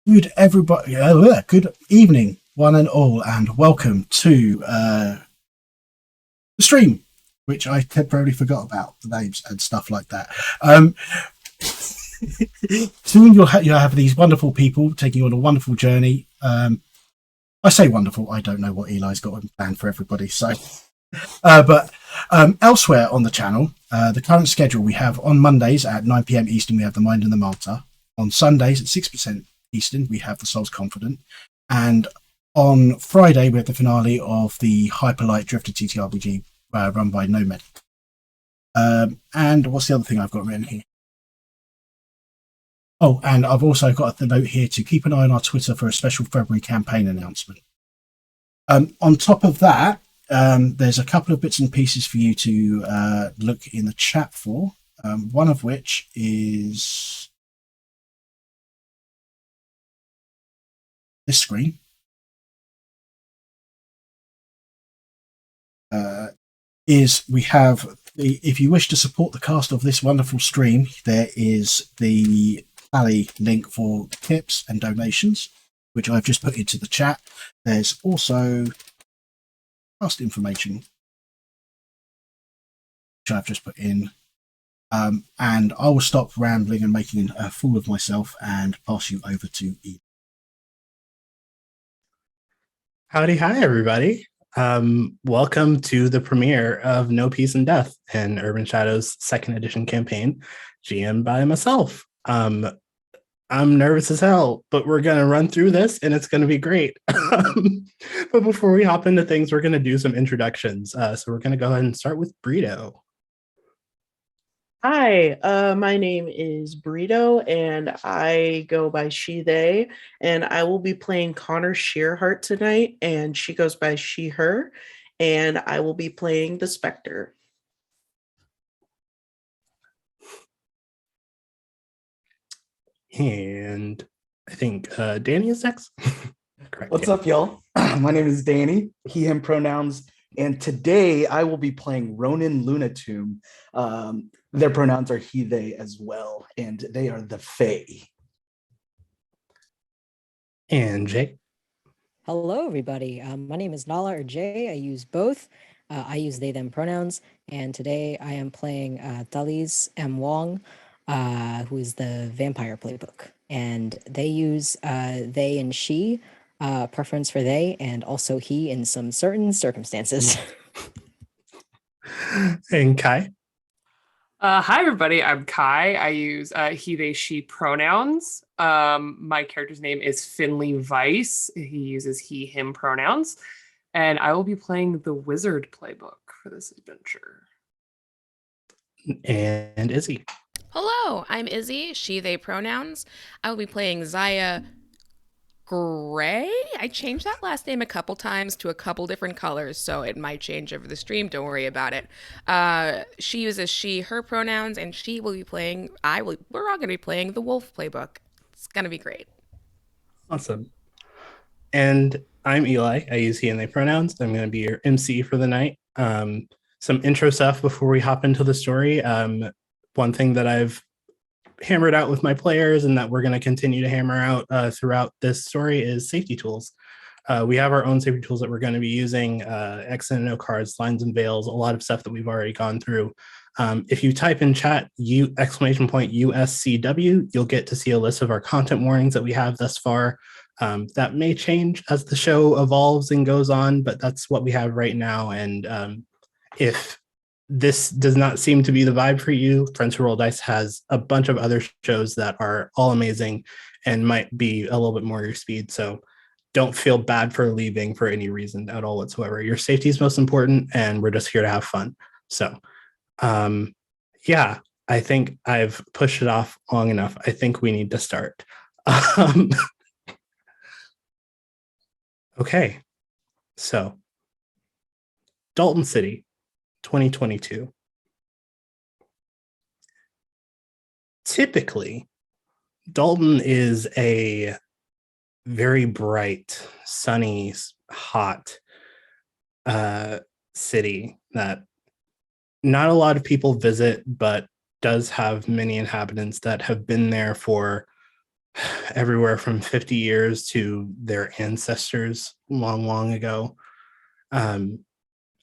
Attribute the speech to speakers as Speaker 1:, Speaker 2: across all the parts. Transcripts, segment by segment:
Speaker 1: Good evening, one and all, and welcome to the stream, which I temporarily forgot about the names and stuff like that. Soon you'll have these wonderful people taking you on a wonderful journey. I say wonderful. I don't know what Eli's got planned for everybody. But elsewhere on the channel, the current schedule we have on Mondays at 9 p.m. Eastern, we have The Mind and the Martyr. On Sundays at 6% Eastern, we have The Soul's Confident. And on Friday, we have the finale of the Hyperlight Drifter TTRPG run by Nomad. And what's the other thing I've got written here? Oh, and I've also got the note here to keep an eye on our Twitter for a special February campaign announcement. On top of that, there's a couple of bits and pieces for you to look in the chat for, one of which is this screen. We have if you wish to support the cast of this wonderful stream, there is the Tally link for tips and donations, which I've just put into the chat. There's also cast information, which I've just put in. And I will stop rambling and making a fool of myself and pass you over to Ian.
Speaker 2: Howdy, hi, everybody. Welcome to the premiere of No Peace and Death, an Urban Shadows 2nd edition campaign, GM by myself. I'm nervous as hell, but we're going to run through this and it's going to be great. But before we hop into things, we're going to do some introductions. So we're going to go ahead and start with Breeedo.
Speaker 3: Hi, my name is Breeedo, and I go by she, they, and I will be playing Connor Shearhart tonight, and she goes by she, her, and I will be playing the Spectre.
Speaker 2: And I think Danny is next.
Speaker 4: Correct. What's up, y'all? My name is Danny, he, him pronouns, and today I will be playing Ronan Lunatomb. Their pronouns are he, they as well, and they are the Fae.
Speaker 2: And Jay.
Speaker 5: Hello, everybody. My name is Nala or Jay. I use both. I use they, them pronouns, and today I am playing Talis M. Wang, who is the vampire playbook. And they use they and she, preference for they, and also he in some certain circumstances.
Speaker 2: And Kai.
Speaker 6: Hi, everybody. I'm Kai. I use he, they, she pronouns. My character's name is Finley Vice. He uses he, him pronouns. And I will be playing the wizard playbook for this adventure.
Speaker 2: And Izzy.
Speaker 7: Hello, I'm Izzy, she, they pronouns. I will be playing Zaya Gray. I changed that last name a couple times to a couple different colors, so it might change over the stream. Don't worry about it. She uses she, her pronouns, and she will be playing, we're all going to be playing the wolf playbook. It's going to be great.
Speaker 2: Awesome. And I'm Eli. I use he and they pronouns. I'm going to be your MC for the night. Some intro stuff before we hop into the story. One thing that I've hammered out with my players and that we're going to continue to hammer out throughout this story is safety tools. We have our own safety tools that we're going to be using, X and O cards, lines and veils, a lot of stuff that we've already gone through. If you type in chat USCW, you'll get to see a list of our content warnings that we have thus far. That may change as the show evolves and goes on, but that's what we have right now. And if this does not seem to be the vibe for you, Friends Who Roll Dice has a bunch of other shows that are all amazing and might be a little bit more your speed. So don't feel bad for leaving for any reason at all whatsoever. Your safety is most important, and we're just here to have fun. So, yeah, I think I've pushed it off long enough. I think we need to start. Okay, so Dalton City, 2022. Typically, Dalton is a very bright, sunny, hot city that not a lot of people visit, but does have many inhabitants that have been there for everywhere from 50 years to their ancestors long ago.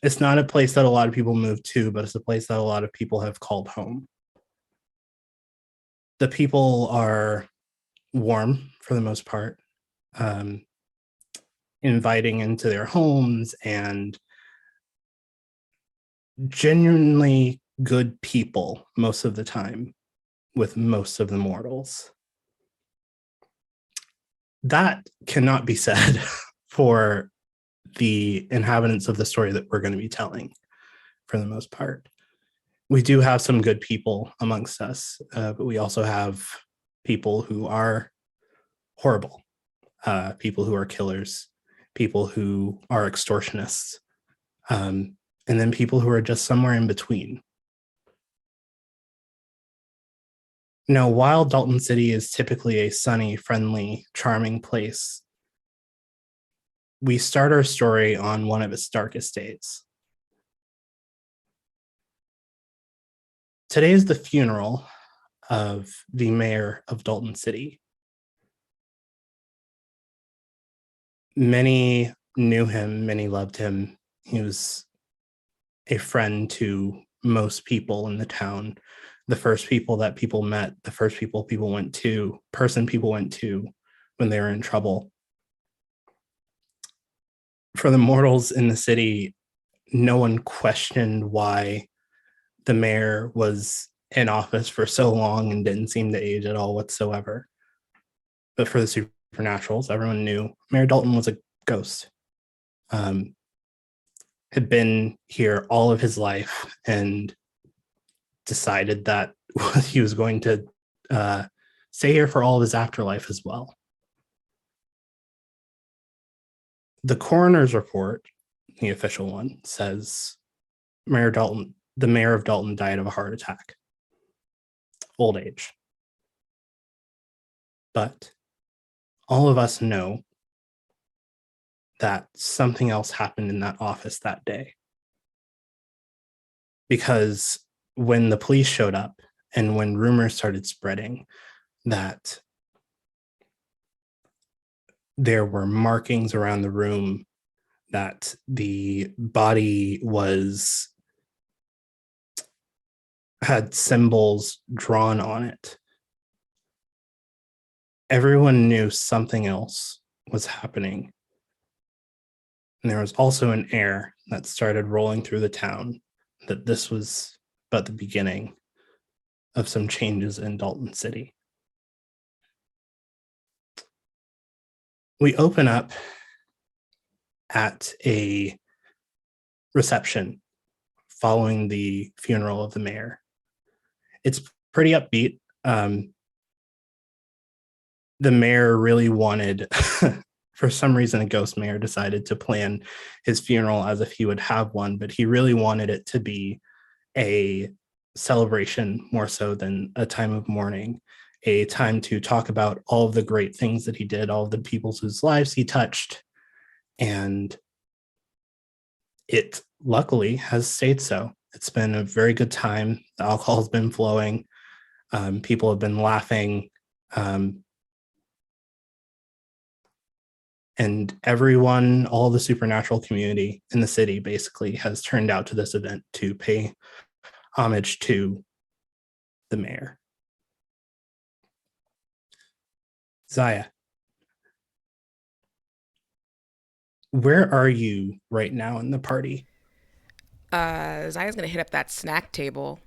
Speaker 2: It's not a place that a lot of people move to, but it's a place that a lot of people have called home. The people are warm for the most part, inviting into their homes, and genuinely good people most of the time with most of the mortals. That cannot be said for the inhabitants of the story that we're going to be telling for the most part. We do have some good people amongst us, but we also have people who are horrible, people who are killers, people who are extortionists, and then people who are just somewhere in between. Now, while Dalton City is typically a sunny, friendly, charming place, we start our story on one of its darkest days. Today is the funeral of the mayor of Dalton City. Many knew him, many loved him. He was a friend to most people in the town. The first people that people met, the first people people went to when they were in trouble. For the mortals in the city, no one questioned why the mayor was in office for so long and didn't seem to age at all whatsoever. But for the supernaturals, everyone knew Mayor Dalton was a ghost. Had been here all of his life and decided that he was going to stay here for all of his afterlife as well. The coroner's report, the official one, says the mayor of Dalton died of a heart attack. Old age. But all of us know that something else happened in that office that day. Because when the police showed up and when rumors started spreading that there were markings around the room, that the body had symbols drawn on it, everyone knew something else was happening. And there was also an air that started rolling through the town that this was but the beginning of some changes in Dalton City. We open up at a reception following the funeral of the mayor. It's pretty upbeat. The mayor really wanted, for some reason, a ghost mayor decided to plan his funeral as if he would have one, but he really wanted it to be a celebration more so than a time of mourning, a time to talk about all of the great things that he did, all of the people whose lives he touched. And it luckily has stayed so. It's been a very good time. The alcohol has been flowing. People have been laughing. And everyone, all the supernatural community in the city basically has turned out to this event to pay homage to the mayor. Zaya, where are you right now in the party?
Speaker 7: Zaya's gonna hit up that snack table.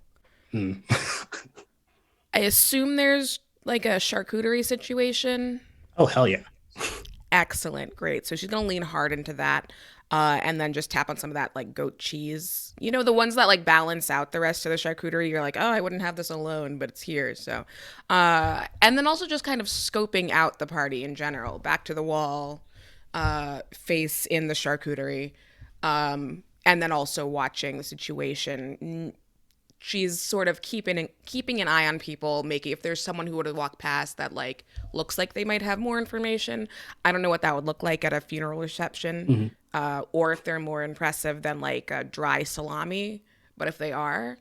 Speaker 2: Hmm.
Speaker 7: I assume there's like a charcuterie situation.
Speaker 2: Oh, hell yeah.
Speaker 7: Excellent, great. So she's gonna lean hard into that, and then just tap on some of that like goat cheese. You know, the ones that like balance out the rest of the charcuterie. You're like, oh, I wouldn't have this alone, but it's here. So, and then also just kind of scoping out the party in general, back to the wall, face in the charcuterie, and then also watching the situation. She's sort of keeping an eye on people, making if there's someone who would have walked past that like looks like they might have more information. I don't know what that would look like at a funeral reception, or if they're more impressive than like a dry salami. But if they are,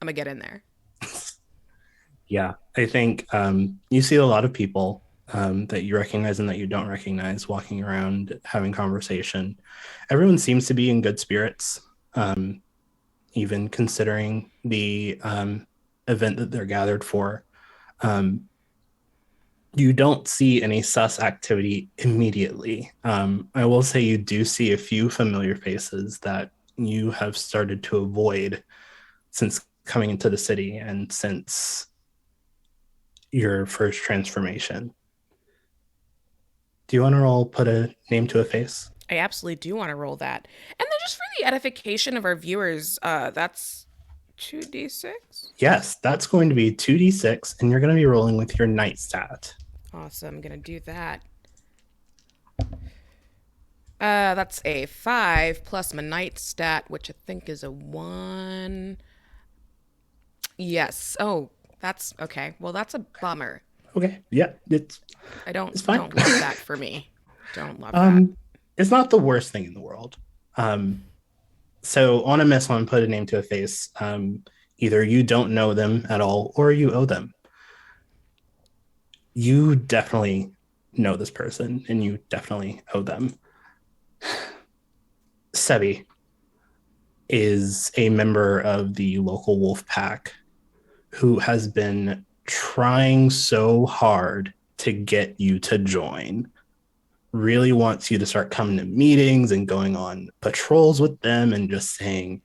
Speaker 7: I'm gonna get in there.
Speaker 2: Yeah, I think you see a lot of people that you recognize and that you don't recognize walking around having conversation. Everyone seems to be in good spirits, even considering the event that they're gathered for. Um, you don't see any sus activity immediately. I will say you do see a few familiar faces that you have started to avoid since coming into the city and since your first transformation. Do you want to all put a name to a face?
Speaker 7: I absolutely do want to roll that. And then just for the edification of our viewers, that's 2d6.
Speaker 2: Yes, that's going to be 2d6, and you're going to be rolling with your night stat.
Speaker 7: Awesome. I'm going to do that. That's a 5 plus my night stat, which I think is a 1. Yes. Oh, that's okay. Well, that's a bummer.
Speaker 2: Okay, yeah, it's fine.
Speaker 7: Don't love that for me. Don't love that.
Speaker 2: It's not the worst thing in the world. So on a miss one, put a name to a face. Either you don't know them at all or you owe them. You definitely know this person and you definitely owe them. Sebi is a member of the local wolf pack who has been trying so hard to get you to join. Really wants you to start coming to meetings and going on patrols with them and just saying,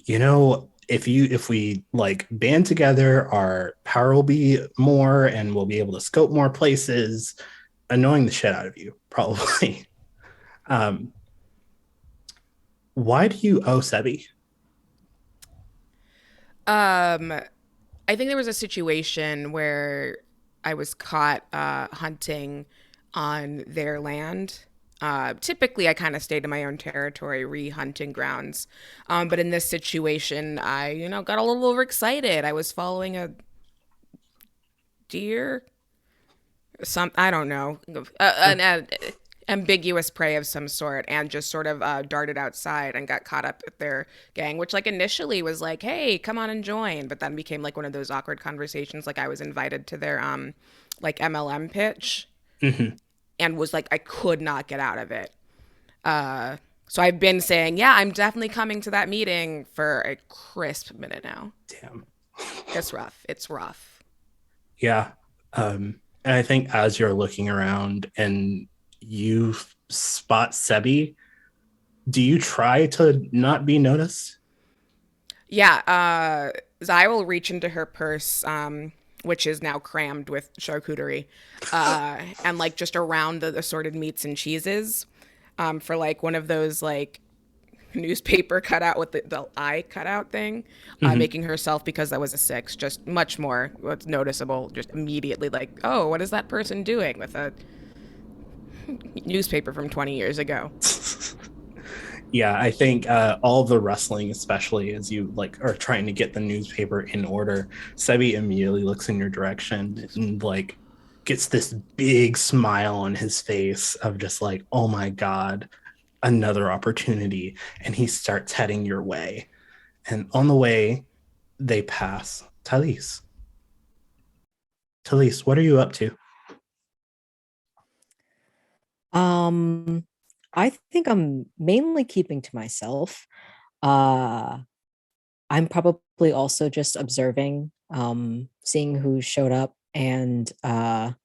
Speaker 2: if we like band together, our power will be more and we'll be able to scope more places, annoying the shit out of you, probably. Why do you owe Sebi?
Speaker 7: I think there was a situation where I was caught hunting on their land. Typically, I kind of stayed in my own territory, re-hunting grounds. But in this situation, I, got a little overexcited. I was following a deer, I don't know, an ambiguous prey of some sort, and just sort of darted outside and got caught up with their gang, which like initially was like, hey, come on and join, but then became like one of those awkward conversations. Like I was invited to their like MLM pitch, and was like, I could not get out of it. So I've been saying, yeah, I'm definitely coming to that meeting for a crisp minute now.
Speaker 2: Damn.
Speaker 7: It's rough. It's rough.
Speaker 2: Yeah. And I think as you're looking around and you spot Sebi, do you try to not be noticed?
Speaker 7: Yeah. Zaya will reach into her purse, which is now crammed with charcuterie, and like just around the assorted meats and cheeses, for like one of those like newspaper cutout with the eye cutout thing, making herself, because that was a 6, just much more what's noticeable, just immediately like, oh, what is that person doing with a newspaper from 20 years ago?
Speaker 2: Yeah, I think all the wrestling, especially as you like are trying to get the newspaper in order, Sebi immediately looks in your direction and like gets this big smile on his face of just like, oh my God, another opportunity. And he starts heading your way. And on the way, they pass Talis. Talis, what are you up to?
Speaker 5: I think I'm mainly keeping to myself. Uh, I'm probably also just observing, seeing who showed up, and I'm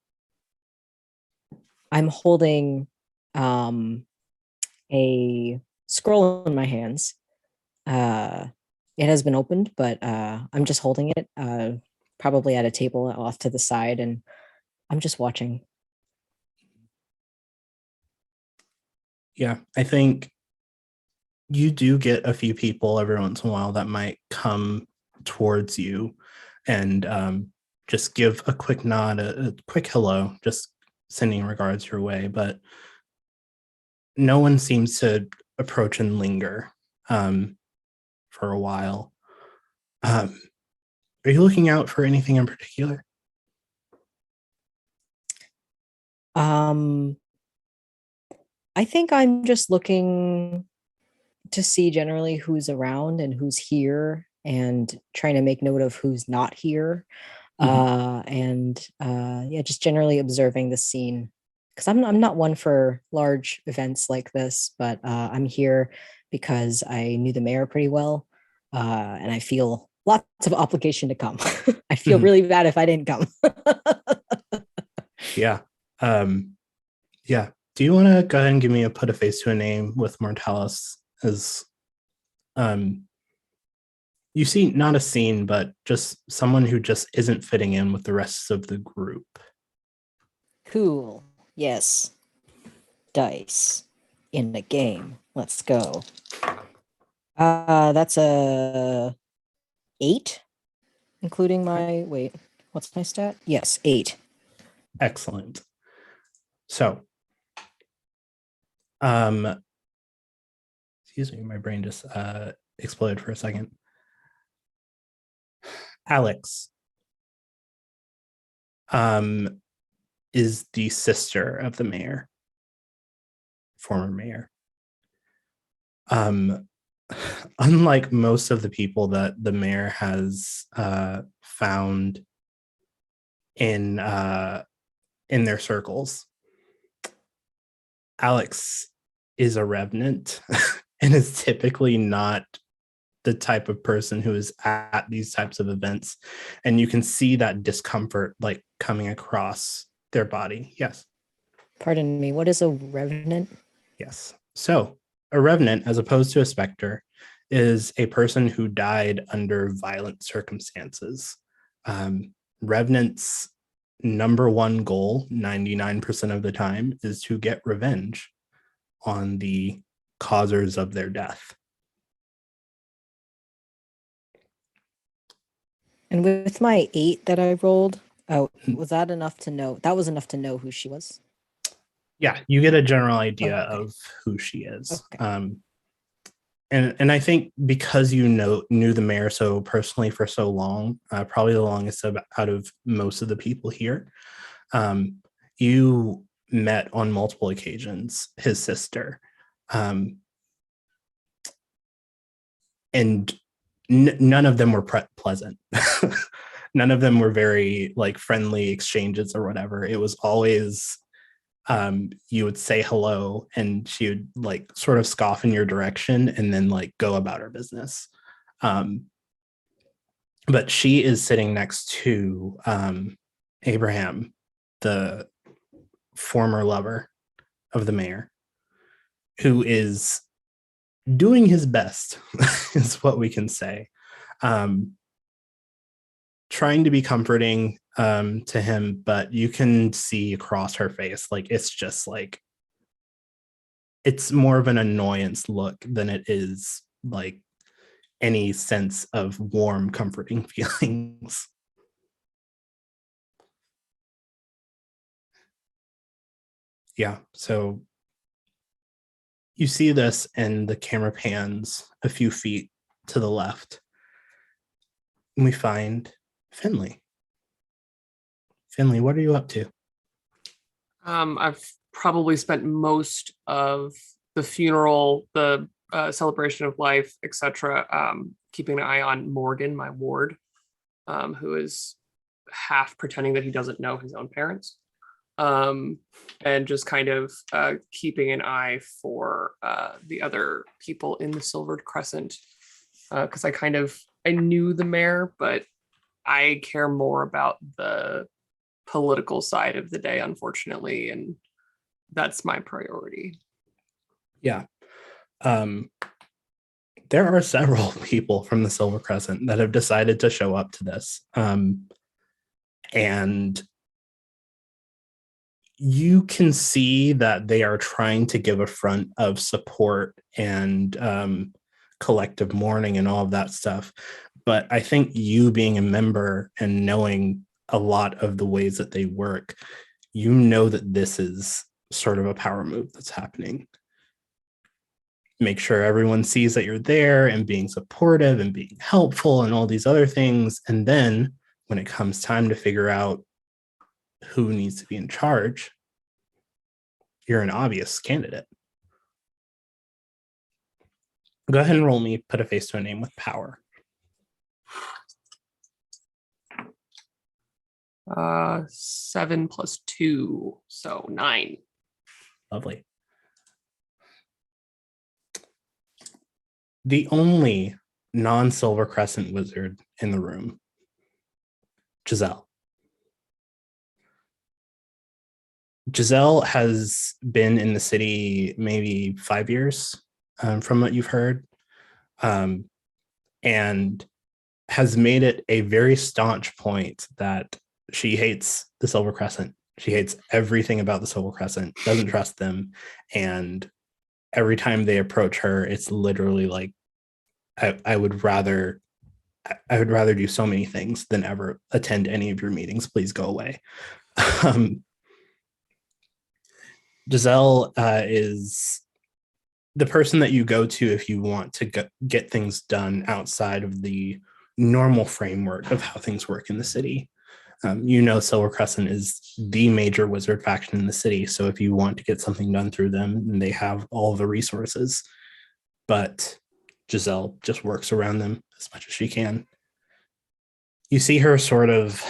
Speaker 5: holding a scroll in my hands. It has been opened, but I'm just holding it, probably at a table off to the side, and I'm just watching.
Speaker 2: Yeah, I think you do get a few people every once in a while that might come towards you and just give a quick nod, a quick hello, just sending regards your way. But no one seems to approach and linger for a while. Are you looking out for anything in particular?
Speaker 5: I think I'm just looking to see generally who's around and who's here, and trying to make note of who's not here. Yeah, just generally observing the scene, because I'm not one for large events like this, but I'm here because I knew the mayor pretty well, and I feel lots of obligation to come. I feel
Speaker 2: Mhm.
Speaker 5: really bad if I didn't come.
Speaker 2: Yeah. Yeah. Do you want to go ahead and give me a put a face to a name with Mortalis as you see not a scene, but just someone who just isn't fitting in with the rest of the group?
Speaker 5: Cool. Yes. Dice in the game. Let's go. That's a 8, including my wait. What's my stat? Yes, 8.
Speaker 2: Excellent. So, excuse me, my brain just exploded for a second. Alex is the sister of the mayor, former mayor. Unlike most of the people that the mayor has found in their circles, Alex is a revenant and is typically not the type of person who is at these types of events, and you can see that discomfort like coming across their body. Yes.
Speaker 5: Pardon me. What is a revenant?
Speaker 2: Yes. So a revenant, as opposed to a specter, is a person who died under violent circumstances. Revenants' number one goal, 99% of the time, is to get revenge on the causers of their death.
Speaker 5: And with my 8 that I rolled, was that enough to know? That was enough to know who she was.
Speaker 2: Yeah, you get a general idea
Speaker 5: Okay.
Speaker 2: of who she is.
Speaker 5: Okay.
Speaker 2: And I think because you knew the mayor so personally for so long, probably the longest out of most of the people here, you met on multiple occasions his sister, and none of them were pleasant. None of them were very like friendly exchanges or whatever. It was always you would say hello and she would like sort of scoff in your direction and then like go about her business. But she is sitting next to Abraham, the former lover of the mayor, who is doing his best, is what we can say. Trying to be comforting to him, but you can see across her face, like it's just like it's more of an annoyance look than it is like any sense of warm, comforting feelings. Yeah, so you see this, and the camera pans a few feet to the left, and we find Finley. Finley, what are you up to?
Speaker 6: I've probably spent most of the funeral, the celebration of life, etc., keeping an eye on Morgan, my ward, who is half pretending that he doesn't know his own parents, and just kind of keeping an eye for the other people in the Silvered Crescent, because I knew the mayor, but I care more about the political side of the day, unfortunately, and that's my priority.
Speaker 2: Yeah. There are several people from the Silver Crescent that have decided to show up to this. And you can see that they are trying to give a front of support and collective mourning and all of that stuff. But I think you being a member and knowing a lot of the ways that they work, you know that this is sort of a power move that's happening. Make sure everyone sees that you're there and being supportive and being helpful and all these other things. And then when it comes time to figure out who needs to be in charge, you're an obvious candidate. Go ahead and roll me, put a face to a name with power.
Speaker 6: 7 plus 2, so 9.
Speaker 2: Lovely. The only non-Silver Crescent wizard in the room, Giselle. Giselle has been in the city maybe 5 years, from what you've heard, and has made it a very staunch point that she hates the Silver Crescent. She hates everything about the Silver Crescent, doesn't trust them, and every time they approach her, it's literally like, I would rather do so many things than ever attend any of your meetings. Please go away. Giselle is the person that you go to if you want to get things done outside of the normal framework of how things work in the city. Silver Crescent is the major wizard faction in the city, so if you want to get something done through them, they have all the resources. But Giselle just works around them as much as she can. You see her sort of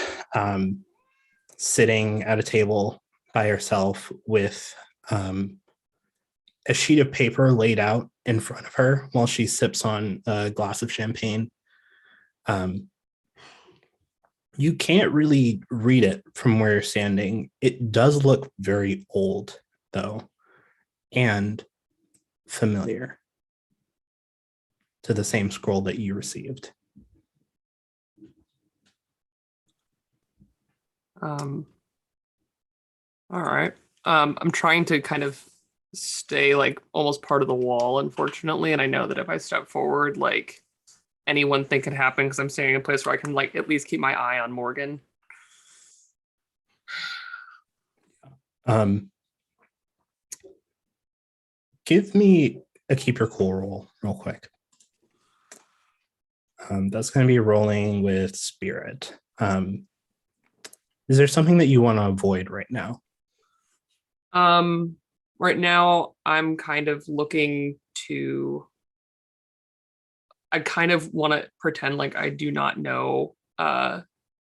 Speaker 2: sitting at a table by herself with a sheet of paper laid out in front of her while she sips on a glass of champagne. You can't really read it from where you're standing. It does look very old, though, and familiar to the same scroll that you received.
Speaker 6: All right. I'm trying to kind of stay like almost part of the wall, unfortunately, and I know that if I step forward, like anyone thing could happen because I'm standing in a place where I can like at least keep my eye on Morgan.
Speaker 2: Give me a keep your cool roll real quick. That's going to be rolling with spirit. Is there something that you want to avoid right now?
Speaker 6: Right now I'm kind of looking to, I kind of want to pretend like I do not know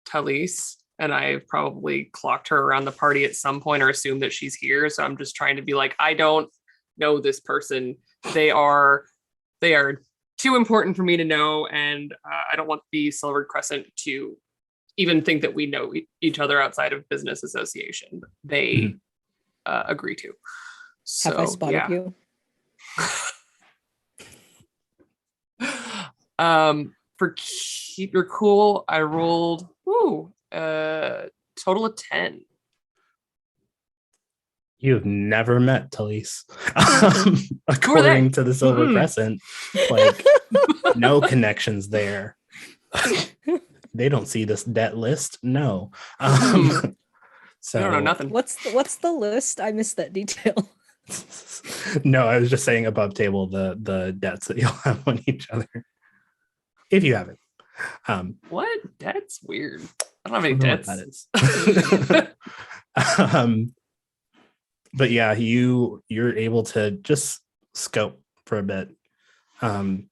Speaker 6: Talis, and I've probably clocked her around the party at some point or assumed that she's here. So I'm just trying to be like, I don't know this person. They are too important for me to know, and I don't want the Silver Crescent to even think that we know each other outside of business association. They agree to. So,
Speaker 5: Have I spotted you?
Speaker 6: For keep your cool, I rolled total of 10.
Speaker 2: You've never met Talis. According to the Silver Crescent, like no connections there. They don't see this debt list. No. So
Speaker 6: I don't know nothing.
Speaker 5: What's the list? I missed that detail.
Speaker 2: No, I was just saying above table the debts that you'll have on each other. If you haven't.
Speaker 6: What? That's weird. I don't have any debts.
Speaker 2: That is. But yeah, you're able to just scope for a bit. I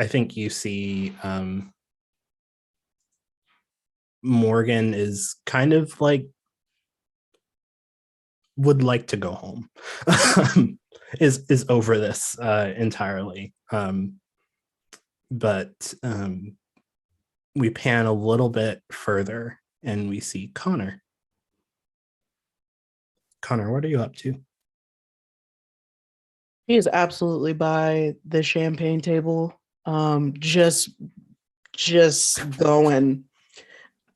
Speaker 2: think you see Morgan is kind of like would like to go home. is over this entirely. But we pan a little bit further and we see Connor. Connor, what are you up to?
Speaker 3: He is absolutely by the champagne table. Just going.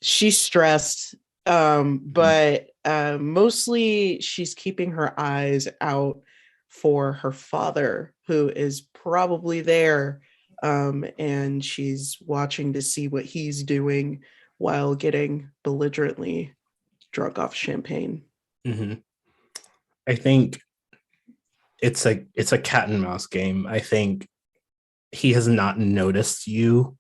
Speaker 3: She's stressed, but mostly she's keeping her eyes out for her father, who is probably there, and she's watching to see what he's doing while getting belligerently drunk off champagne.
Speaker 2: Mm-hmm. I think it's a cat and mouse game. I think he has not noticed you,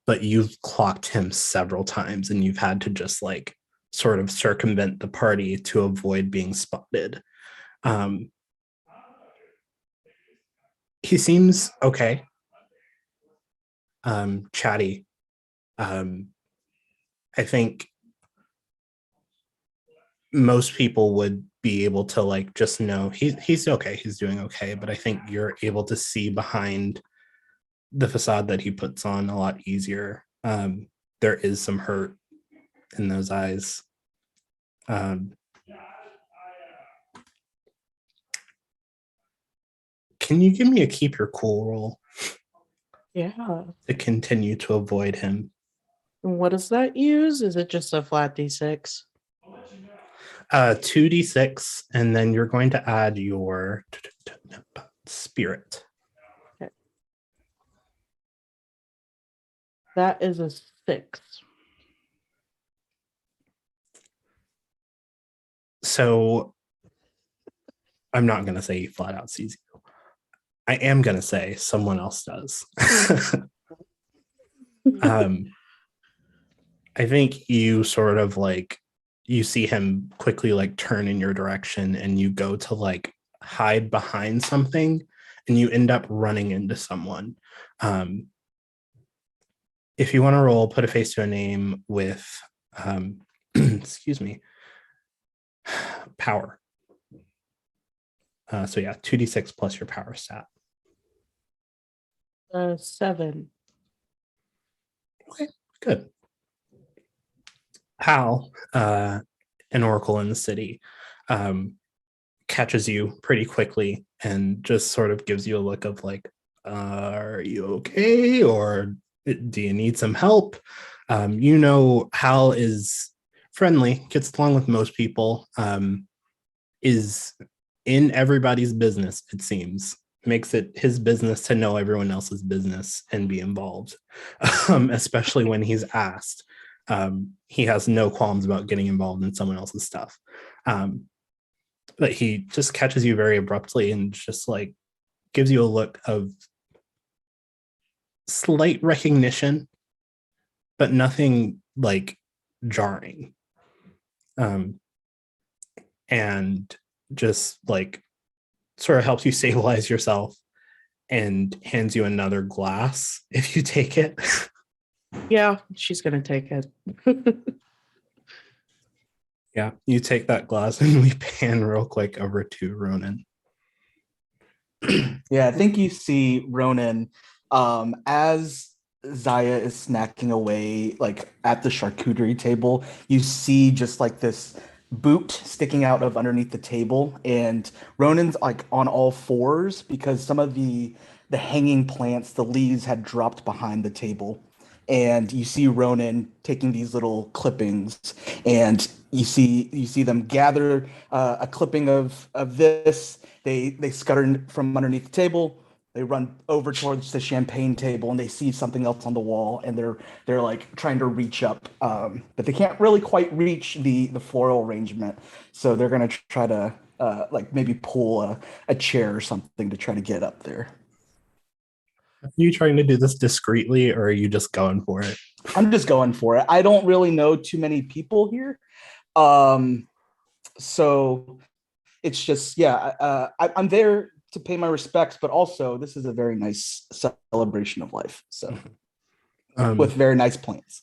Speaker 2: but you've clocked him several times and you've had to just like sort of circumvent the party to avoid being spotted. He seems okay. Chatty. I think most people would be able to like just know he's okay, he's doing okay, but I think you're able to see behind the facade that he puts on a lot easier. There is some hurt in those eyes. Can you give me a keep your cool roll
Speaker 3: Yeah.
Speaker 2: to continue to avoid him?
Speaker 3: And what does that use? Is it just a flat d6?
Speaker 2: 2d6, and then you're going to add your spirit.
Speaker 3: Okay. That is a 6.
Speaker 2: So I'm not going to say he flat out sees you. I am going to say someone else does. I think you sort of like, you see him quickly like turn in your direction, and you go to like hide behind something, and you end up running into someone. If you want to roll, put a face to a name with, excuse me, power. So yeah, 2d6 plus your power stat.
Speaker 3: 7.
Speaker 2: Okay, good. Hal, an oracle in the city, catches you pretty quickly and just sort of gives you a look of like, are you okay? Or do you need some help? You know, Hal is friendly, gets along with most people, is in everybody's business, it seems. Makes it his business to know everyone else's business and be involved, especially when he's asked. He has no qualms about getting involved in someone else's stuff. But he just catches you very abruptly and just like gives you a look of slight recognition, but nothing like jarring. And just like sort of helps you stabilize yourself and hands you another glass if you take it.
Speaker 3: Yeah, she's going to take it.
Speaker 2: Yeah, you take that glass and we pan real quick over to Ronan.
Speaker 4: Yeah, I think you see Ronan as Zaya is snacking away like at the charcuterie table. You see just like this boot sticking out of underneath the table, and Ronan's like on all fours because some of the hanging plants, the leaves had dropped behind the table. And you see Ronan taking these little clippings, and you see them gather a clipping of this. They scutter from underneath the table. They run over towards the champagne table, and they see something else on the wall, and they're like trying to reach up, but they can't really quite reach the floral arrangement. So they're gonna try to like maybe pull a chair or something to try to get up there.
Speaker 2: Are you trying to do this discreetly, or are you just going for it?
Speaker 4: I'm just going for it. I don't really know too many people here, so it's just I'm there to pay my respects, but also this is a very nice celebration of life. So with very nice plants.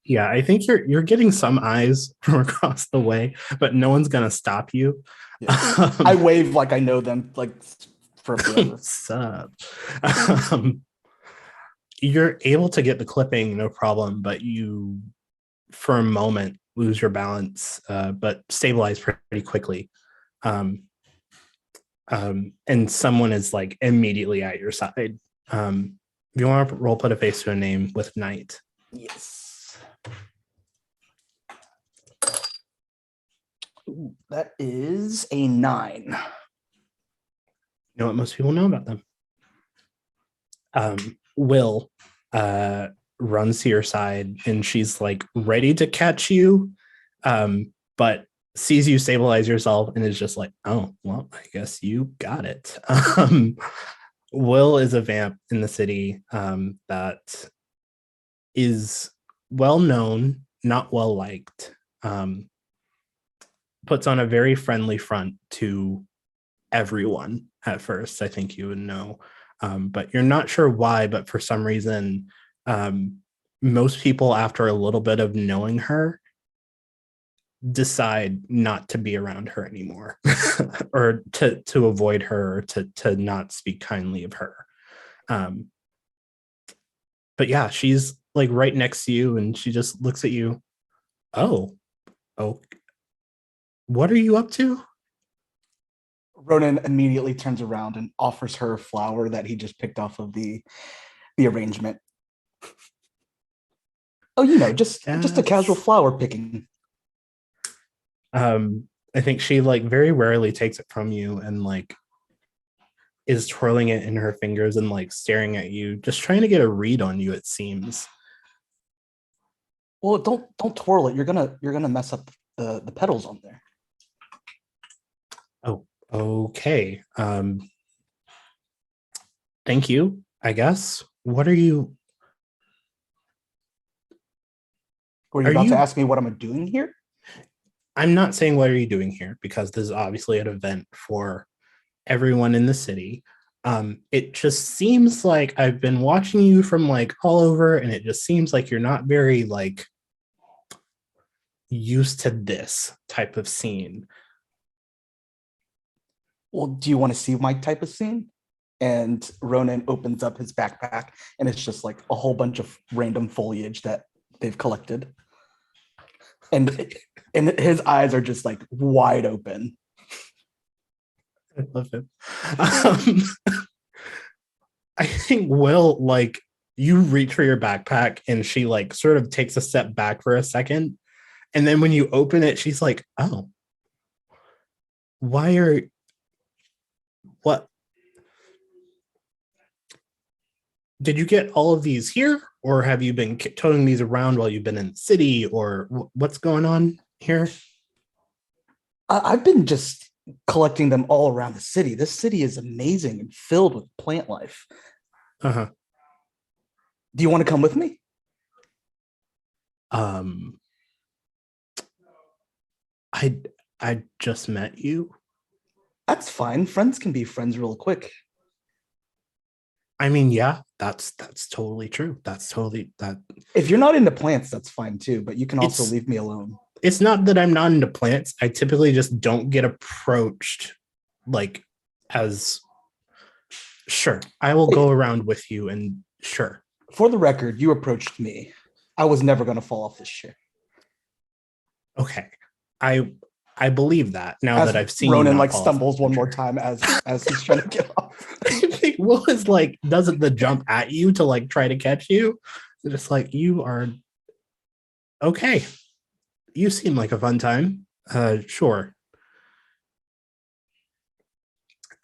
Speaker 2: Yeah, I think you're getting some eyes from across the way, but no one's gonna stop you.
Speaker 4: Yeah. I wave like I know them, like for forever.
Speaker 2: Sup. You're able to get the clipping, no problem, but you, for a moment, lose your balance, but stabilize pretty quickly. And someone is like immediately at your side. If you want to roll, put a face to a name with Knight.
Speaker 4: Yes. Ooh, that is a 9.
Speaker 2: You know what most people know about them. Will runs to your side, and she's like ready to catch you, but sees you stabilize yourself and is just like, oh, well, I guess you got it. Will is a vamp in the city that is well known, not well liked, puts on a very friendly front to everyone at first. I think you would know, but you're not sure why, but for some reason most people, after a little bit of knowing her, decide not to be around her anymore or to avoid her or to not speak kindly of her. But yeah, she's like right next to you and she just looks at you. Oh, what are you up to?
Speaker 4: Ronan immediately turns around and offers her a flower that he just picked off of the arrangement. Oh, just a casual flower picking.
Speaker 2: I think she like very rarely takes it from you and like is twirling it in her fingers and like staring at you, just trying to get a read on you, it seems.
Speaker 4: Well, don't twirl it. You're gonna mess up the petals on there.
Speaker 2: Oh, okay. Thank you, I guess. What are you?
Speaker 4: Were you about to ask me what I'm doing here?
Speaker 2: I'm not saying what are you doing here because this is obviously an event for everyone in the city. It just seems like I've been watching you from like all over, and it just seems like you're not very like used to this type of scene.
Speaker 4: Well, do you want to see my type of scene? And Ronan opens up his backpack, and it's just like a whole bunch of random foliage that they've collected. And his eyes are just like wide open.
Speaker 2: I love him. I think Will, like, you reach for your backpack and she like sort of takes a step back for a second. And then when you open it, she's like, oh, what? Did you get all of these here? Or have you been toting these around while you've been in the city? Or what's going on here?
Speaker 4: I've been just collecting them all around the city. This city is amazing and filled with plant life.
Speaker 2: Uh-huh.
Speaker 4: Do you want to come with me?
Speaker 2: I just met you.
Speaker 4: That's fine. Friends can be friends real quick.
Speaker 2: I mean, yeah, that's totally true. That's totally that.
Speaker 4: If you're not into plants, that's fine too, but you can also leave me alone.
Speaker 2: It's not that I'm not into plants. I typically just don't get approached like as sure. I will go around with you and sure.
Speaker 4: For the record, you approached me. I was never going to fall off this shit.
Speaker 2: Okay. I believe that now that I've seen
Speaker 4: Ronan like stumbles one more time as he's trying to get off.
Speaker 2: I think Will is like doesn't the jump at you to like try to catch you. It's just like you are okay. You seem like a fun time. Sure.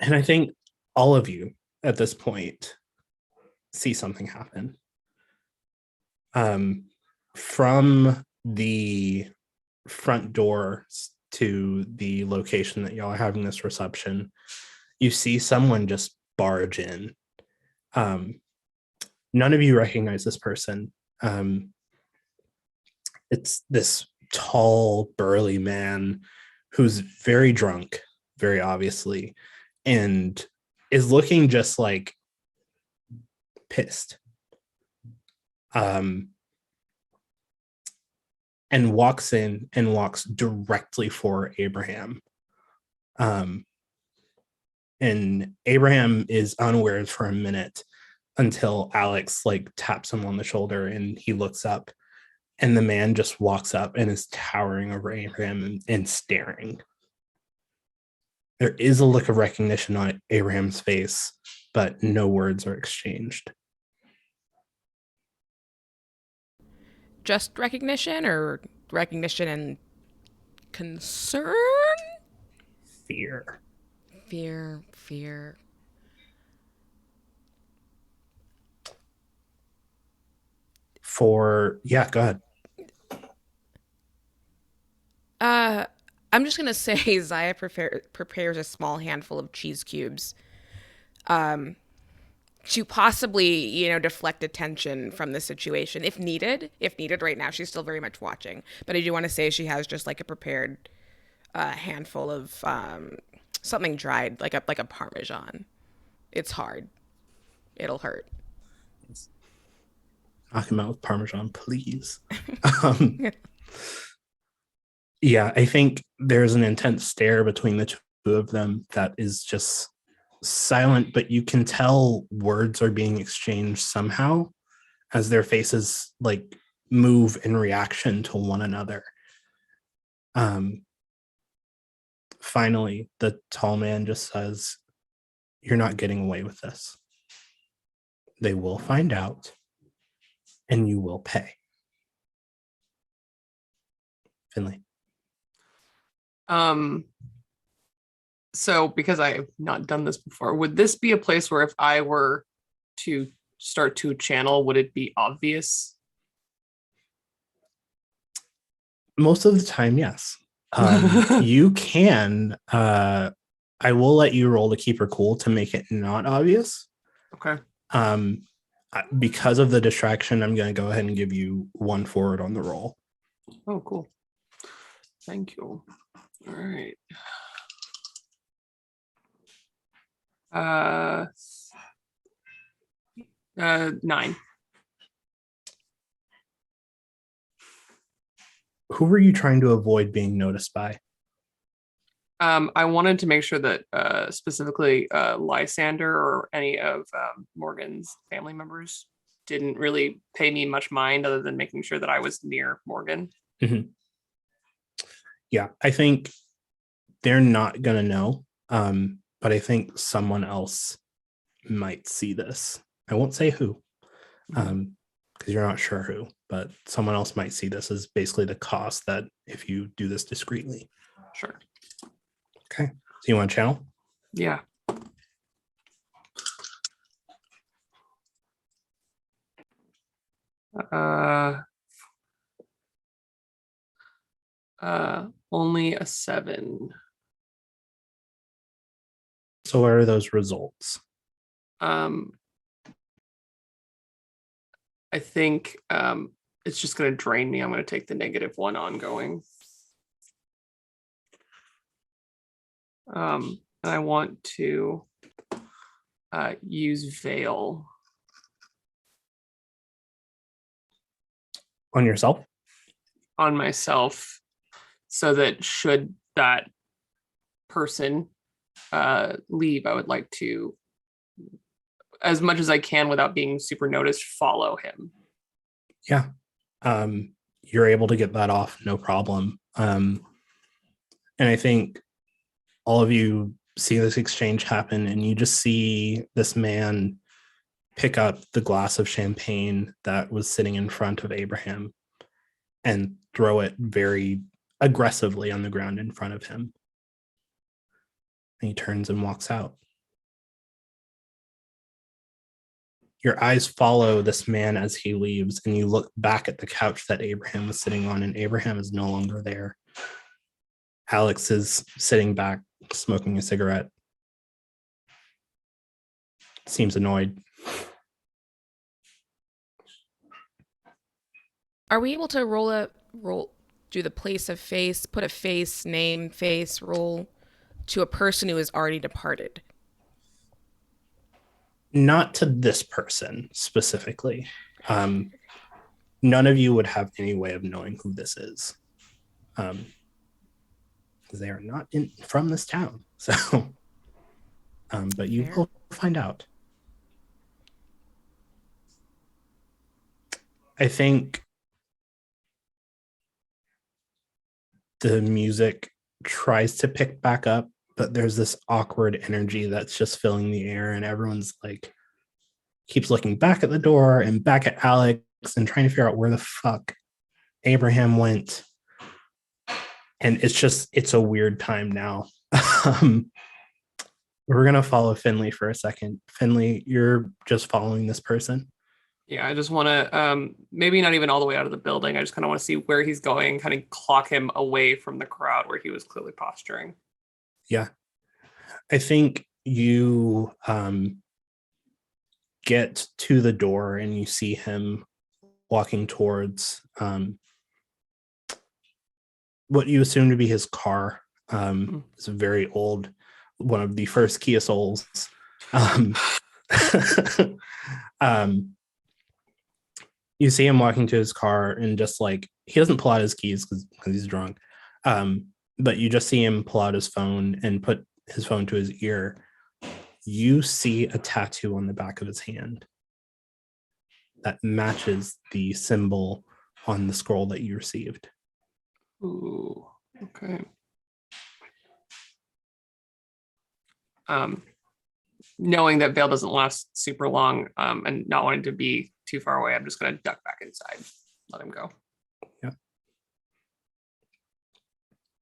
Speaker 2: And I think all of you at this point see something happen. From the front door to the location that y'all are having this reception, you see someone just barge in. None of you recognize this person. It's this tall, burly man who's very drunk, very obviously, and is looking just like pissed. And walks in and walks directly for Abraham. And Abraham is unaware for a minute until Alex like taps him on the shoulder and he looks up and the man just walks up and is towering over Abraham and staring. There is a look of recognition on Abraham's face, but no words are exchanged.
Speaker 7: Just recognition or recognition and concern?
Speaker 2: Fear.
Speaker 7: Fear.
Speaker 2: Go ahead.
Speaker 7: I'm just gonna say Zaya prepares a small handful of cheese cubes to possibly, deflect attention from the situation if needed. Right now she's still very much watching, but I do want to say she has just like a prepared handful of something dried, like a Parmesan. It's hard. It'll hurt.
Speaker 2: Knock him out with Parmesan, please. um, yeah, I think there's an intense stare between the two of them that is just silent, but you can tell words are being exchanged somehow as their faces like move in reaction to one another. Finally, the tall man just says, "You're not getting away with this. They will find out, and you will pay." Finley.
Speaker 6: So because I have not done this before, would this be a place where if I were to start to channel, would it be obvious?
Speaker 2: Most of the time, yes. You can. I will let you roll to keep her cool to make it not obvious.
Speaker 6: Okay.
Speaker 2: Because of the distraction, I'm going to go ahead and give you 1 forward on the roll.
Speaker 6: Oh, cool. Thank you. All right. 9.
Speaker 2: Who were you trying to avoid being noticed by?
Speaker 6: I wanted to make sure that specifically Lysander or any of Morgan's family members didn't really pay me much mind other than making sure that I was near Morgan.
Speaker 2: Mm-hmm. Yeah, I think they're not going to know, but I think someone else might see this. I won't say who, because you're not sure who, but someone else might see this as basically the cost that if you do this discreetly.
Speaker 6: Sure.
Speaker 2: Okay. So you want to channel?
Speaker 6: Yeah. Only a 7.
Speaker 2: So what are those results?
Speaker 6: I think it's just going to drain me. I'm going to take the -1 ongoing. And I want to use Veil.
Speaker 2: On yourself?
Speaker 6: On myself, so that should that person leave, I would like to, as much as I can without being super noticed, follow him.
Speaker 2: Yeah. You're able to get that off, no problem. And I think all of you see this exchange happen, and you just see this man pick up the glass of champagne that was sitting in front of Abraham and throw it very aggressively on the ground in front of him. And he turns and walks out. Your eyes follow this man as he leaves, and you look back at the couch that Abraham was sitting on, and Abraham is no longer there. Alex is sitting back, smoking a cigarette. Seems annoyed.
Speaker 7: Are we able to do the place of face, put a face, name, face, roll to a person who has already departed?
Speaker 2: Not to this person specifically. None of you would have any way of knowing who this is. Because they are not from this town. So, but you will find out. I think the music tries to pick back up, but there's this awkward energy that's just filling the air, and everyone's like keeps looking back at the door and back at Alex and trying to figure out where the fuck Abraham went. And it's a weird time now. We're gonna follow Finley for a second. Finley, you're just following this person.
Speaker 6: Yeah, I just want to maybe not even all the way out of the building. I just kind of want to see where he's going, kind of clock him away from the crowd where he was clearly posturing.
Speaker 2: Yeah. I think you get to the door and you see him walking towards what you assume to be his car. It's a very old, one of the first Kia Souls. You see him walking to his car and just like he doesn't pull out his keys because he's drunk. But you just see him pull out his phone and put his phone to his ear. You see a tattoo on the back of his hand that matches the symbol on the scroll that you received.
Speaker 6: Ooh, okay. Knowing that Vale doesn't last super long, and not wanting to be too far away, I'm just going to duck back inside, let him go.
Speaker 2: Yeah.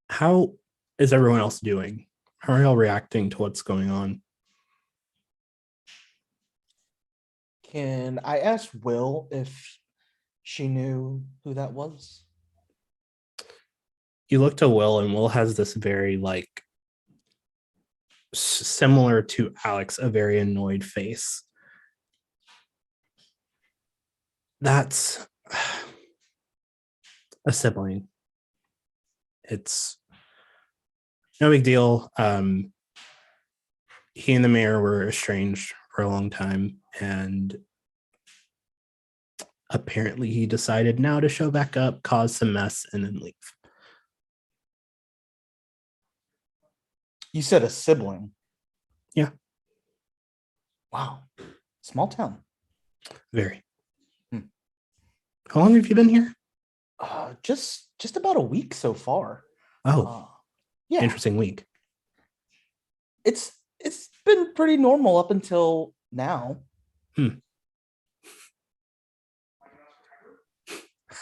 Speaker 2: How is everyone else doing? How are y'all reacting to what's going on?
Speaker 4: Can I ask Will if she knew who that was?
Speaker 2: You look to Will, and Will has this very like similar to Alex, a very annoyed face. That's a sibling. It's no big deal. He and the mayor were estranged for a long time, and apparently he decided now to show back up, cause some mess, and then leave.
Speaker 4: You said a sibling.
Speaker 2: Yeah.
Speaker 4: Wow. Small town.
Speaker 2: Very. How long have you been here?
Speaker 4: Just about a week so far.
Speaker 2: Oh,
Speaker 4: yeah.
Speaker 2: Interesting week.
Speaker 4: It's been pretty normal up until now.
Speaker 2: How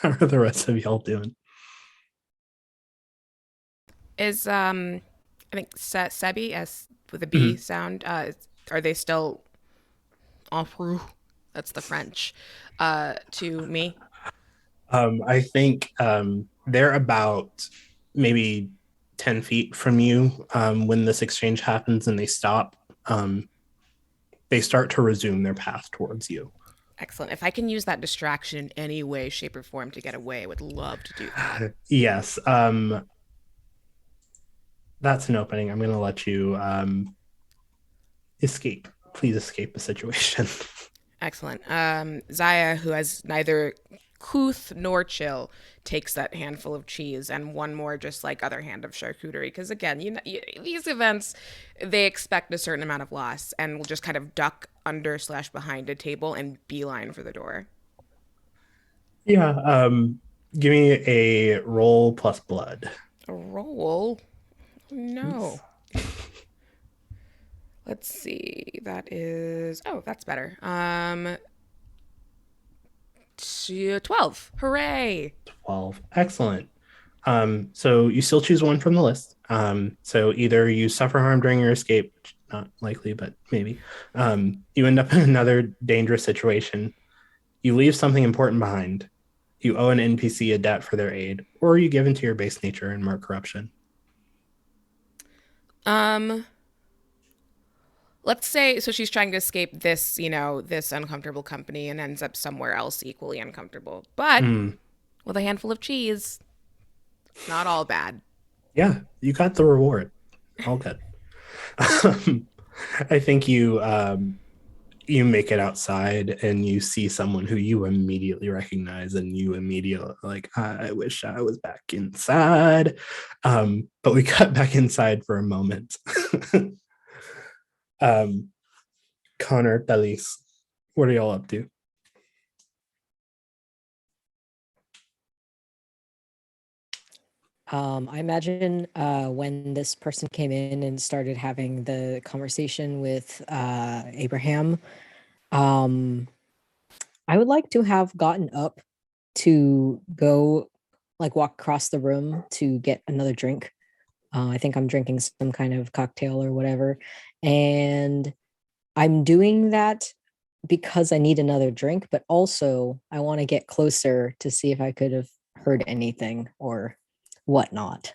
Speaker 2: are the rest of y'all doing?
Speaker 7: Is I think Sebi as with a B sound. Are they still en route? That's the French. To me.
Speaker 2: I think they're about maybe 10 feet from you when this exchange happens, and they stop. They start to resume their path towards you.
Speaker 7: Excellent. If I can use that distraction in any way, shape, or form to get away, I would love to do that.
Speaker 2: Yes. That's an opening. I'm going to let you escape. Please escape the situation.
Speaker 7: Excellent. Zaya, who has neither couth nor chill, takes that handful of cheese and one more just like other hand of charcuterie. Because again, these events, they expect a certain amount of loss, and will just kind of duck under / behind a table and beeline for the door.
Speaker 2: Yeah. Give me a roll plus blood.
Speaker 7: A roll? No. Let's see. That is... Oh, that's better. 12. Hooray.
Speaker 2: 12. Excellent. So you still choose one from the list. So either you suffer harm during your escape, not likely, but maybe. You end up in another dangerous situation. You leave something important behind. You owe an NPC a debt for their aid, or you give into your base nature and mark corruption.
Speaker 7: Let's say, so she's trying to escape this, this uncomfortable company and ends up somewhere else equally uncomfortable. But with a handful of cheese, it's not all bad.
Speaker 2: Yeah, you got the reward. All good. I think you make it outside and you see someone who you immediately recognize, and you immediately like, I wish I was back inside. But we cut back inside for a moment. Connor, Talis, what are y'all up to?
Speaker 5: I imagine when this person came in and started having the conversation with Abraham, I would like to have gotten up to go walk across the room to get another drink. I think I'm drinking some kind of cocktail or whatever. And I'm doing that because I need another drink, but also I want to get closer to see if I could have heard anything or whatnot.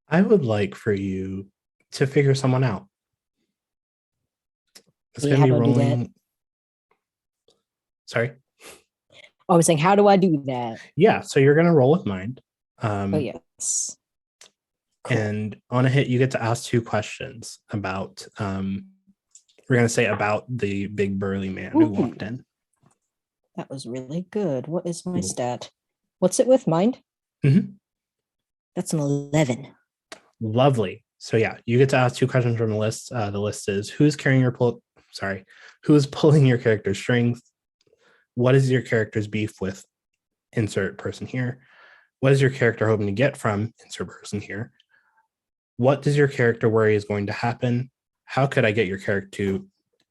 Speaker 2: I would like for you to figure someone out. It's going to be rolling. Sorry?
Speaker 5: I was saying, how do I do that?
Speaker 2: Yeah, so you're going to roll with mind.
Speaker 5: Oh, yes.
Speaker 2: And on a hit, you get to ask 2 questions about, we're going to say about the big burly man who walked in.
Speaker 5: That was really good. What is my
Speaker 2: Ooh.
Speaker 5: stat? What's it with? Mind?
Speaker 2: Mhm.
Speaker 5: That's an 11.
Speaker 2: Lovely. So yeah, you get to ask 2 questions from the list. The list is who's carrying your who's pulling your character's strength? What is your character's beef with insert person here? What is your character hoping to get from insert person here? What does your character worry is going to happen? How could I get your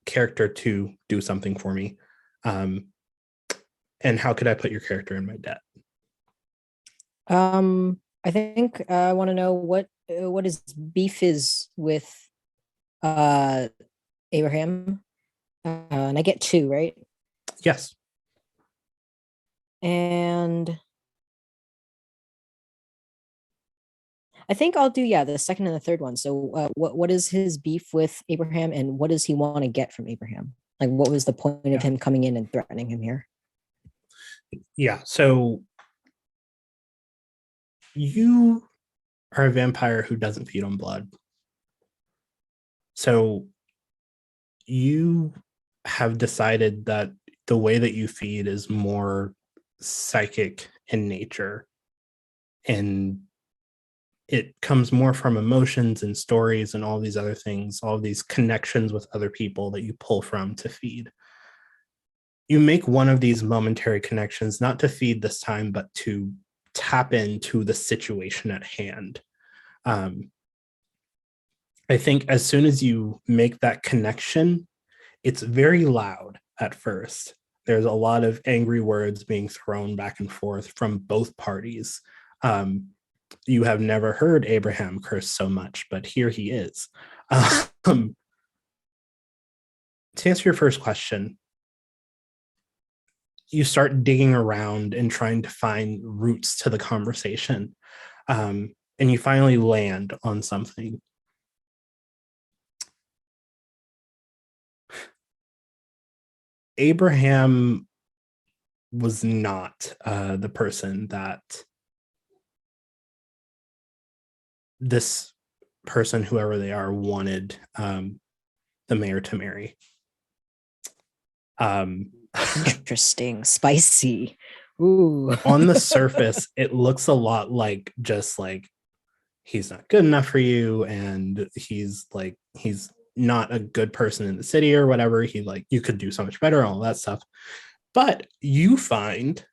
Speaker 2: character to do something for me? And how could I put your character in my debt?
Speaker 5: I think I want to know what his beef is with Abraham. And I get 2, right?
Speaker 2: Yes.
Speaker 5: And I think I'll do the second and the third one. So what is his beef with Abraham, and what does he want to get from Abraham? Like, what was the point of him coming in and threatening him here?
Speaker 2: Yeah. So you are a vampire who doesn't feed on blood. So you have decided that the way that you feed is more psychic in nature, and it comes more from emotions and stories and all these other things, all these connections with other people that you pull from to feed. You make one of these momentary connections, not to feed this time, but to tap into the situation at hand. I think as soon as you make that connection, it's very loud at first. There's a lot of angry words being thrown back and forth from both parties. You have never heard Abraham curse so much, but here he is. To answer your first question, you start digging around and trying to find roots to the conversation. And you finally land on something. Abraham was not the person that this person, whoever they are, wanted the mayor to marry.
Speaker 5: Interesting. Spicy. Ooh.
Speaker 2: On the surface, it looks a lot like just like he's not good enough for you, and he's not a good person in the city or whatever. He you could do so much better, all that stuff. But you find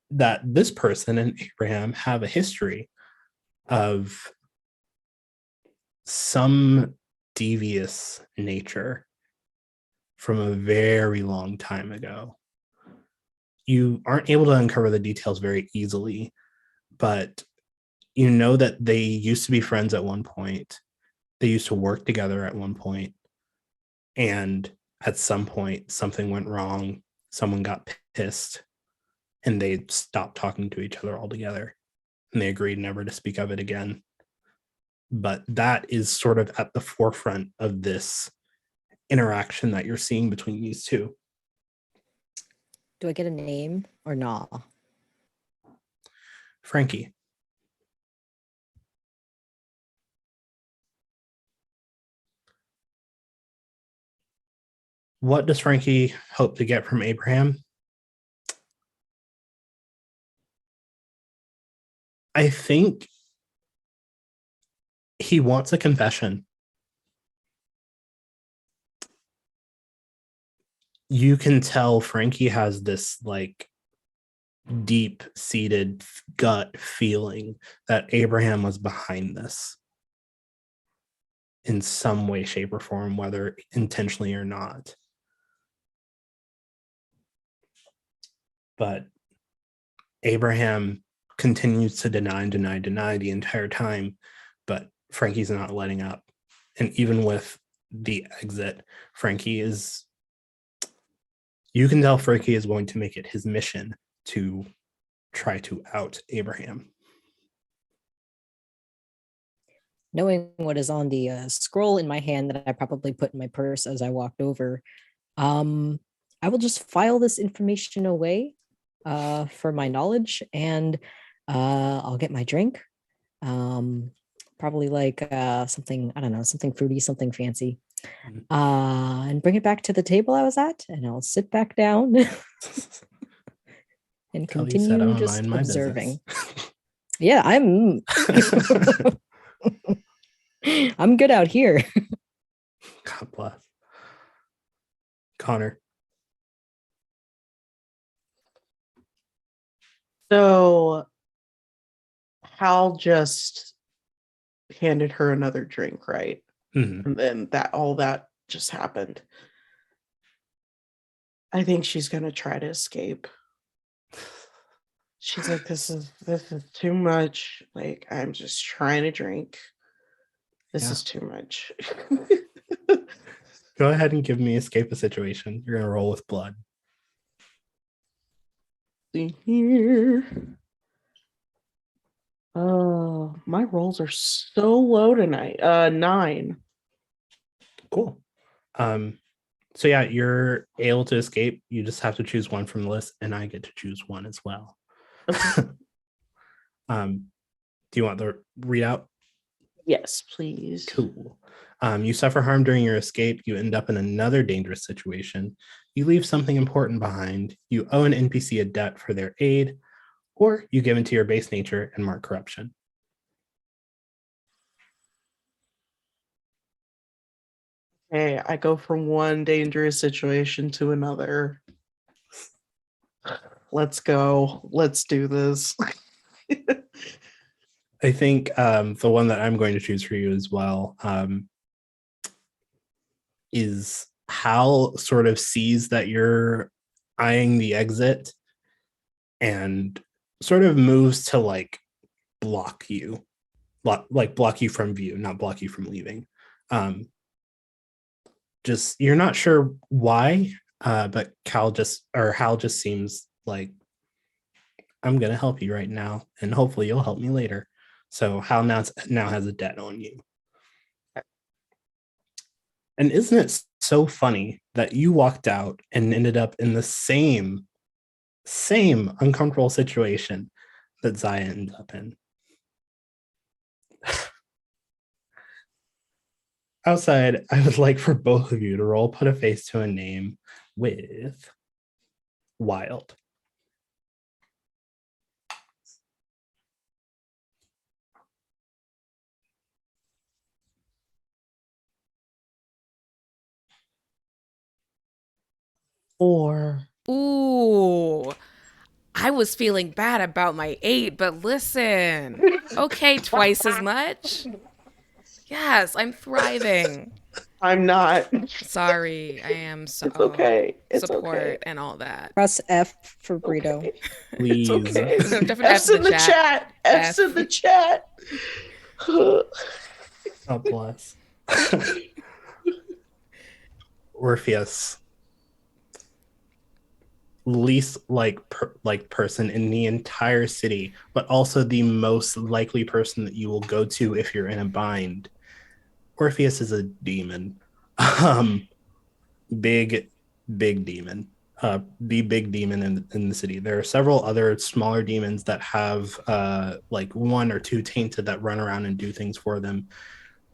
Speaker 2: that this person and Abraham have a history of some devious nature from a very long time ago. You aren't able to uncover the details very easily, but you know that they used to be friends at one point. They used to work together at one point, and at some point something went wrong. Someone got pissed, and they stopped talking to each other altogether, and they agreed never to speak of it again. But that is sort of at the forefront of this interaction that you're seeing between these two.
Speaker 5: Do I get a name or not?
Speaker 2: Frankie. What does Frankie hope to get from Abraham? I think he wants a confession. You can tell Frankie has this deep-seated gut feeling that Abraham was behind this in some way, shape, or form, whether intentionally or not. But Abraham continues to deny the entire time, but Frankie's not letting up. And even with the exit, you can tell Frankie is going to make it his mission to try to out Abraham.
Speaker 5: Knowing what is on the scroll in my hand that I probably put in my purse as I walked over, I will just file this information away for my knowledge, and I'll get my drink. probably like something, I don't know, something fruity, something fancy.
Speaker 2: Mhm.
Speaker 5: And bring it back to the table I was at, and I'll sit back down and
Speaker 2: Kelly said,
Speaker 5: continue
Speaker 2: "I'm
Speaker 5: just
Speaker 2: mind my
Speaker 5: observing.
Speaker 2: business."
Speaker 5: Yeah, I'm good out here.
Speaker 2: God bless. Connor.
Speaker 3: So Hal just handed her another drink, right?
Speaker 2: Mhm.
Speaker 3: And then all that just happened. I think she's gonna try to escape. She's like, this is too much. Like, I'm just trying to drink. This
Speaker 2: Yeah.
Speaker 3: is too much.
Speaker 2: Go ahead and give me escape a situation. You're gonna roll with blood.
Speaker 3: See here. Oh, my rolls are so low tonight. 9.
Speaker 2: Cool. So yeah, you're able to escape. You just have to choose one from the list, and I get to choose one as well.
Speaker 3: Okay.
Speaker 2: Do you want the readout?
Speaker 3: Yes, please.
Speaker 2: Cool. You suffer harm during your escape. You end up in another dangerous situation. You leave something important behind. You owe an NPC a debt for their aid, or you give into your base nature and mark corruption.
Speaker 3: Okay, I go from one dangerous situation to another. Let's go. Let's do this.
Speaker 2: I think the one that I'm going to choose for you as well is Hal sort of sees that you're eyeing the exit and sort of moves to like block you from view, not block you from leaving. Just you're not sure why, but Hal just seems like, I'm gonna help you right now, and hopefully you'll help me later. So Hal now has a debt on you. And isn't it so funny that you walked out and ended up in the same uncomfortable situation that Zaya ended up in? Outside, I would like for both of you to roll put a face to a name with Wild.
Speaker 3: Or
Speaker 7: Ooh, I was feeling bad about my 8, but listen. Okay, twice as much. Yes, I'm thriving.
Speaker 3: I'm not.
Speaker 7: Sorry, I am so
Speaker 3: It's okay. It's
Speaker 7: support
Speaker 3: okay.
Speaker 7: and all that.
Speaker 5: Press F for Breeedo.
Speaker 3: Okay.
Speaker 2: Please.
Speaker 3: It's okay.
Speaker 7: No, definitely
Speaker 3: F's in the chat. F's
Speaker 7: F.
Speaker 3: in the chat.
Speaker 2: God bless. Orpheus, least like person in the entire city, but also the most likely person that you will go to if you're in a bind. Orpheus is a demon. Big demon. The big demon in the city. There are several other smaller demons that have like 1 or 2 tainted that run around and do things for them.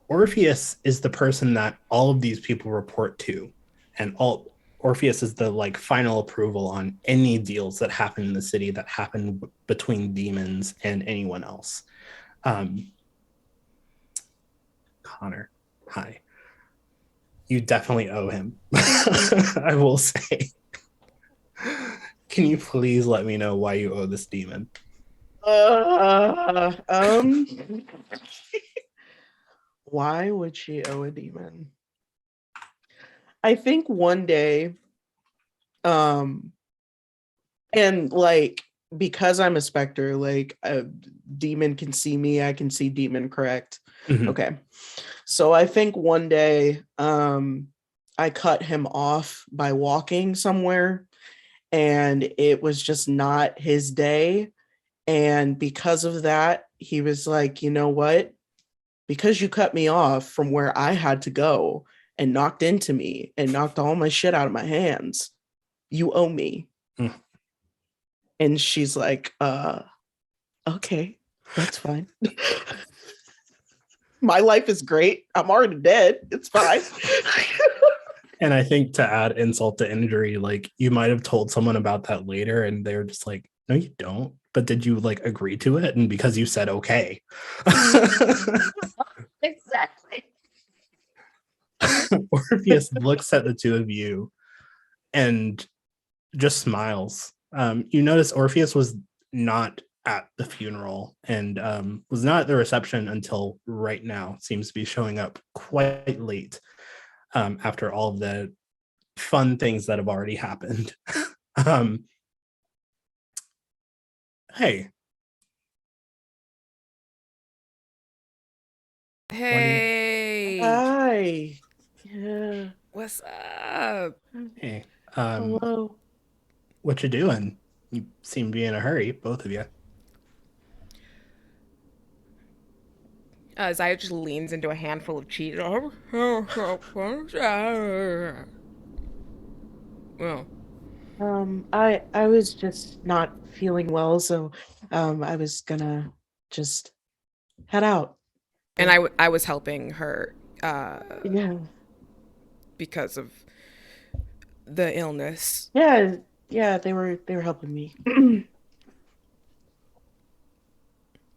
Speaker 2: Orpheus is the person that all of these people report to, and Orpheus is the like final approval on any deals that happen in the city that happen between demons and anyone else. Connor, hi. You definitely owe him. I will say. Can you please let me know why you owe this demon?
Speaker 3: Why would she owe a demon? I think one day, and like, because I'm a specter, like a demon can see me, I can see demon, correct?
Speaker 2: Mhm.
Speaker 3: Okay. So I think one day, I cut him off by walking somewhere, and it was just not his day. And because of that, he was like, you know what? Because you cut me off from where I had to go and knocked into me and knocked all my shit out of my hands, you owe me.
Speaker 2: Mm.
Speaker 3: And she's like, okay, that's fine. My life is great. I'm already dead. It's fine.
Speaker 2: And I think to add insult to injury, like you might have told someone about that later and they're just like, no, you don't. But did you like agree to it? And because you said okay.
Speaker 3: Exactly.
Speaker 2: Orpheus looks at the two of you and just smiles. You notice Orpheus was not at the funeral and was not at the reception until right now. Seems to be showing up quite late after all of the fun things that have already happened. Hey.
Speaker 7: Hey.
Speaker 3: Hi. Yeah.
Speaker 7: What's up?
Speaker 2: Hey.
Speaker 3: Hello.
Speaker 2: What you doing? You seem to be in a hurry, both of you.
Speaker 7: Zaya just leans into a handful of cheese. Oh.
Speaker 3: I was just not feeling well, so I was gonna just head out.
Speaker 7: And I was helping her
Speaker 3: Yeah.
Speaker 7: because of the illness.
Speaker 3: Yeah, they were helping me.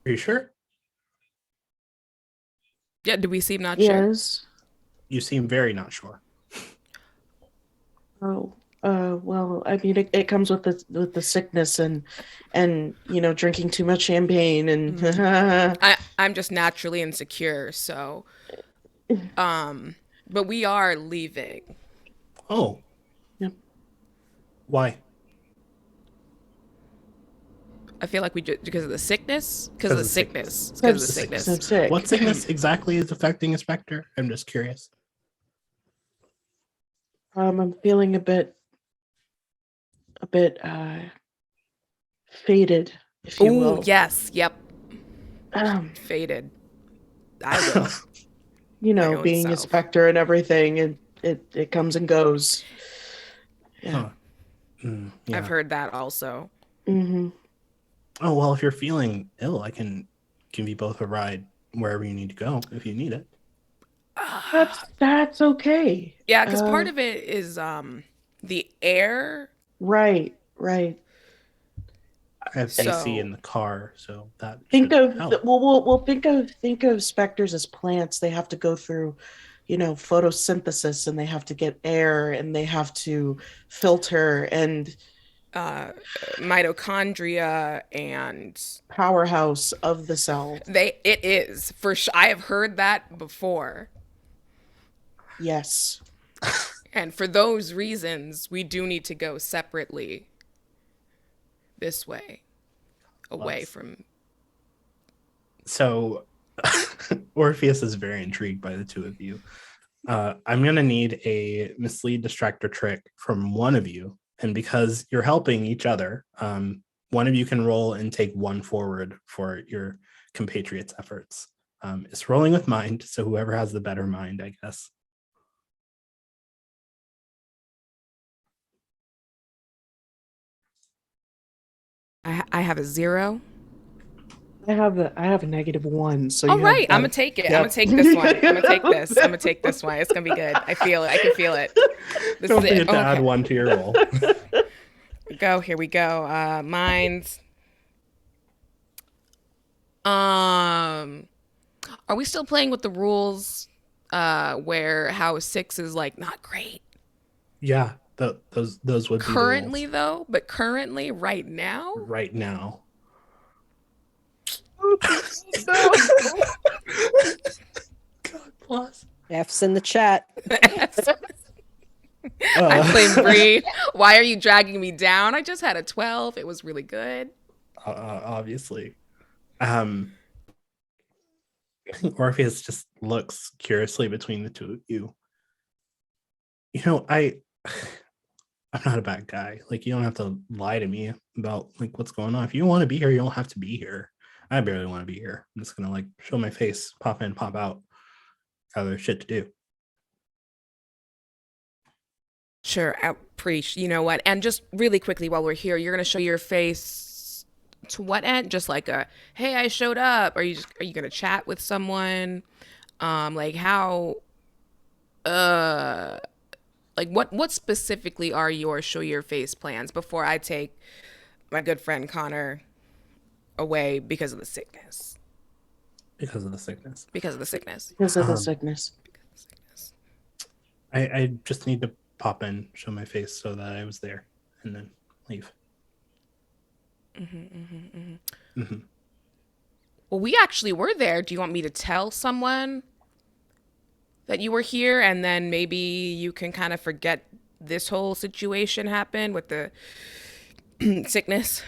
Speaker 2: Are you sure?
Speaker 7: Yeah, do we seem not sure?
Speaker 3: Yes.
Speaker 2: You seem very not sure.
Speaker 3: Oh, well, I mean, it comes with the sickness and drinking too much champagne and
Speaker 7: I'm just naturally insecure, so but we are leaving.
Speaker 2: Oh.
Speaker 3: Yep.
Speaker 2: Why?
Speaker 7: I feel like we just because of the sickness, because of the sickness,
Speaker 3: I'm
Speaker 7: because of the sickness.
Speaker 3: sick.
Speaker 2: What sickness exactly is affecting Inspector? I'm just curious.
Speaker 3: I'm feeling a bit faded, if you
Speaker 7: Oh
Speaker 3: will.
Speaker 7: yes, yep,
Speaker 3: Um,
Speaker 7: faded. I will. My own
Speaker 3: being a
Speaker 7: self.
Speaker 3: specter and everything, and it comes and goes. Yeah.
Speaker 2: Huh. Yeah.
Speaker 7: I've heard that also.
Speaker 3: Mm-hmm.
Speaker 2: Oh, well, if you're feeling ill, I can give you both a ride wherever you need to go if you need it.
Speaker 3: That's okay.
Speaker 7: Yeah, because part of it is the air.
Speaker 3: Right.
Speaker 2: I have
Speaker 7: So-
Speaker 2: AC in the car, so that
Speaker 3: Think
Speaker 2: should
Speaker 3: of
Speaker 2: help.
Speaker 3: we'll think of specters as plants. They have to go through, photosynthesis, and they have to get air, and they have to filter and
Speaker 7: mitochondria and
Speaker 3: powerhouse of the cell.
Speaker 7: it is for sure. I have heard that before.
Speaker 3: Yes.
Speaker 7: And for those reasons, we do need to go separately this way, away from.
Speaker 2: So Orpheus is very intrigued by the two of you. I'm going to need a mislead distractor trick from one of you. And because you're helping each other, one of you can roll and take one forward for your compatriots' efforts. It's rolling with mind, so whoever has the better mind, I guess.
Speaker 7: I have a 0.
Speaker 3: I have a -1. So
Speaker 7: All
Speaker 3: you
Speaker 7: right,
Speaker 3: have
Speaker 7: I'm gonna take it.
Speaker 3: Yep.
Speaker 7: I'm gonna take this one. I'm gonna take this. I'm gonna take this one. It's gonna be good. I feel it. I can feel it. This
Speaker 2: Don't
Speaker 7: is
Speaker 2: forget
Speaker 7: it.
Speaker 2: to add one to your roll.
Speaker 7: Go. Here we go. Mine's. Are we still playing with the rules? Where how 6 is like not great.
Speaker 2: Yeah, those would
Speaker 7: Currently
Speaker 2: be the
Speaker 7: though, but currently right now.
Speaker 2: rules right now. God bless.
Speaker 5: F's in the chat.
Speaker 7: I blame Bree. Why are you dragging me down? I just had a 12. It was really good.
Speaker 2: Obviously. Orpheus just looks curiously between the two of you. I'm not a bad guy. Like, you don't have to lie to me about like what's going on. If you don't want to be here, you don't have to be here. I barely want to be here. I'm just gonna like show my face, pop in, pop out. Other shit to do.
Speaker 7: Sure, preach. You know what? And just really quickly while we're here, you're gonna show your face To what end? Just like a, hey, I showed up. Are you gonna chat with someone? Like how like what specifically are your show your face plans before I take my good friend Connor away because of the sickness?
Speaker 2: Because of the sickness.
Speaker 7: Because of the sickness.
Speaker 3: Because of the
Speaker 2: Um,
Speaker 3: sickness.
Speaker 2: I just need to pop in, show my face so that I was there, and then leave.
Speaker 7: Well, we actually were there. Do you want me to tell someone that you were here, and then maybe you can kind of forget this whole situation happened with the sickness,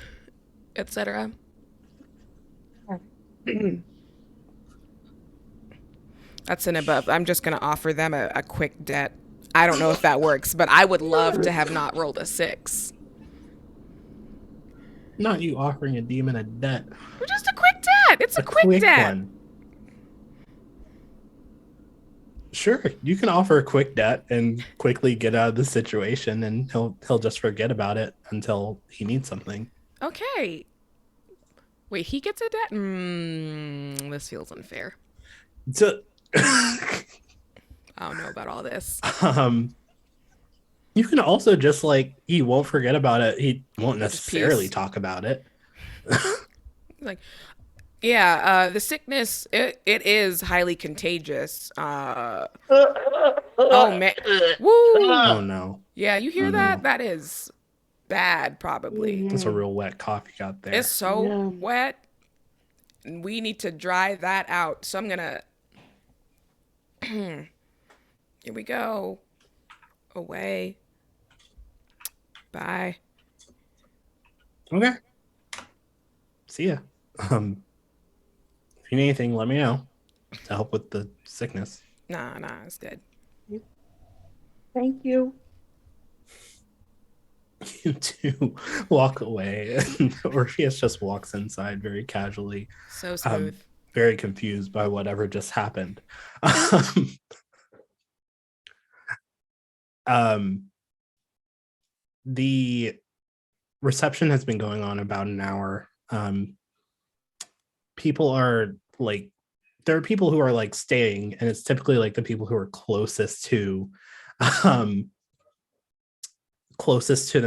Speaker 7: etc.? That's an above. I'm just gonna offer them a quick debt. I don't know if that works, but I would love to have not rolled a 6.
Speaker 2: Not you offering a demon a debt.
Speaker 7: Just a quick debt. It's a quick debt.
Speaker 2: one. Sure, you can offer a quick debt and quickly get out of the situation, and he'll just forget about it until he needs something.
Speaker 7: Okay. Wait, he gets a debt? This feels unfair.
Speaker 2: So,
Speaker 7: I don't know about all this.
Speaker 2: You can also just like, he won't forget about it. He won't
Speaker 7: Just
Speaker 2: necessarily
Speaker 7: peace.
Speaker 2: talk about it.
Speaker 7: Like, yeah, the sickness, it is highly contagious. Oh man. Woo!
Speaker 2: Oh no,
Speaker 7: Yeah, you hear
Speaker 2: Oh,
Speaker 7: that?
Speaker 2: no.
Speaker 7: That is bad, probably.
Speaker 2: that's a real wet cough you got there.
Speaker 7: It's so
Speaker 3: Yeah.
Speaker 7: wet. We need to dry that out. So I'm gonna. Here we go. Away. Bye.
Speaker 2: Okay. See ya. If you need anything, let me know to help with the sickness.
Speaker 7: Nah, it's good.
Speaker 3: Thank you.
Speaker 2: You two walk away, and Orpheus just walks inside very casually,
Speaker 7: So smooth.
Speaker 2: very confused by whatever just happened. The reception has been going on about an hour. People are like, there are people who are like staying, and it's typically like the people who are closest to the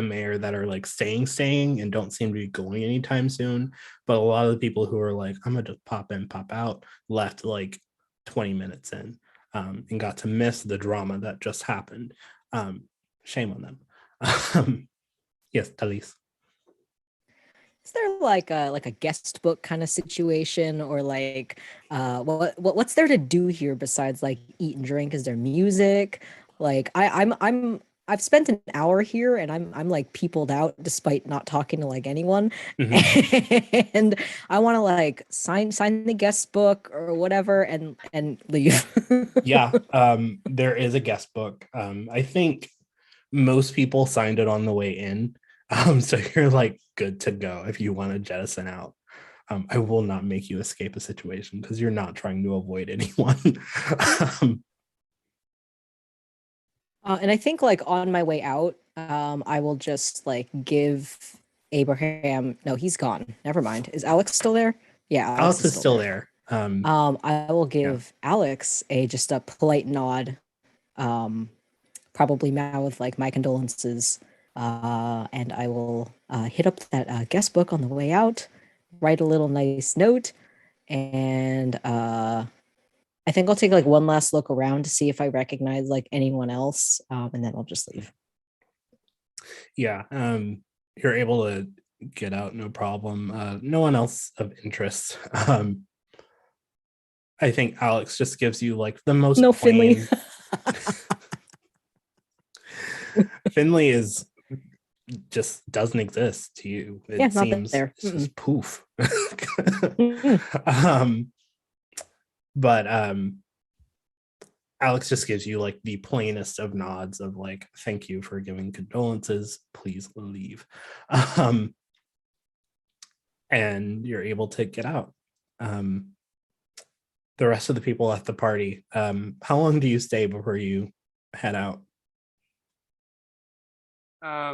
Speaker 2: mayor that are like staying and don't seem to be going anytime soon. But a lot of the people who are like, I'm gonna just pop in, pop out, left like 20 minutes in, and got to miss the drama that just happened. Shame on them. Yes, Talis.
Speaker 5: Is there like a guest book kind of situation, or like what's there to do here besides like eat and drink? Is there music? Like I've spent an hour here and I'm like peopled out despite not talking to like anyone. And I want to like sign the guest book or whatever and leave.
Speaker 2: Yeah, there is a guest book. I think most people signed it on the way in. So you're like good to go if you want to jettison out. I will not make you escape a situation because you're not trying to avoid anyone.
Speaker 5: And I think like on my way out, I will just like give Abraham. No, he's gone. Never mind. Is Alex still there? Yeah,
Speaker 2: Alex is still there.
Speaker 5: I will give Alex just a polite nod, probably mouth like my condolences, and I will hit up that guest book on the way out, write a little nice note, and I think I'll take like one last look around to see if I recognize like anyone else, and then I'll just leave.
Speaker 2: Yeah, you're able to get out, no problem. No one else of interest. I think Alex just gives you like the most
Speaker 5: No
Speaker 2: plain...
Speaker 5: Finley.
Speaker 2: Finley is just doesn't exist to you. It
Speaker 5: Yeah, not
Speaker 2: seems
Speaker 5: there.
Speaker 2: it's just poof.
Speaker 5: Mm-mm.
Speaker 2: But Alex just gives you like the plainest of nods of like, thank you for giving condolences, please leave. And you're able to get out. The rest of the people at the party, how long do you stay before you head out?
Speaker 6: I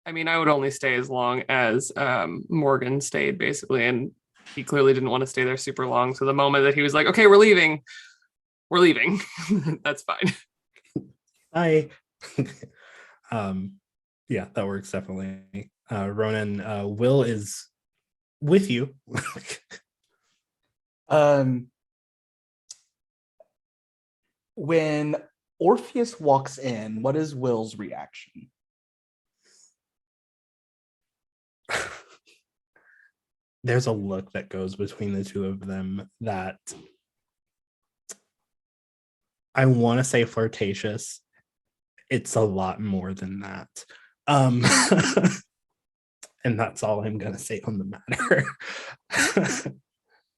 Speaker 6: I mean, I would only stay as long as Morgan stayed, basically, and he clearly didn't want to stay there super long. So the moment that he was like, "Okay, we're leaving," that's fine.
Speaker 2: Hi. Yeah, that works definitely. Ronan, Will is with you.
Speaker 4: When Orpheus walks in, what is Will's reaction?
Speaker 2: There's a look that goes between the two of them that I want to say flirtatious. It's a lot more than that. And that's all I'm going to say on the matter.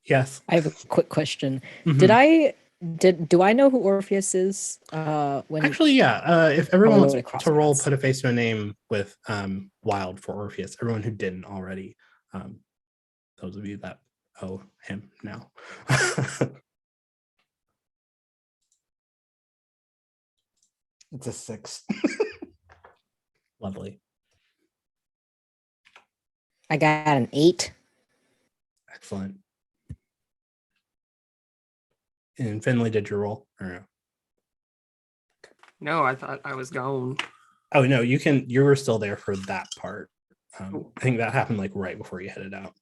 Speaker 2: Yes.
Speaker 5: I have a quick question.
Speaker 2: Mhm.
Speaker 5: Do I know who Orpheus is? When
Speaker 2: Actually, yeah. If everyone
Speaker 5: when
Speaker 2: wants
Speaker 5: it crossed
Speaker 2: to roll,
Speaker 5: paths.
Speaker 2: put a face to a name with Wild for Orpheus. Everyone who didn't already. Those of you that owe him now.
Speaker 4: It's a 6.
Speaker 2: Lovely.
Speaker 5: I got an 8.
Speaker 2: Excellent. And Finley, did your roll? Or no?
Speaker 6: No, I thought I was gone.
Speaker 2: Oh no, you were still there for that part. I think that happened like right before you headed out.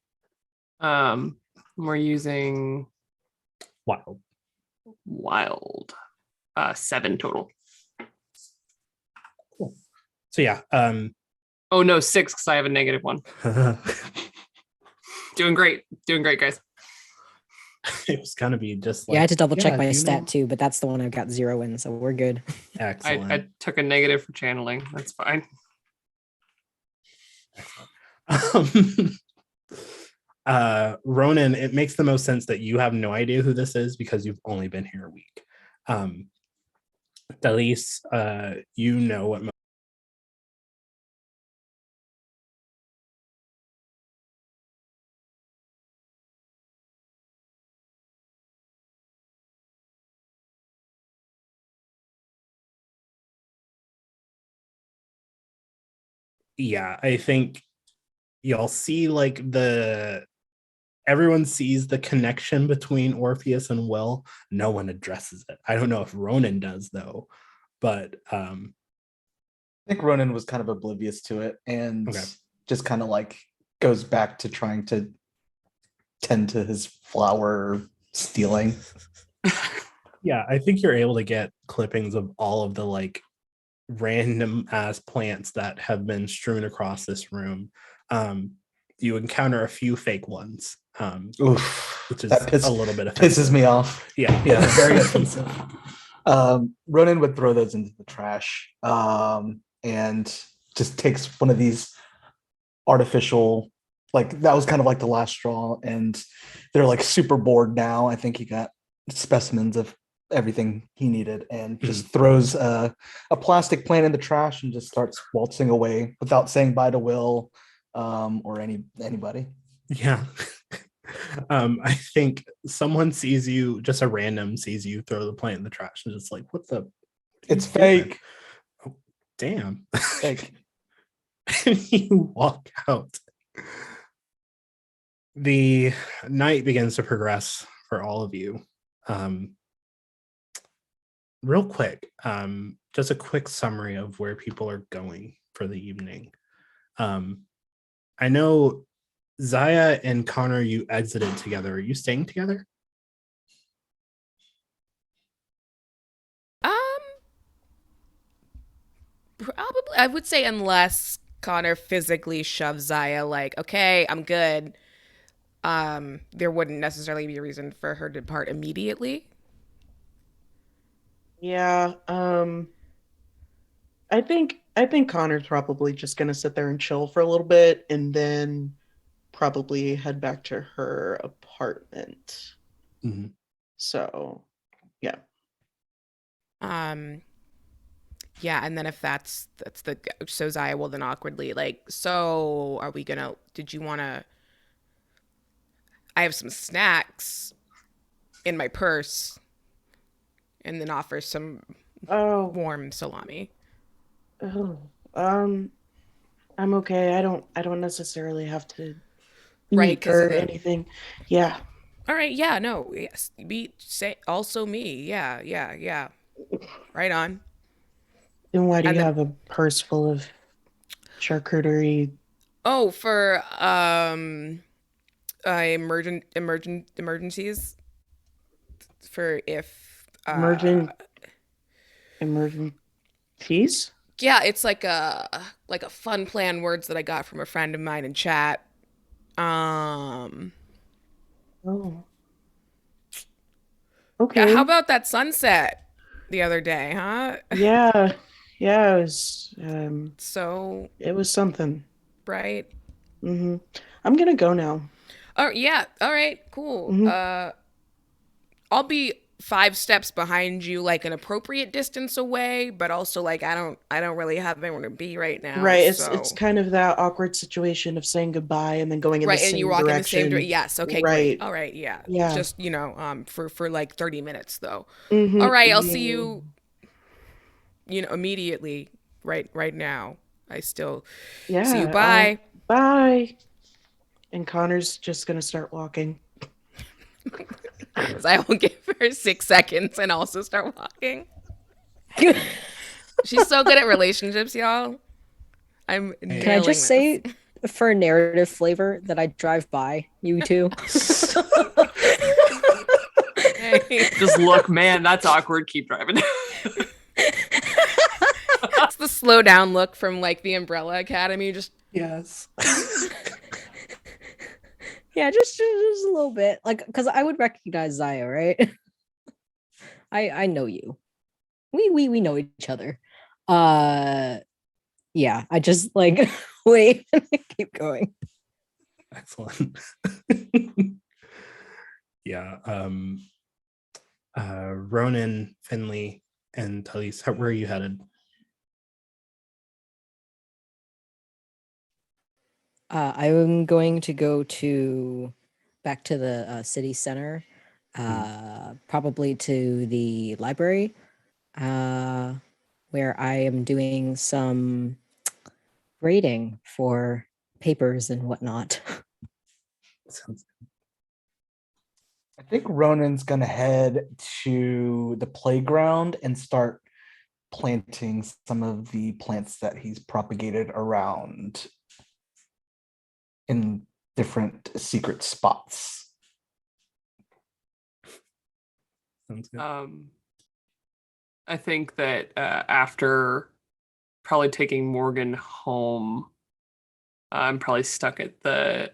Speaker 6: We're using
Speaker 2: Wild.
Speaker 6: 7 total.
Speaker 2: Cool. So yeah.
Speaker 6: Oh no, 6 because I have a -1. Doing great, guys.
Speaker 2: It was gonna be just like,
Speaker 5: Yeah, I had to double check
Speaker 2: yeah,
Speaker 5: my
Speaker 2: do you
Speaker 5: stat
Speaker 2: know?
Speaker 5: too, but that's the one I've got 0 in, so we're good.
Speaker 2: Excellent.
Speaker 6: I took a negative for channeling. That's fine.
Speaker 2: Ronan, it makes the most sense that you have no idea who this is because you've only been here a week. Talis, you know what yeah, I think y'all see like everyone sees the connection between Orpheus and Will. No one addresses it. I don't know if Ronan does though, but
Speaker 4: I think Ronan was kind of oblivious to it and
Speaker 2: Okay.
Speaker 4: just kind of like goes back to trying to tend to his flower stealing.
Speaker 2: Yeah, I think you're able to get clippings of all of the like random ass plants that have been strewn across this room. You encounter a few fake ones,
Speaker 4: Oof,
Speaker 2: which is
Speaker 4: that
Speaker 2: a little bit offensive.
Speaker 4: pisses me off.
Speaker 2: Yeah,
Speaker 4: Yeah, very offensive. Ronan would throw those into the trash and just takes one of these artificial, like that was kind of like the last straw, and they're like super bored now. I think he got specimens of everything he needed and just throws a plastic plant in the trash and just starts waltzing away without saying bye to Will or anybody.
Speaker 2: Yeah. I think someone sees you, just a random sees you throw the plant in the trash and just like, what the?
Speaker 4: It's fake.
Speaker 2: Oh, damn.
Speaker 4: Fake.
Speaker 2: And you walk out. The night begins to progress for all of you. Real quick, just a quick summary of where people are going for the evening. I know Zaya and Connor, you exited together. Are you staying together?
Speaker 7: Probably, I would say, unless Connor physically shoves Zaya, like, okay, I'm good. There wouldn't necessarily be a reason for her to depart immediately.
Speaker 3: Yeah, I think Connor's probably just gonna sit there and chill for a little bit and then probably head back to her apartment.
Speaker 2: Mm-hmm.
Speaker 3: So, yeah.
Speaker 7: Yeah, and then if that's the so Zaya will then awkwardly like, so are we gonna? Did you want to? I have some snacks in my purse, and then offer some
Speaker 3: Oh,
Speaker 7: warm salami.
Speaker 3: oh, um, I'm okay. I don't necessarily have to
Speaker 7: Right,
Speaker 3: eat
Speaker 7: because
Speaker 3: or
Speaker 7: of the.
Speaker 3: anything. Yeah.
Speaker 7: All right, yeah, no, yes, me say also me, yeah, yeah, yeah, right on.
Speaker 3: Then why do
Speaker 7: And
Speaker 3: you
Speaker 7: then
Speaker 3: have a purse full of charcuterie?
Speaker 7: oh, for emergencies for if
Speaker 3: Emergent emergencies?
Speaker 7: yeah, it's like a fun plan words that I got from a friend of mine in chat. Um,
Speaker 3: Oh,
Speaker 7: yeah, how
Speaker 3: okay.
Speaker 7: about that sunset the other day, huh?
Speaker 3: Yeah. Yeah,
Speaker 7: So,
Speaker 3: it was something.
Speaker 7: right.
Speaker 3: Mm-hmm. I'm gonna go now.
Speaker 7: Oh, yeah. All right, cool.
Speaker 3: Hmm.
Speaker 7: I'll be 5 steps behind you, like an appropriate distance away, but also like I don't really have anywhere to be right now.
Speaker 3: Right. It's
Speaker 7: So
Speaker 3: kind of that awkward situation of saying goodbye and then going in the
Speaker 7: right, and you
Speaker 3: same
Speaker 7: walk in the same
Speaker 3: direction.
Speaker 7: direction. Yes. Okay. Great.
Speaker 3: Right.
Speaker 7: All right. Yeah.
Speaker 3: Yeah.
Speaker 7: Just for like 30 minutes though. All
Speaker 3: Mm-hmm.
Speaker 7: right. I'll see
Speaker 3: Yeah.
Speaker 7: you. Immediately. Right now. I still see you.
Speaker 3: Yeah.
Speaker 7: Bye.
Speaker 3: Bye. And Connor's just gonna start walking.
Speaker 7: So I will give her 6 seconds and also start walking. She's so good at relationships, y'all. I'm
Speaker 2: Hey,
Speaker 5: Can I
Speaker 7: nailing
Speaker 5: just
Speaker 7: this.
Speaker 5: say, for narrative flavor, that I drive by you two?
Speaker 7: Hey.
Speaker 6: Just look, man, that's awkward. Keep driving.
Speaker 7: It's the slow down look from like the Umbrella Academy. Just
Speaker 2: yes.
Speaker 5: Yeah, just a little bit, like, because I would recognize Zaya, right? I know you. We know each other. Yeah, I just like wait and keep going.
Speaker 2: Excellent. Yeah. Ronan, Finley, and Talis, where are you headed?
Speaker 5: I'm going to go back to the city center, probably to the library, where I am doing some grading for papers and whatnot.
Speaker 2: Sounds
Speaker 4: I think Ronan's gonna head to the playground and start planting some of the plants that he's propagated around in different secret spots.
Speaker 2: sounds good.
Speaker 6: I think that after probably taking Morgan home, I'm probably stuck at the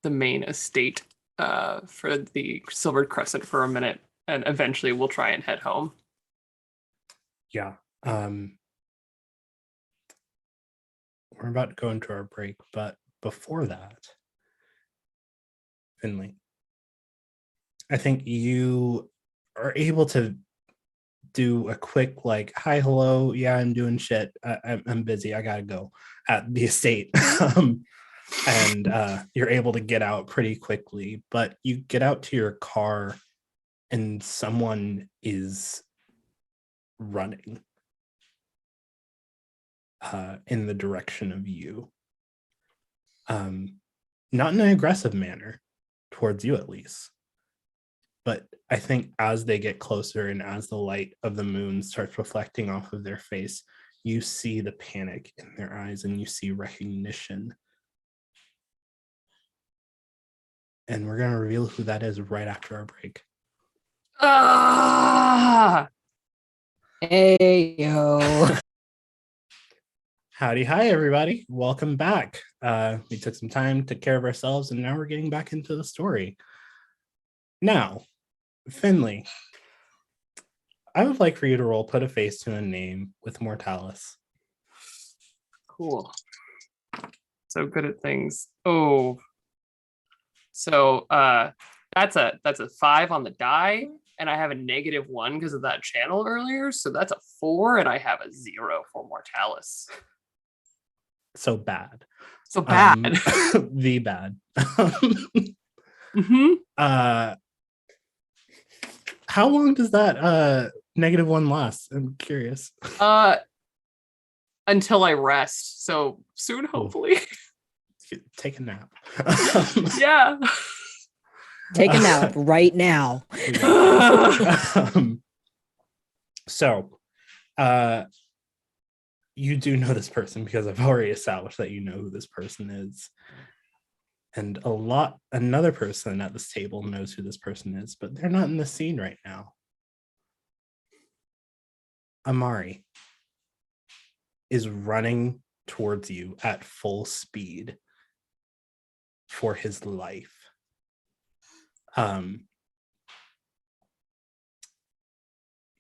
Speaker 6: main estate for the Silvered Crescent for a minute, and eventually we'll try and head home.
Speaker 2: Yeah. We're about to go into our break, but before that, Finley, I think you are able to do a quick like, hi, hello, yeah, I'm doing shit, I'm busy, I gotta go at the estate. And you're able to get out pretty quickly, but you get out to your car and someone is running in the direction of you, not in an aggressive manner towards you at least, but I think as they get closer and as the light of the moon starts reflecting off of their face, you see the panic in their eyes and you see recognition. And we're going to reveal who that is right after our break.
Speaker 6: Ah!
Speaker 5: Hey yo.
Speaker 2: Howdy, hi, everybody. Welcome back. We took some time, took care of ourselves, and now we're getting back into the story. Now, Finley, I would like for you to roll Put a Face to a Name with Mortalis.
Speaker 6: Cool. So good at things. Oh. So that's a 5 on the die, and I have a -1 because of that channel earlier. So that's a 4, and I have a 0 for Mortalis.
Speaker 2: So bad.
Speaker 6: So bad.
Speaker 2: The bad.
Speaker 6: Mm-hmm.
Speaker 2: How long does that -1 last? I'm curious.
Speaker 6: until I rest. So soon, hopefully.
Speaker 2: Take a nap.
Speaker 6: Yeah.
Speaker 5: Take a nap right now.
Speaker 2: So, you do know this person because I've already established that you know who this person is. And another person at this table knows who this person is, but they're not in the scene right now. Amari is running towards you at full speed for his life.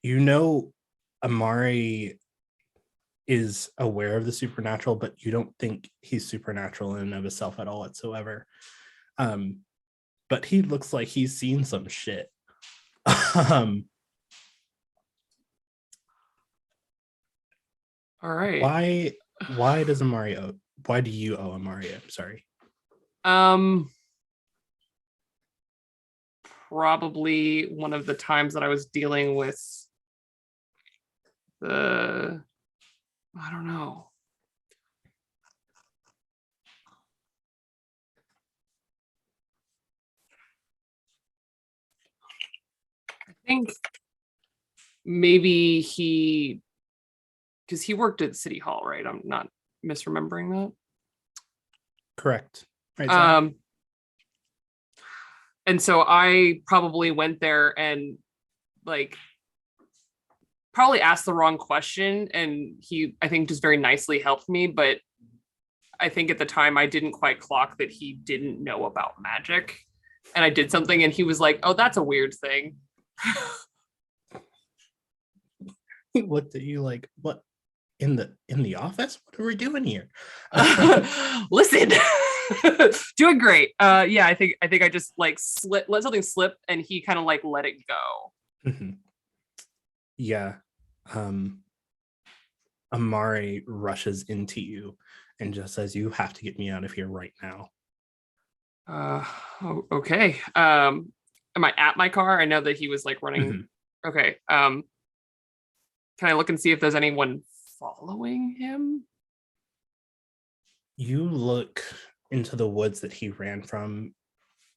Speaker 2: You know, Amari is aware of the supernatural, but you don't think he's supernatural in and of himself at all whatsoever. But he looks like he's seen some shit.
Speaker 6: All right.
Speaker 2: Why does Amari owe? Why do you owe Amari? I'm sorry.
Speaker 6: Probably one of the times that I was dealing with I don't know. I think maybe because he worked at City Hall, right? I'm not misremembering that.
Speaker 2: Correct. Right.
Speaker 6: And so I probably went there and like probably asked the wrong question, and he, I think, just very nicely helped me. But I think at the time I didn't quite clock that he didn't know about magic, and I did something, and he was like, "Oh, that's a weird thing."
Speaker 2: He looked at you like, "What? In the office? What are we doing here?"
Speaker 6: Listen. Doing great. Yeah, I think I just like let something slip, and he kind of like let it go.
Speaker 2: Mm-hmm. Yeah. Amari rushes into you and just says, "You have to get me out of here right now."
Speaker 6: Okay. Am I at my car? I know that he was like running. Mm-hmm. Okay. Can I look and see if there's anyone following him?
Speaker 2: You look into the woods that he ran from.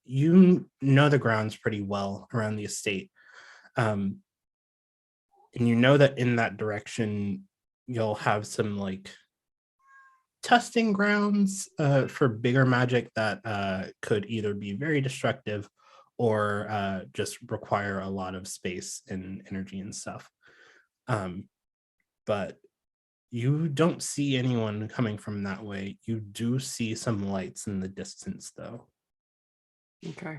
Speaker 2: You know the grounds pretty well around the estate. And you know that in that direction, you'll have some like testing grounds for bigger magic that could either be very destructive or just require a lot of space and energy and stuff. But you don't see anyone coming from that way. You do see some lights in the distance, though.
Speaker 6: Okay.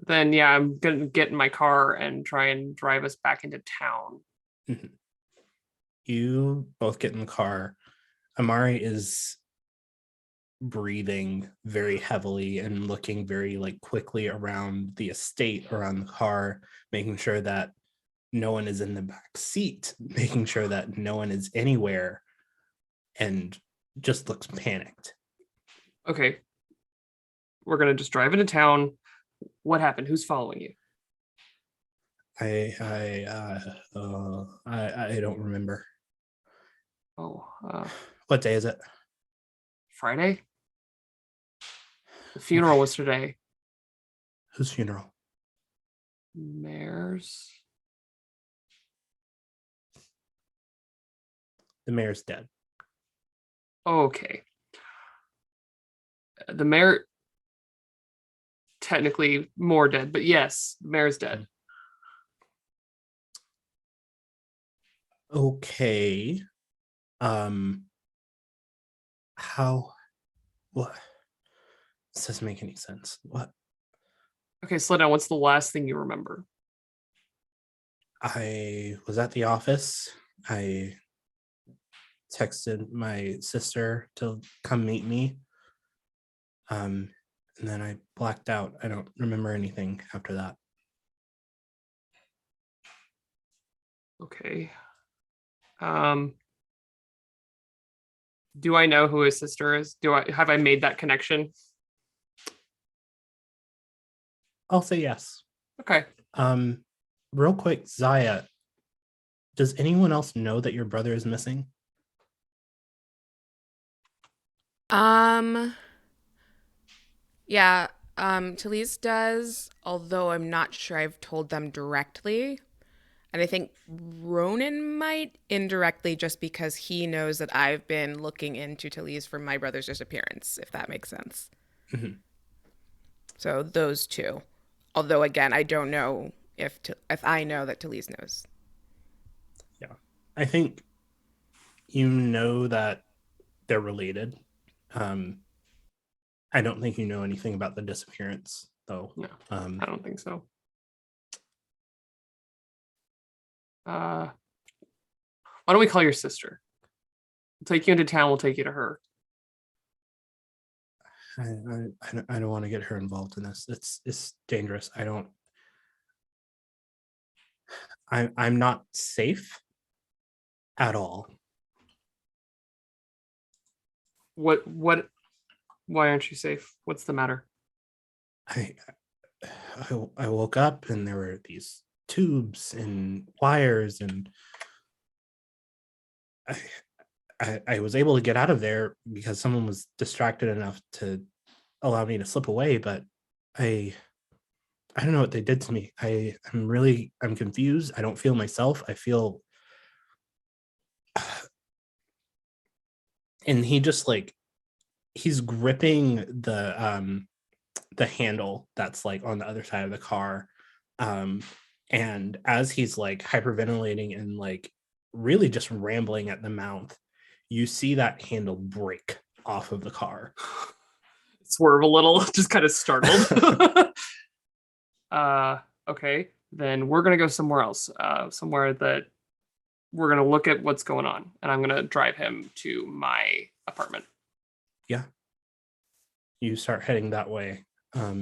Speaker 6: Then, yeah, I'm going to get in my car and try and drive us back into town.
Speaker 2: Mm-hmm. You both get in the car. Amari is breathing very heavily and looking very like quickly around the estate, around the car, making sure that no one is in the back seat, making sure that no one is anywhere, and just looks panicked.
Speaker 6: Okay. We're going to just drive into town. What happened? Who's following you?
Speaker 2: I don't remember.
Speaker 6: Oh,
Speaker 2: what day is it?
Speaker 6: Friday? The funeral was today.
Speaker 2: Whose funeral?
Speaker 6: Mayor's.
Speaker 2: The mayor's dead.
Speaker 6: Okay. The mayor, technically more dead, but yes, the mayor's dead.
Speaker 2: Okay. What? This doesn't make any sense. What?
Speaker 6: Okay, slow down. What's the last thing you remember?
Speaker 2: I was at the office. I texted my sister to come meet me. And then I blacked out. I don't remember anything after that.
Speaker 6: Okay. Do I know who his sister is? Have I made that connection?
Speaker 2: I'll say yes.
Speaker 6: Okay.
Speaker 2: Real quick, Zaya, does anyone else know that your brother is missing?
Speaker 7: Um, yeah, Talise does, although I'm not sure I've told them directly. And I think Ronan might indirectly just because he knows that I've been looking into Talise for my brother's disappearance, if that makes sense.
Speaker 2: Mhm.
Speaker 7: So those two. Although again, I don't know if I know that Talise knows.
Speaker 2: Yeah. I think you know that they're related. I don't think you know anything about the disappearance, though.
Speaker 6: No, I don't think so. Why don't we call your sister? We'll take you into town. We'll take you to her.
Speaker 2: I don't want to get her involved in this. It's dangerous. I'm not safe at all.
Speaker 6: What? Why aren't you safe? What's the matter?
Speaker 2: I woke up and there were these tubes and wires, and I was able to get out of there because someone was distracted enough to allow me to slip away, but I don't know what they did to me. I'm confused. I don't feel myself. I feel and he just like he's gripping the handle that's like on the other side of the car. And as he's like hyperventilating and like really just rambling at the mouth, you see that handle break off of the car.
Speaker 6: Swerve a little, just kind of startled. Okay, then we're gonna go somewhere else. Somewhere that we're gonna look at what's going on, and I'm gonna drive him to my apartment.
Speaker 2: Yeah. You start heading that way. At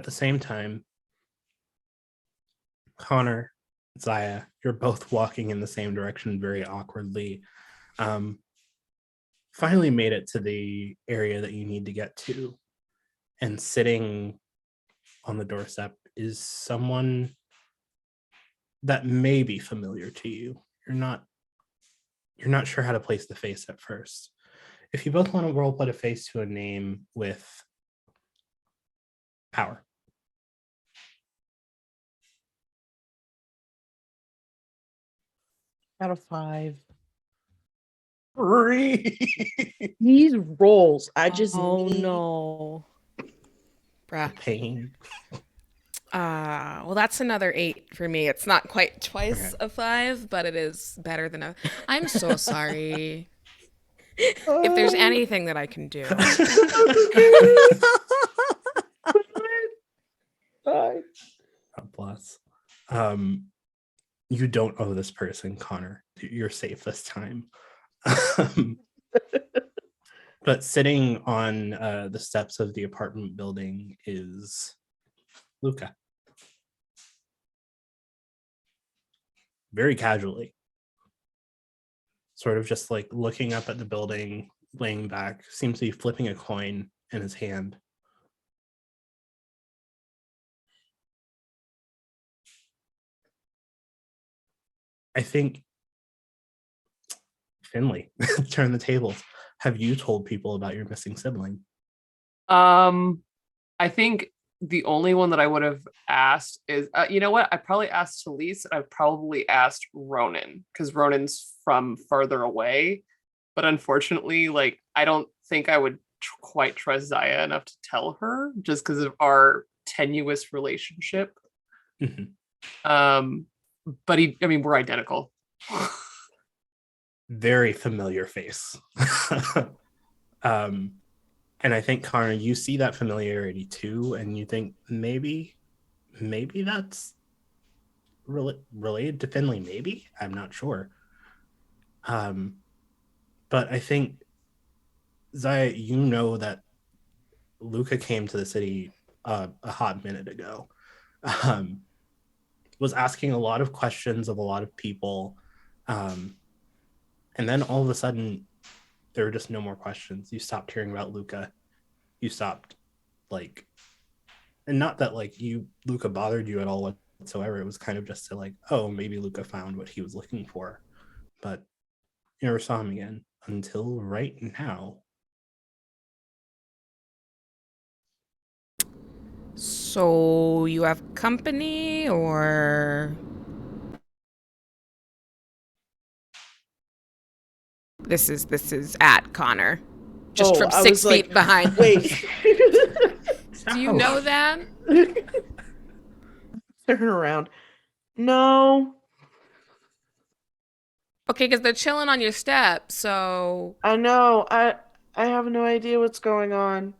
Speaker 2: the same time, Connor, Zaya, you're both walking in the same direction very awkwardly. Finally made it to the area that you need to get to. And sitting on the doorstep is someone that may be familiar to you. You're not sure how to place the face at first. If you both want to roll put a face to a name with power.
Speaker 3: Out of 5.
Speaker 2: 3.
Speaker 3: These rolls, I just
Speaker 5: Oh
Speaker 3: need.
Speaker 5: no.
Speaker 7: Bruh.
Speaker 2: Pain.
Speaker 7: Well, that's another 8 for me. It's not quite twice
Speaker 2: Okay.
Speaker 7: a 5, but it is better than a. I'm so sorry. If there's anything that I can do.
Speaker 2: God bless. You don't owe this person, Connor. You're safe this time. But sitting on the steps of the apartment building is Luca. Very casually. Sort of just like looking up at the building, laying back, seems to be flipping a coin in his hand. I think Finley, turn the tables. Have you told people about your missing sibling?
Speaker 6: I think the only one that I would have asked is, you know what? I probably asked Talise, and I've probably asked Ronan because Ronan's from further away. But unfortunately, like, I don't think I would quite trust Zaya enough to tell her just because of our tenuous relationship.
Speaker 2: Mhm.
Speaker 6: But we're identical.
Speaker 2: Very familiar face. And I think, Connor, you see that familiarity too, and you think maybe that's related to Finley. Maybe, I'm not sure. But I think, Zaya, you know that Luca came to the city a hot minute ago. Was asking a lot of questions of a lot of people, and then all of a sudden there were just no more questions. You stopped hearing about Luca. You stopped, like, and not that like Luca bothered you at all whatsoever. It was kind of just to like, oh, maybe Luca found what he was looking for, but you never saw him again. until right now.
Speaker 7: So you have company or this is at Connor. Just from
Speaker 3: I
Speaker 7: 6
Speaker 3: was like,
Speaker 7: feet behind.
Speaker 3: wait.
Speaker 7: Do you know that?
Speaker 3: Turn around. No,
Speaker 7: Okay, because they're chilling on your step, so
Speaker 3: I know. I have no idea what's going on.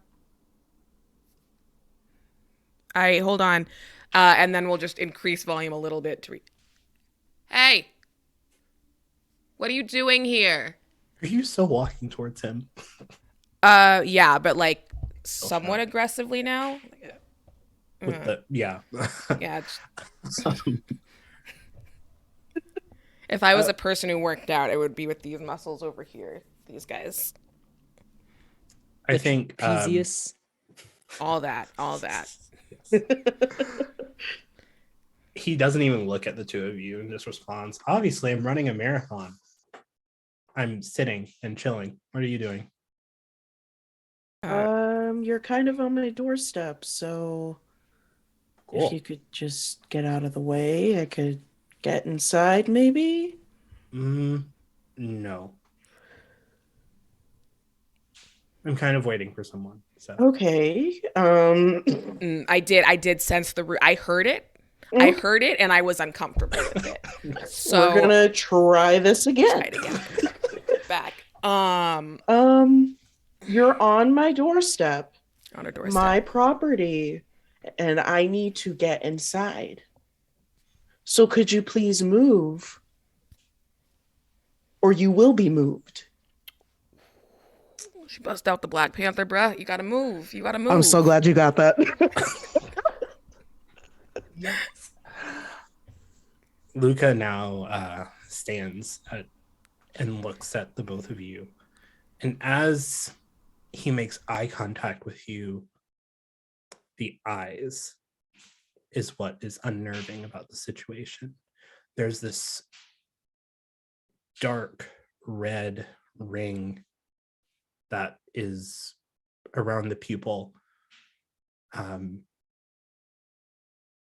Speaker 7: I hold on. And then we'll just increase volume a little bit to Hey! What are you doing here?
Speaker 2: Are you still walking towards him?
Speaker 7: Yeah, but like somewhat aggressively now.
Speaker 2: With the yeah.
Speaker 7: Yeah. If I was a person who worked out, it would be with these muscles over here. These guys.
Speaker 2: I think
Speaker 5: Trapezius.
Speaker 7: All that.
Speaker 2: he doesn't even look at the two of you and just responds, obviously, I'm running a marathon. I'm sitting and chilling. What are you doing?
Speaker 3: You're kind of on my doorstep, so
Speaker 2: Cool.
Speaker 3: if you could just get out of the way, I could get inside, maybe?
Speaker 2: No. I'm kind of waiting for someone. So
Speaker 3: Okay.
Speaker 7: I did sense I heard it. I heard it and I was uncomfortable with it. So
Speaker 3: we're gonna try this again.
Speaker 7: Try it again. Back.
Speaker 3: You're on my doorstep.
Speaker 7: On a doorstep.
Speaker 3: My property, and I need to get inside. So could you please move? Or you will be moved.
Speaker 7: She bust out the Black Panther, bruh. You gotta move.
Speaker 3: I'm so glad you got that.
Speaker 2: yes. Luca now stands and looks at the both of you. And as he makes eye contact with you, the eyes is what is unnerving about the situation. There's this dark red ring that is around the pupil.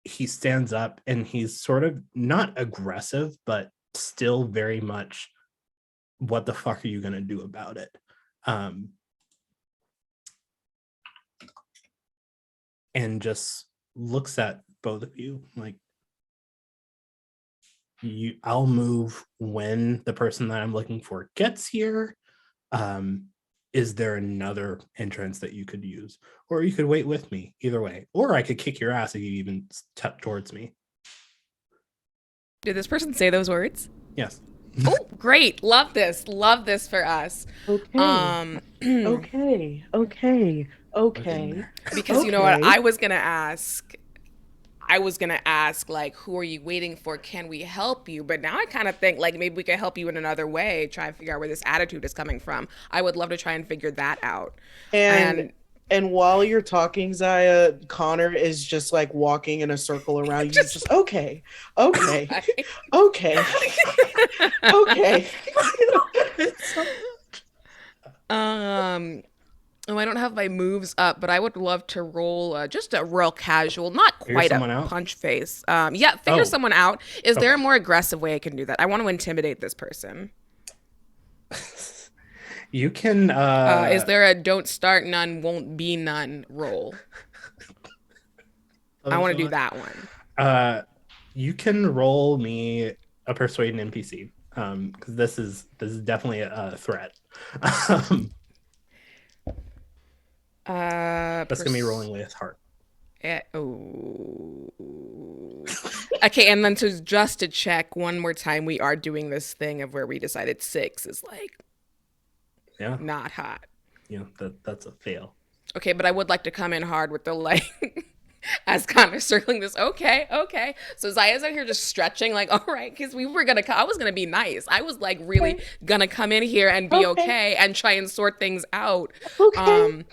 Speaker 2: He stands up and he's sort of not aggressive, but still very much, what the fuck are you going to do about it? And just looks at both of you like, I'll move when the person that I'm looking for gets here. Is there another entrance that you could use? Or you could wait with me, either way. Or I could kick your ass if you even step towards me.
Speaker 7: Did this person say those words?
Speaker 2: Yes.
Speaker 7: Oh, great. Love this for us.
Speaker 3: Okay. Okay.
Speaker 7: Because you know what? I was going to ask, like, who are you waiting for? Can we help you? But now I kind of think, like, maybe we could help you in another way, try and figure out where this attitude is coming from. I would love to try and figure that out.
Speaker 3: And while you're talking, Zaya, Connor is just, like, walking in a circle around you. Just okay.
Speaker 7: Oh, I don't have my moves up, but I would love to roll just a real casual, not quite a punch face. Figure someone out. Is there a more aggressive way I can do that? I want to intimidate this person.
Speaker 2: You can...
Speaker 7: is there a don't start none, won't be none roll? I want to do that one.
Speaker 2: You can roll me a persuade an NPC, because this is definitely a threat. That's gonna be rolling with heart.
Speaker 7: Okay, and then just to check one more time, we are doing this thing of where we decided 6 is like not hot.
Speaker 2: Yeah, that's a fail.
Speaker 7: Okay, but I would like to come in hard with the like as kind of circling this. Okay. So Zaya's out here just stretching, like, all right, because I was gonna be nice. I was like really gonna come in here and be okay and try and sort things out.
Speaker 3: Okay.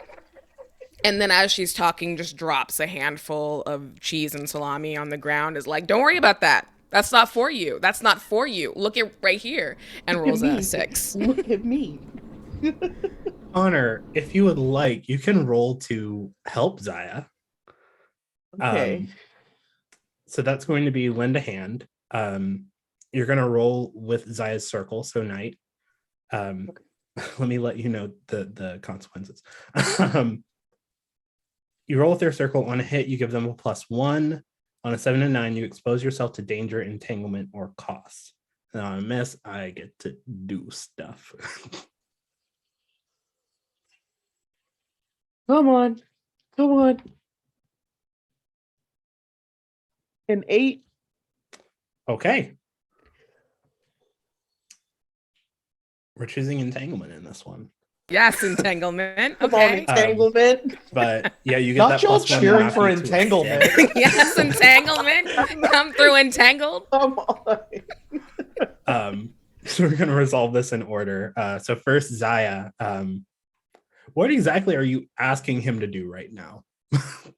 Speaker 7: And then as she's talking, just drops a handful of cheese and salami on the ground. Is like, don't worry about that. That's not for you. That's not for you. Look at right here. And
Speaker 3: Look at
Speaker 7: rolls
Speaker 3: me.
Speaker 7: a 6.
Speaker 3: Look at me.
Speaker 2: Connor, if you would like, you can roll to help Zaya.
Speaker 3: Okay.
Speaker 2: So that's going to be lend a hand. You're going to roll with Zaya's circle, so knight. Let me let you know the consequences. You roll with their circle. On a hit, you give them a +1. On a 7 and 9, you expose yourself to danger, entanglement, or cost. And on a miss, I get to do stuff.
Speaker 3: Come on. Come on. An 8.
Speaker 2: Okay. We're choosing entanglement in this one.
Speaker 7: Yes, entanglement.
Speaker 3: Come on,
Speaker 7: Okay.
Speaker 3: entanglement.
Speaker 2: But yeah, you get
Speaker 4: Not
Speaker 2: that
Speaker 4: y'all
Speaker 2: +1
Speaker 4: cheering
Speaker 2: after
Speaker 4: for
Speaker 2: you to
Speaker 4: entanglement.
Speaker 2: escape.
Speaker 7: Yes, entanglement. Come through entangled.
Speaker 3: Come on.
Speaker 2: So we're gonna resolve this in order. So first, Zaya, what exactly are you asking him to do right now?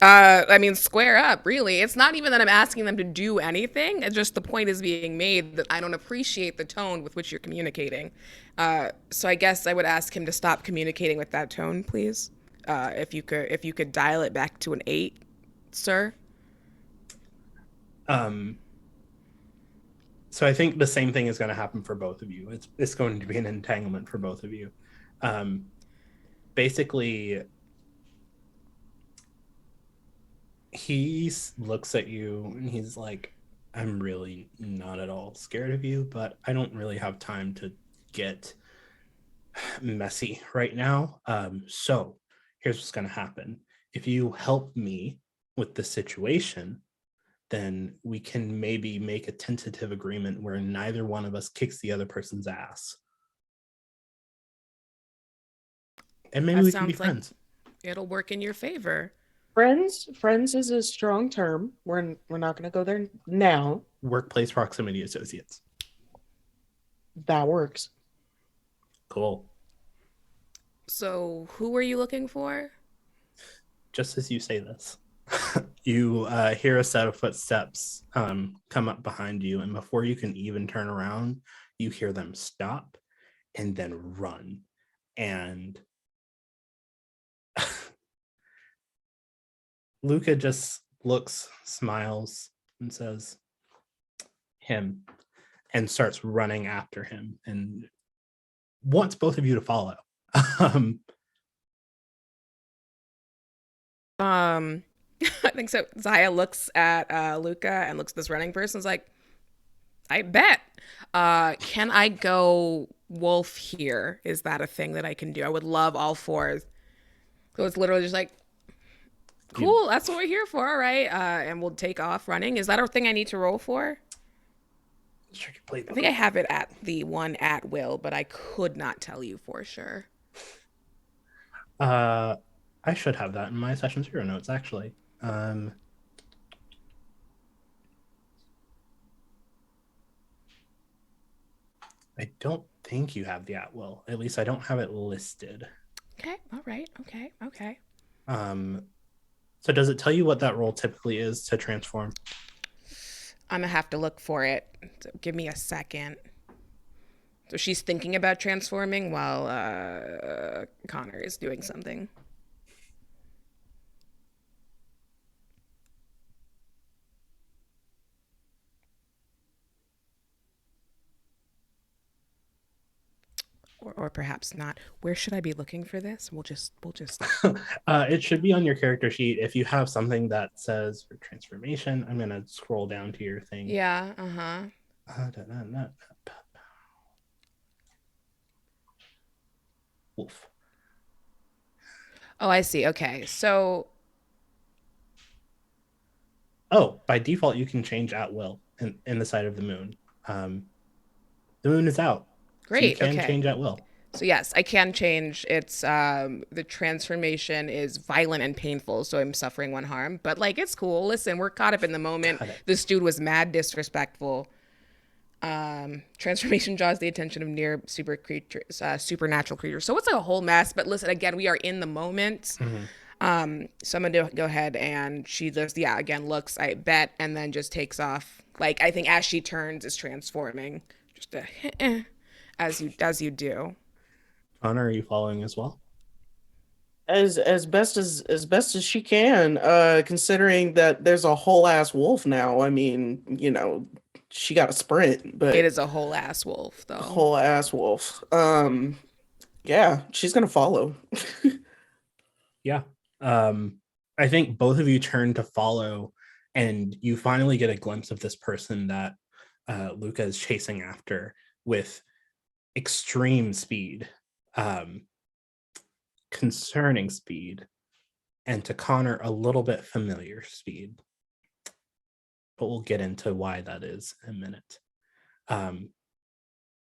Speaker 7: I mean, square up, really. It's not even that I'm asking them to do anything. It's just the point is being made that I don't appreciate the tone with which you're communicating. So I guess I would ask him to stop communicating with that tone, please. If you could dial it back to an 8, sir.
Speaker 2: So I think the same thing is going to happen for both of you. It's going to be an entanglement for both of you. Basically, he looks at you and he's like, I'm really not at all scared of you, but I don't really have time to get messy right now. So here's what's going to happen. If you help me with the situation, then we can maybe make a tentative agreement where neither one of us kicks the other person's ass. And maybe
Speaker 7: That
Speaker 2: we can be
Speaker 7: sounds like
Speaker 2: friends.
Speaker 7: it'll work in your favor.
Speaker 3: Friends is a strong term. We're not going to go there now.
Speaker 2: Workplace proximity associates.
Speaker 3: That works.
Speaker 2: Cool.
Speaker 7: So who are you looking for?
Speaker 2: Just as you say this, you hear a set of footsteps come up behind you, and before you can even turn around, you hear them stop and then run. And Luca just looks, smiles, and says, him, and starts running after him and wants both of you to follow.
Speaker 7: I think so. Zaya looks at Luca and looks at this running person. Is like, I bet. Can I go wolf here? Is that a thing that I can do? I would love all 4. So it's literally just like, cool. That's what we're here for, all right? And we'll take off running. Is that a thing I need to roll for? I think I have it at the one at will, but I could not tell you for sure.
Speaker 2: I should have that in my session 0 notes, actually. I don't think you have the at will. At least I don't have it listed.
Speaker 7: Okay. All right. Okay.
Speaker 2: So does it tell you what that roll typically is to transform?
Speaker 7: I'm gonna have to look for it. So give me a second. So she's thinking about transforming while Connor is doing something. Or perhaps not. Where should I be looking for this? We'll just
Speaker 2: It should be on your character sheet. If you have something that says for transformation, I'm gonna scroll down to your thing.
Speaker 7: Yeah,
Speaker 2: Wolf.
Speaker 7: Oh, I see. Okay. So
Speaker 2: By default you can change at will in the side of the moon. The moon is out.
Speaker 7: great.
Speaker 2: So you can
Speaker 7: Okay.
Speaker 2: change at will.
Speaker 7: So yes, I can change. It's the transformation is violent and painful, so I'm suffering 1 harm. But like, it's cool. Listen, we're caught up in the moment. This dude was mad disrespectful. Transformation draws the attention of near supernatural creatures. So it's like a whole mess. But listen, again, we are in the moment. So I'm gonna go ahead and she just again looks, I bet, and then just takes off. Like I think as she turns is transforming. Just a as you do.
Speaker 2: Connor, are you following as well?
Speaker 3: As best as she can, considering that there's a whole ass wolf now. I mean, she got a sprint,
Speaker 7: It
Speaker 3: but
Speaker 7: is a whole ass wolf though.
Speaker 3: whole ass wolf. Yeah, she's gonna follow.
Speaker 2: Yeah. I think both of you turn to follow, and you finally get a glimpse of this person that Luca is chasing after with extreme speed, concerning speed, and to Connor, a little bit familiar speed. But we'll get into why that is in a minute.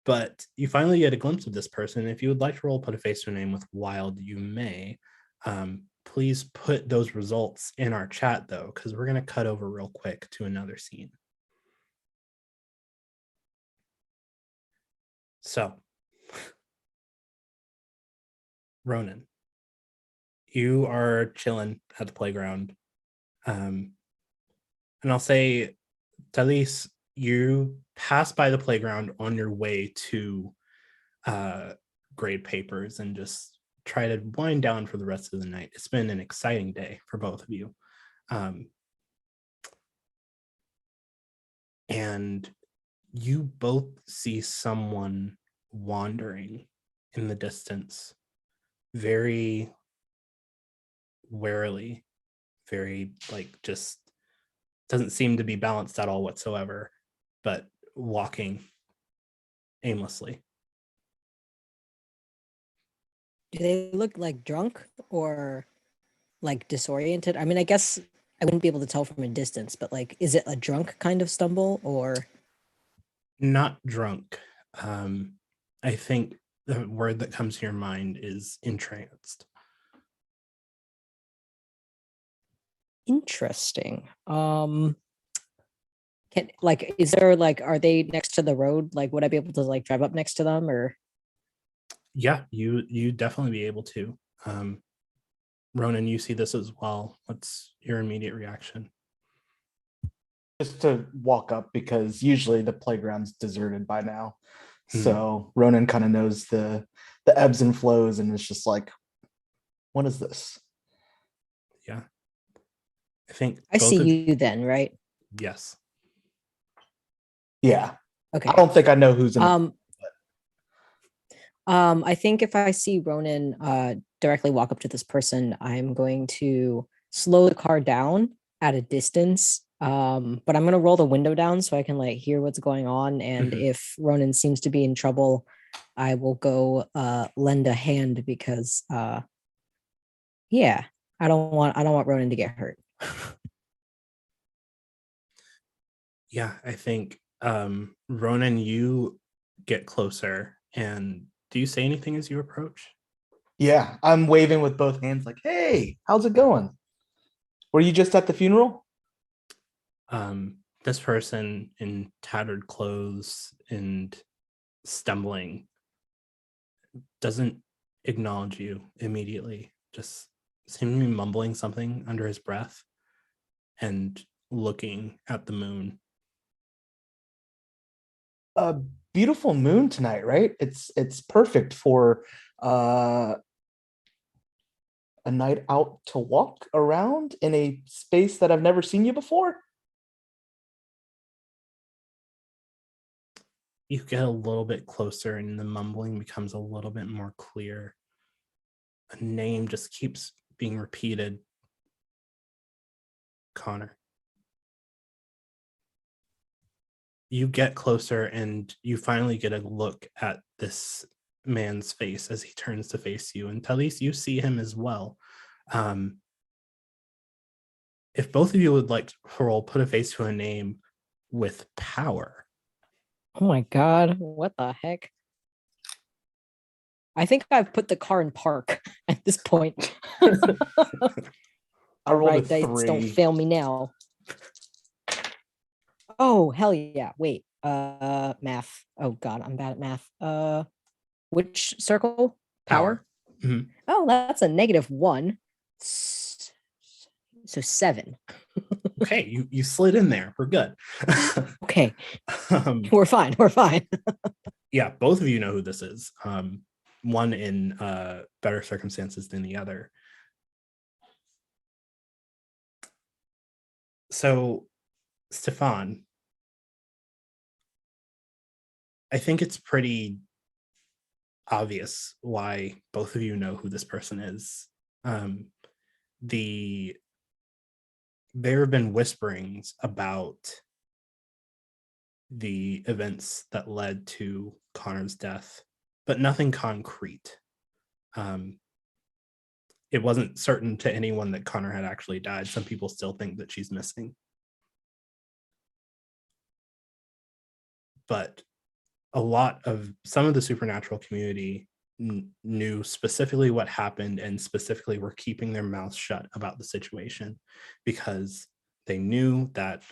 Speaker 2: But you finally get a glimpse of this person. If you would like to roll put a face to a name with wild, you may. Please put those results in our chat though, because we're going to cut over real quick to another scene. So, Ronan, you are chilling at the playground. And I'll say, Talis, you pass by the playground on your way to grade papers and just try to wind down for the rest of the night. It's been an exciting day for both of you. And you both see someone wandering in the distance, very warily, very just doesn't seem to be balanced at all whatsoever, but walking aimlessly.
Speaker 5: Do they look like drunk or like disoriented? I mean, I guess I wouldn't be able to tell from a distance, but is it a drunk kind of stumble or?
Speaker 2: Not drunk. I think the word that comes to your mind is entranced.
Speaker 5: Interesting. Is there are they next to the road? Would I be able to drive up next to them or?
Speaker 2: Yeah, you definitely be able to. Ronan, you see this as well. What's your immediate reaction?
Speaker 4: Just to walk up, because usually the playground's deserted by now. So Ronan kind of knows the ebbs and flows, and it's just like, what is this?
Speaker 2: Yeah. I think
Speaker 5: I see you then, right?
Speaker 2: Yes.
Speaker 4: Yeah.
Speaker 5: Okay.
Speaker 4: I don't think I know who's in
Speaker 5: I think if I see Ronan directly walk up to this person, I'm going to slow the car down at a distance. But I'm gonna roll the window down so I can hear what's going on. And if Ronan seems to be in trouble, I will go lend a hand because yeah, I don't want Ronan to get hurt.
Speaker 2: Yeah, I think Ronan, you get closer, and do you say anything as you approach?
Speaker 4: Yeah, I'm waving with both hands like, hey, how's it going? Were you just at the funeral?
Speaker 2: This person in tattered clothes and stumbling doesn't acknowledge you immediately, just seems to be mumbling something under his breath and looking at the moon.
Speaker 4: A beautiful moon tonight, right? It's perfect for a night out to walk around in a space that I've never seen you before.
Speaker 2: You get a little bit closer and the mumbling becomes a little bit more clear. A name just keeps being repeated. Connor. You get closer and you finally get a look at this man's face as he turns to face you. And Talis, you see him as well. If both of you would like to roll put a face to a name with power.
Speaker 5: Oh my god, what the heck? I think I've put the car in park at this point.
Speaker 4: I rolled
Speaker 5: right,
Speaker 4: a
Speaker 5: dice
Speaker 4: 3.
Speaker 5: don't fail me now. Oh, hell yeah. Wait, math. Oh god, I'm bad at math. Which circle? Power?
Speaker 2: Mhm.
Speaker 5: Oh, that's a -1. So 7.
Speaker 2: Okay, you slid in there. We're good.
Speaker 5: Okay. We're fine. We're fine.
Speaker 2: Yeah, both of you know who this is. One in better circumstances than the other. So, Stefan, I think it's pretty obvious why both of you know who this person is. There have been whisperings about the events that led to Connor's death, but nothing concrete. It wasn't certain to anyone that Connor had actually died. Some people still think that she's missing. But some of the supernatural community knew specifically what happened and specifically were keeping their mouths shut about the situation because they knew that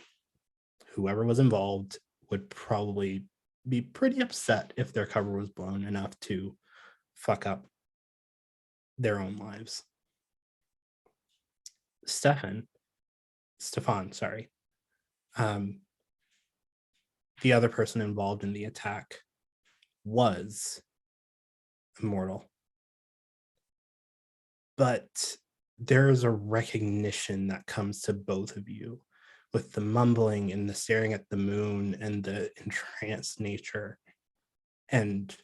Speaker 2: whoever was involved would probably be pretty upset if their cover was blown enough to fuck up their own lives. Stefan, sorry. The other person involved in the attack was immortal. But there is a recognition that comes to both of you with the mumbling and the staring at the moon and the entranced nature. And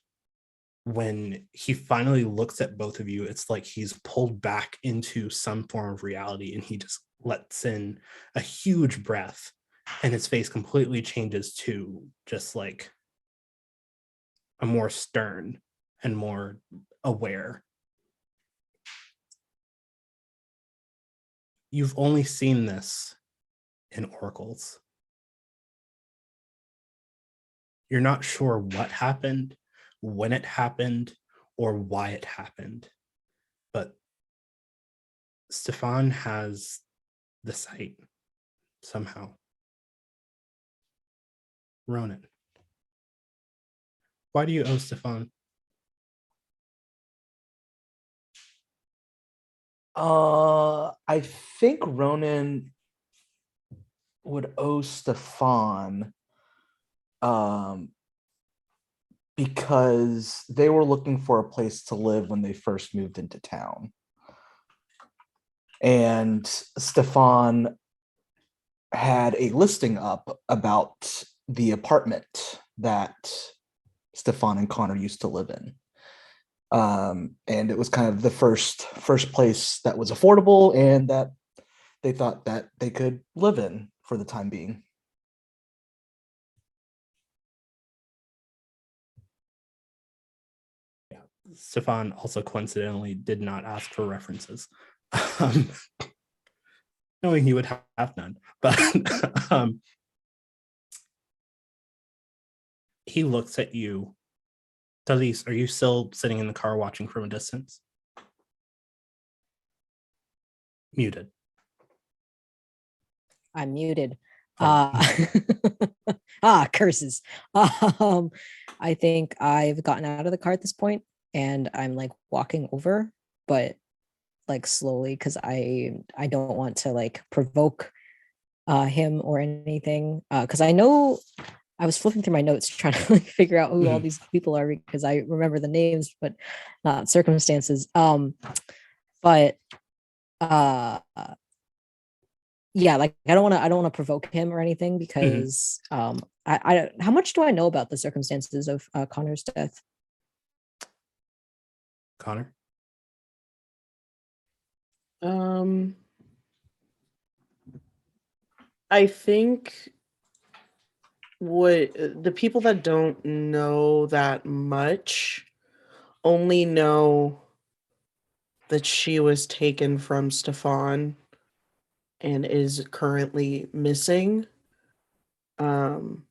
Speaker 2: when he finally looks at both of you, it's like he's pulled back into some form of reality and he just lets in a huge breath and his face completely changes to just like a more stern and more aware. You've only seen this in oracles. You're not sure what happened, when it happened, or why it happened. But Stefan has the sight somehow. Ronan, why do you owe Stefan?
Speaker 4: I think Ronan would owe Stefan because they were looking for a place to live when they first moved into town. And Stefan had a listing up about the apartment that Stefan and Connor used to live in. And it was kind of the first place that was affordable and that they thought that they could live in for the time being.
Speaker 2: Yeah, Stefan also coincidentally did not ask for references, knowing he would have none. But he looks at you. Talis, are you still sitting in the car watching from a distance? Muted.
Speaker 5: I'm muted.
Speaker 2: Oh.
Speaker 5: Curses. I think I've gotten out of the car at this point and I'm like walking over, but like slowly because I don't want to like provoke him or anything. Because I know I was flipping through my notes trying to like figure out who all these people are because I remember the names but not circumstances. But yeah, like I don't want to provoke him or anything because I how much do I know about the circumstances of Connor's death?
Speaker 2: Connor?
Speaker 3: I think what the people that don't know that much only know that she was taken from Stefan and is currently missing. And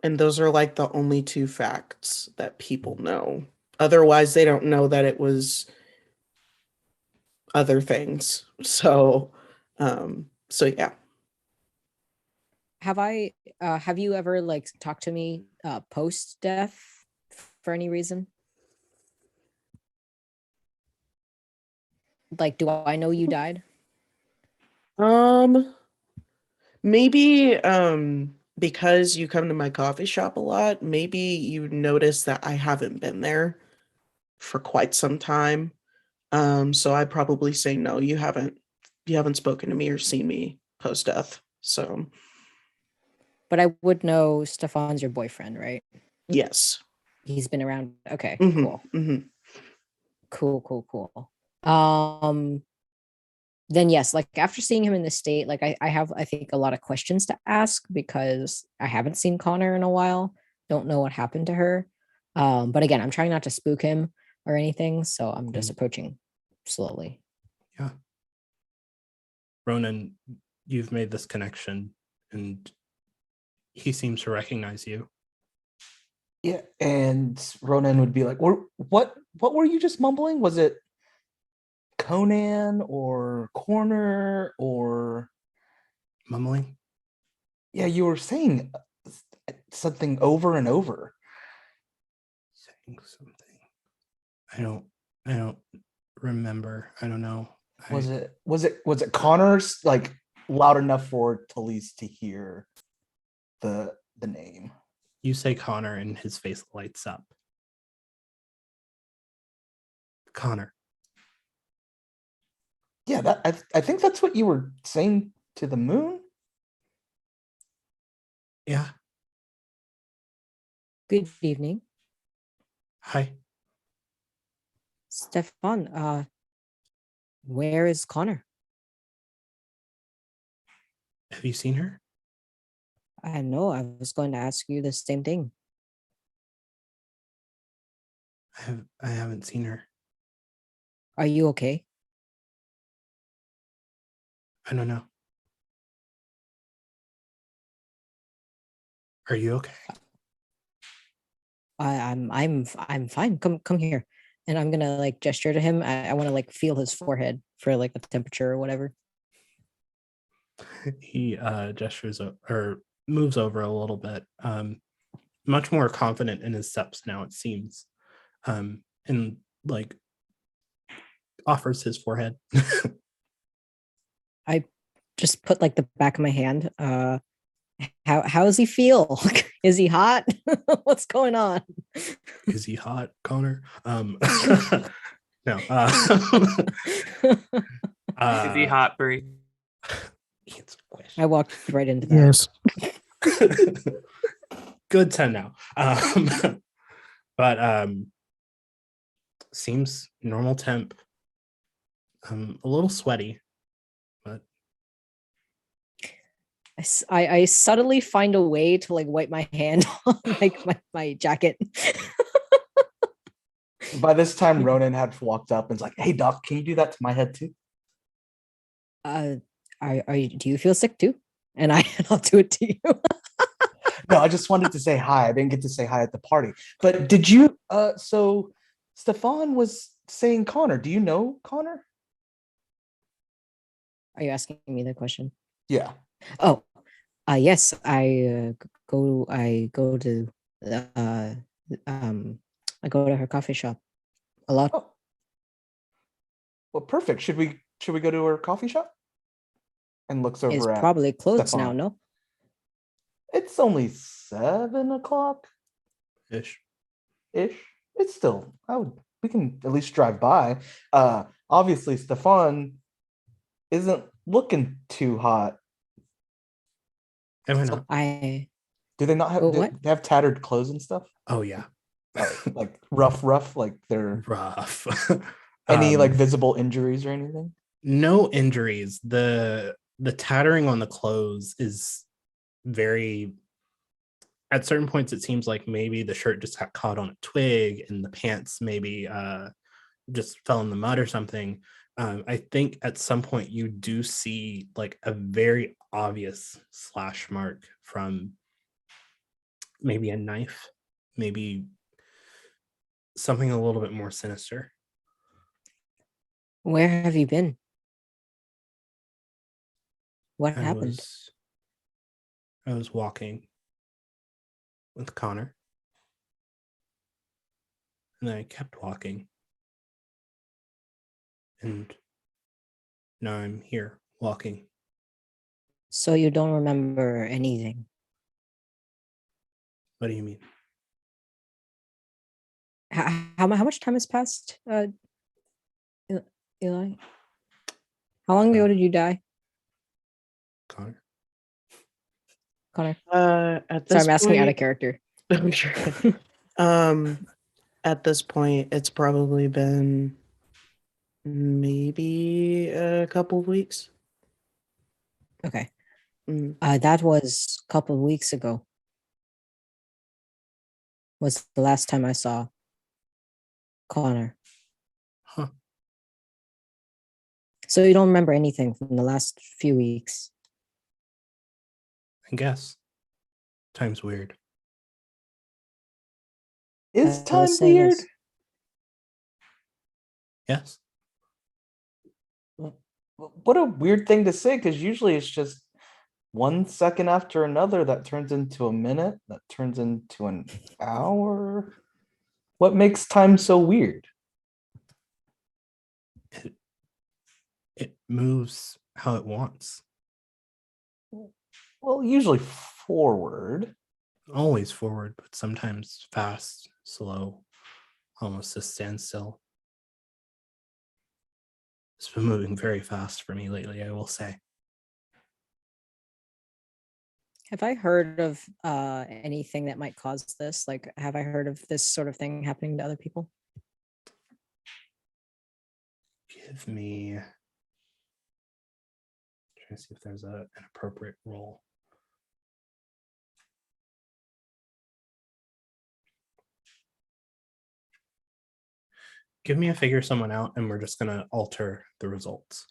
Speaker 3: those are like the only two facts that people know. Otherwise, they don't know that it was other things. So yeah.
Speaker 5: Have you ever like talked to me post death for any reason? Like, do I know you died?
Speaker 3: Maybe because you come to my coffee shop a lot, maybe you notice that I haven't been there for quite some time. So I'd probably say no, you haven't spoken to me or seen me post death. So
Speaker 5: But I would know Stefan's your boyfriend, right?
Speaker 3: yes.
Speaker 5: He's been around. Okay,
Speaker 3: Mm-hmm,
Speaker 5: cool.
Speaker 3: mm-hmm.
Speaker 5: Cool. Then yes, like after seeing him in this state, like I have I think a lot of questions to ask because I haven't seen Connor in a while. Don't know what happened to her. But again, I'm trying not to spook him or anything, so I'm just approaching slowly.
Speaker 2: Yeah. Ronan, you've made this connection and he seems to recognize you.
Speaker 4: Yeah, and Ronan would be like, What were you just mumbling? Was it Conan or Corner or
Speaker 2: Mumbling?
Speaker 4: yeah, you were saying something over and over.
Speaker 2: Saying something. I don't remember. I don't know.
Speaker 4: Was it Connor's like loud enough for Talis to hear the name?
Speaker 2: You say Connor and his face lights up. Connor.
Speaker 4: Yeah, that I think that's what you were saying to the moon.
Speaker 2: Yeah.
Speaker 5: Good evening.
Speaker 2: Hi.
Speaker 5: Stefan, where is Connor?
Speaker 2: Have you seen her?
Speaker 5: I know I was going to ask you the same thing.
Speaker 2: I haven't seen her.
Speaker 5: Are you okay?
Speaker 2: I don't know. Are you okay?
Speaker 5: I'm fine. Come here. And I'm gonna like gesture to him. I want to like feel his forehead for like the temperature or whatever.
Speaker 2: He gestures or moves over a little bit. Much more confident in his steps now, it seems. And like offers his forehead.
Speaker 5: I just put like the back of my hand. How does he feel? Is he hot? What's going on?
Speaker 2: Is he hot, Connor? No.
Speaker 6: Is he hot, Bree?
Speaker 5: I walked right into that.
Speaker 1: Yes.
Speaker 2: Good to know. But seems normal temp. A little sweaty, but
Speaker 5: I subtly find a way to like wipe my hand on like my jacket.
Speaker 4: By this time, Ronan had walked up and's like, "Hey, Doc, can you do that to my head too?"
Speaker 5: Do you feel sick too? And I'll do it to you.
Speaker 4: No, I just wanted to say hi. I didn't get to say hi at the party. But did you? So Stefan was saying Connor. Do you know Connor?
Speaker 5: Are you asking me the question?
Speaker 4: Yeah.
Speaker 5: Oh, yes. I go to uh I go to her coffee shop a lot.
Speaker 4: Oh, well, perfect. Should we go to her coffee shop? And looks
Speaker 5: It's
Speaker 4: over at
Speaker 5: probably closed now.
Speaker 4: Stefan.
Speaker 5: No.
Speaker 4: It's only 7:00
Speaker 2: ish.
Speaker 4: ish. It's still. We can at least drive by. Obviously, Stefan isn't looking too hot.
Speaker 2: Am I not?
Speaker 4: Do they not have?
Speaker 5: Oh,
Speaker 4: Do
Speaker 5: what?
Speaker 4: they have tattered clothes and stuff?
Speaker 2: Oh yeah.
Speaker 4: Like rough. Like they're
Speaker 2: Rough.
Speaker 4: any like visible injuries or anything?
Speaker 2: No injuries. The tattering on the clothes is very, at certain points it seems like maybe the shirt just got caught on a twig and the pants maybe just fell in the mud or something. I think at some point you do see like a very obvious slash mark from maybe a knife, maybe something a little bit more sinister.
Speaker 5: Where have you been? What
Speaker 2: I
Speaker 5: happened?
Speaker 2: was walking with Connor. And then I kept walking. And Now I'm here walking.
Speaker 5: So you don't remember anything?
Speaker 2: What do you mean?
Speaker 5: How much time has passed, Eli? How long ago did you die,
Speaker 2: Connor?
Speaker 5: Connor?
Speaker 3: At
Speaker 5: Sorry,
Speaker 3: this
Speaker 5: I'm asking out of
Speaker 3: point,
Speaker 5: character.
Speaker 3: sure. At this point, it's probably been maybe a couple of weeks.
Speaker 5: Okay.
Speaker 3: Mm.
Speaker 5: That was a couple of weeks ago. Was the last time I saw Connor.
Speaker 2: Huh.
Speaker 5: So you don't remember anything from the last few weeks?
Speaker 2: I guess. Time's weird.
Speaker 4: Is
Speaker 5: Let's
Speaker 4: time
Speaker 5: say
Speaker 4: weird?
Speaker 5: yes.
Speaker 2: Yes.
Speaker 4: What a weird thing to say, because usually it's just 1 second after another that turns into a minute, that turns into an hour. What makes time so weird?
Speaker 2: It moves how it wants.
Speaker 4: Well, usually forward.
Speaker 2: Always forward, but sometimes fast, slow, almost a standstill. It's been moving very fast for me lately, I will say.
Speaker 5: Have I heard of anything that might cause this? Like, have I heard of this sort of thing happening to other people?
Speaker 2: Give me. Trying to see if there's an appropriate role. Give me a figure someone out, and we're just going to alter the results.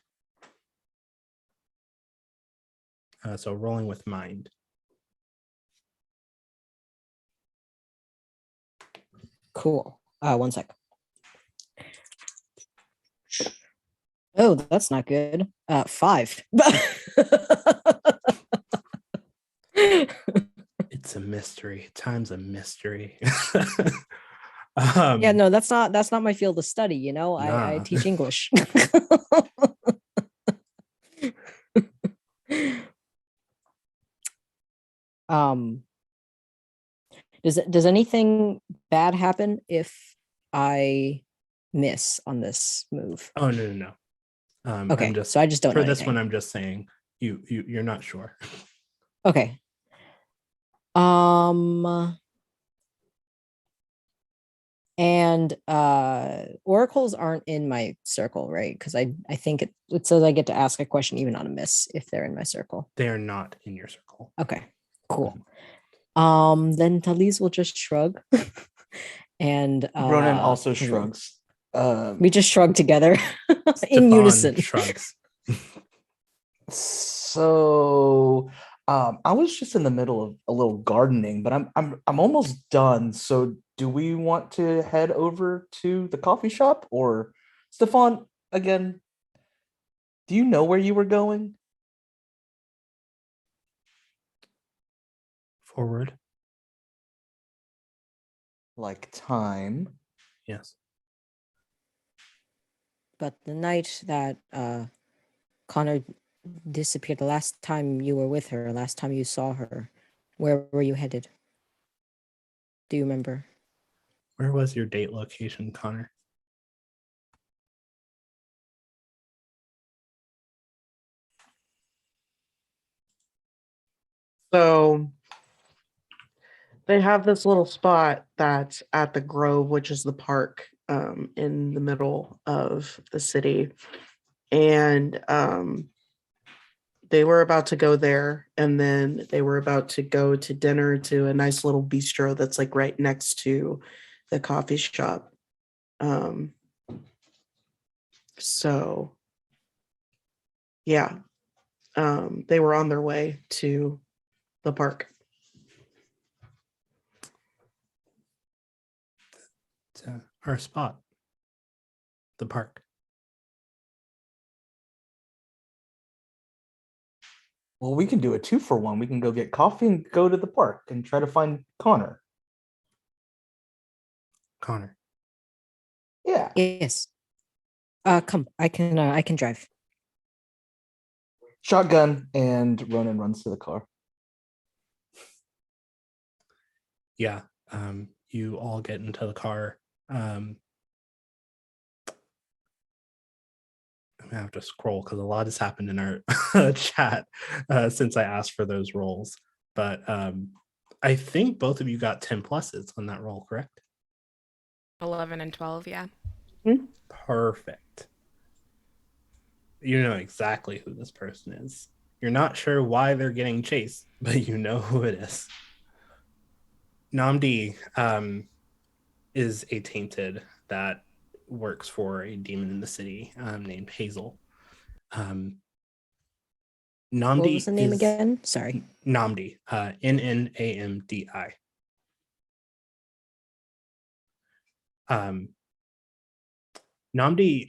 Speaker 2: So rolling with mind.
Speaker 5: Cool. 1 sec. Oh, that's not good. 5.
Speaker 2: It's a mystery. Time's a mystery.
Speaker 5: Yeah, no, that's not my field of study, you know. I
Speaker 2: Nah.
Speaker 5: teach English. um does anything bad happen if I miss on this move?
Speaker 2: Oh, no.
Speaker 5: Okay,
Speaker 2: I'm just
Speaker 5: so I just don't
Speaker 2: for
Speaker 5: know
Speaker 2: this
Speaker 5: anything.
Speaker 2: one. I'm just saying you're not sure.
Speaker 5: Okay. And oracles aren't in my circle, right? Because I think it says I get to ask a question even on a miss if they're in my circle.
Speaker 2: They are not in your circle.
Speaker 5: Okay, cool. Then Talis will just shrug. And
Speaker 4: Ronan also shrugs.
Speaker 5: We just shrug together in
Speaker 2: Stefan
Speaker 5: unison.
Speaker 2: shrugs.
Speaker 4: So I was just in the middle of a little gardening, but I'm almost done. So do we want to head over to the coffee shop, or Stefan, again, do you know where you were going?
Speaker 2: Forward.
Speaker 4: Like time.
Speaker 2: Yes.
Speaker 5: But the night that Connor disappeared, the last time you were with her, last time you saw her, where were you headed? Do you remember?
Speaker 2: Where was your date location, Connor?
Speaker 3: So they have this little spot that's at the Grove, which is the park in the middle of the city. And they were about to go there, and then they were about to go to dinner to a nice little bistro that's like right next to the coffee shop. So yeah, they were on their way to the park.
Speaker 2: To our spot. The park.
Speaker 4: Well, we can do a 2-for-1. We can go get coffee and go to the park and try to find Connor.
Speaker 2: Connor.
Speaker 4: Yeah.
Speaker 5: Yes. Come, I can drive.
Speaker 4: Shotgun, and Ronan runs to the car.
Speaker 2: Yeah, you all get into the car. I'm gonna have to scroll because a lot has happened in our chat since I asked for those rolls. But I think both of you got 10 pluses on that roll, correct?
Speaker 7: 11 and 12, yeah.
Speaker 2: Perfect. You know exactly who this person is. You're not sure why they're getting chased, but you know who it is. Namdi is a tainted that works for a demon in the city named Hazel. Namdi
Speaker 5: What was the name
Speaker 2: is
Speaker 5: again? Sorry.
Speaker 2: Namdi, Nnamdi. Namdi,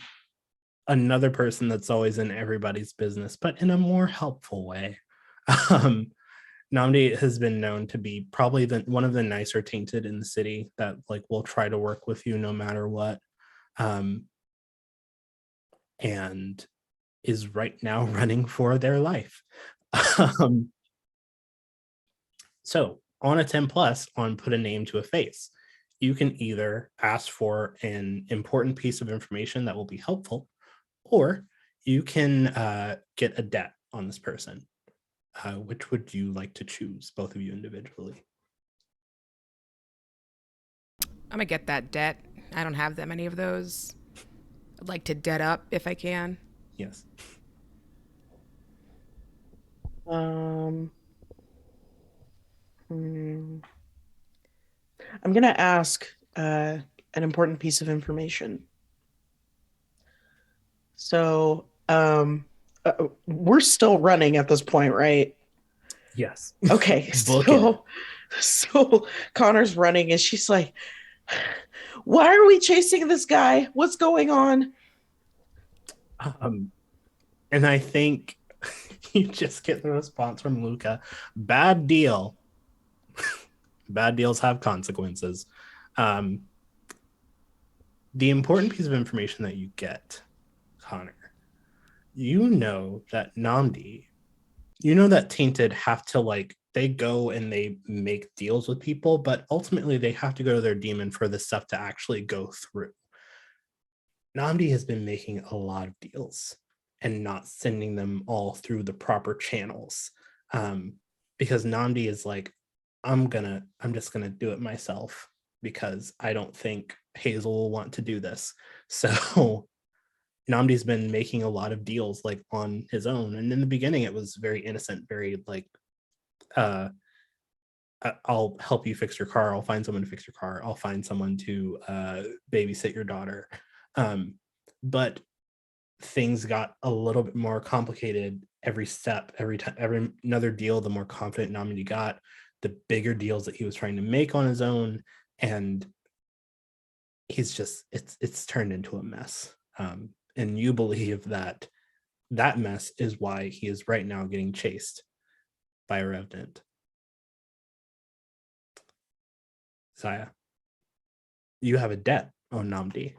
Speaker 2: another person that's always in everybody's business, but in a more helpful way. Namdi has been known to be probably one of the nicer tainted in the city that like will try to work with you no matter what. And is right now running for their life. So on a 10 plus on put a name to a face, you can either ask for an important piece of information that will be helpful, or you can get a debt on this person. Which would you like to choose, both of you individually?
Speaker 7: I'm gonna get that debt. I don't have that many of those. I'd like to debt up if I can.
Speaker 2: Yes.
Speaker 3: I'm gonna ask an important piece of information. So, we're still running at this point, right?
Speaker 2: Yes.
Speaker 3: Okay. So Connor's running, and she's like, "Why are we chasing this guy? What's going on?"
Speaker 2: And I think you just get the response from Luca. Bad deal. Bad deals have consequences. The important piece of information that you get, Connor, you know that Namdi, you know that Tainted have to like, they go and they make deals with people, but ultimately they have to go to their demon for this stuff to actually go through. Namdi has been making a lot of deals and not sending them all through the proper channels. Because Namdi is like, I'm just gonna do it myself because I don't think Hazel will want to do this. So Namdi's been making a lot of deals like on his own. And in the beginning, it was very innocent, very like, I'll help you fix your car. I'll find someone to fix your car. I'll find someone to babysit your daughter. But things got a little bit more complicated every step, every time, every another deal, the more confident Namdi got, the bigger deals that he was trying to make on his own. And he's just, it's turned into a mess. And you believe that that mess is why he is right now getting chased by a revenant. Zaya, you have a debt on Namdi.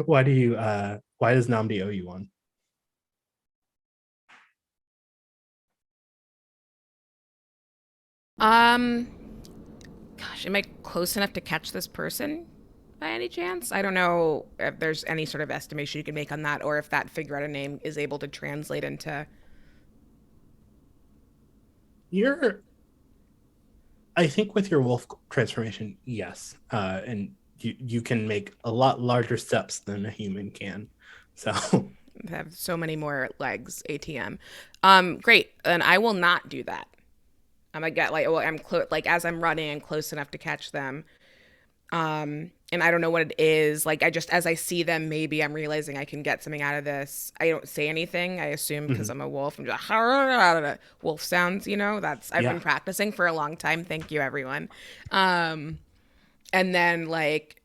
Speaker 2: Why does Namdi owe you one?
Speaker 7: Gosh, am I close enough to catch this person by any chance? I don't know if there's any sort of estimation you can make on that, or if that figure out a name is able to translate into.
Speaker 2: I think with your wolf transformation, yes. And you can make a lot larger steps than a human can. So
Speaker 7: Have so many more legs, ATM. Great. And I will not do that. I'm gonna get like, well, like as I'm running, I'm close enough to catch them. And I don't know what it is. Like as I see them, maybe I'm realizing I can get something out of this. I don't say anything. I assume because I'm a wolf. I'm just wolf sounds. I've been practicing for a long time. Thank you, everyone. And then like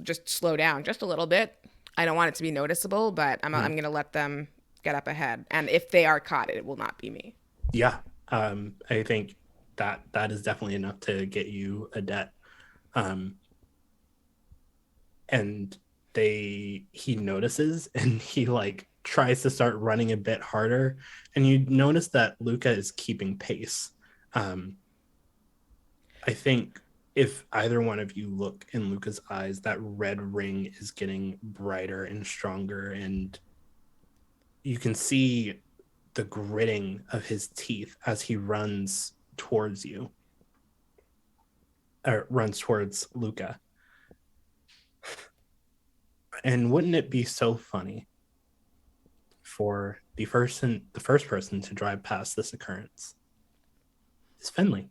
Speaker 7: just slow down just a little bit. I don't want it to be noticeable, but I'm gonna let them get up ahead. And if they are caught, it will not be me.
Speaker 2: Yeah, I think that is definitely enough to get you a debt. And he notices and he like tries to start running a bit harder, and you notice that Luca is keeping pace. I think if either one of you look in Luca's eyes, that red ring is getting brighter and stronger, and you can see the gritting of his teeth as he runs towards you, or runs towards Luca. And wouldn't it be so funny for the first person to drive past this occurrence is Finley.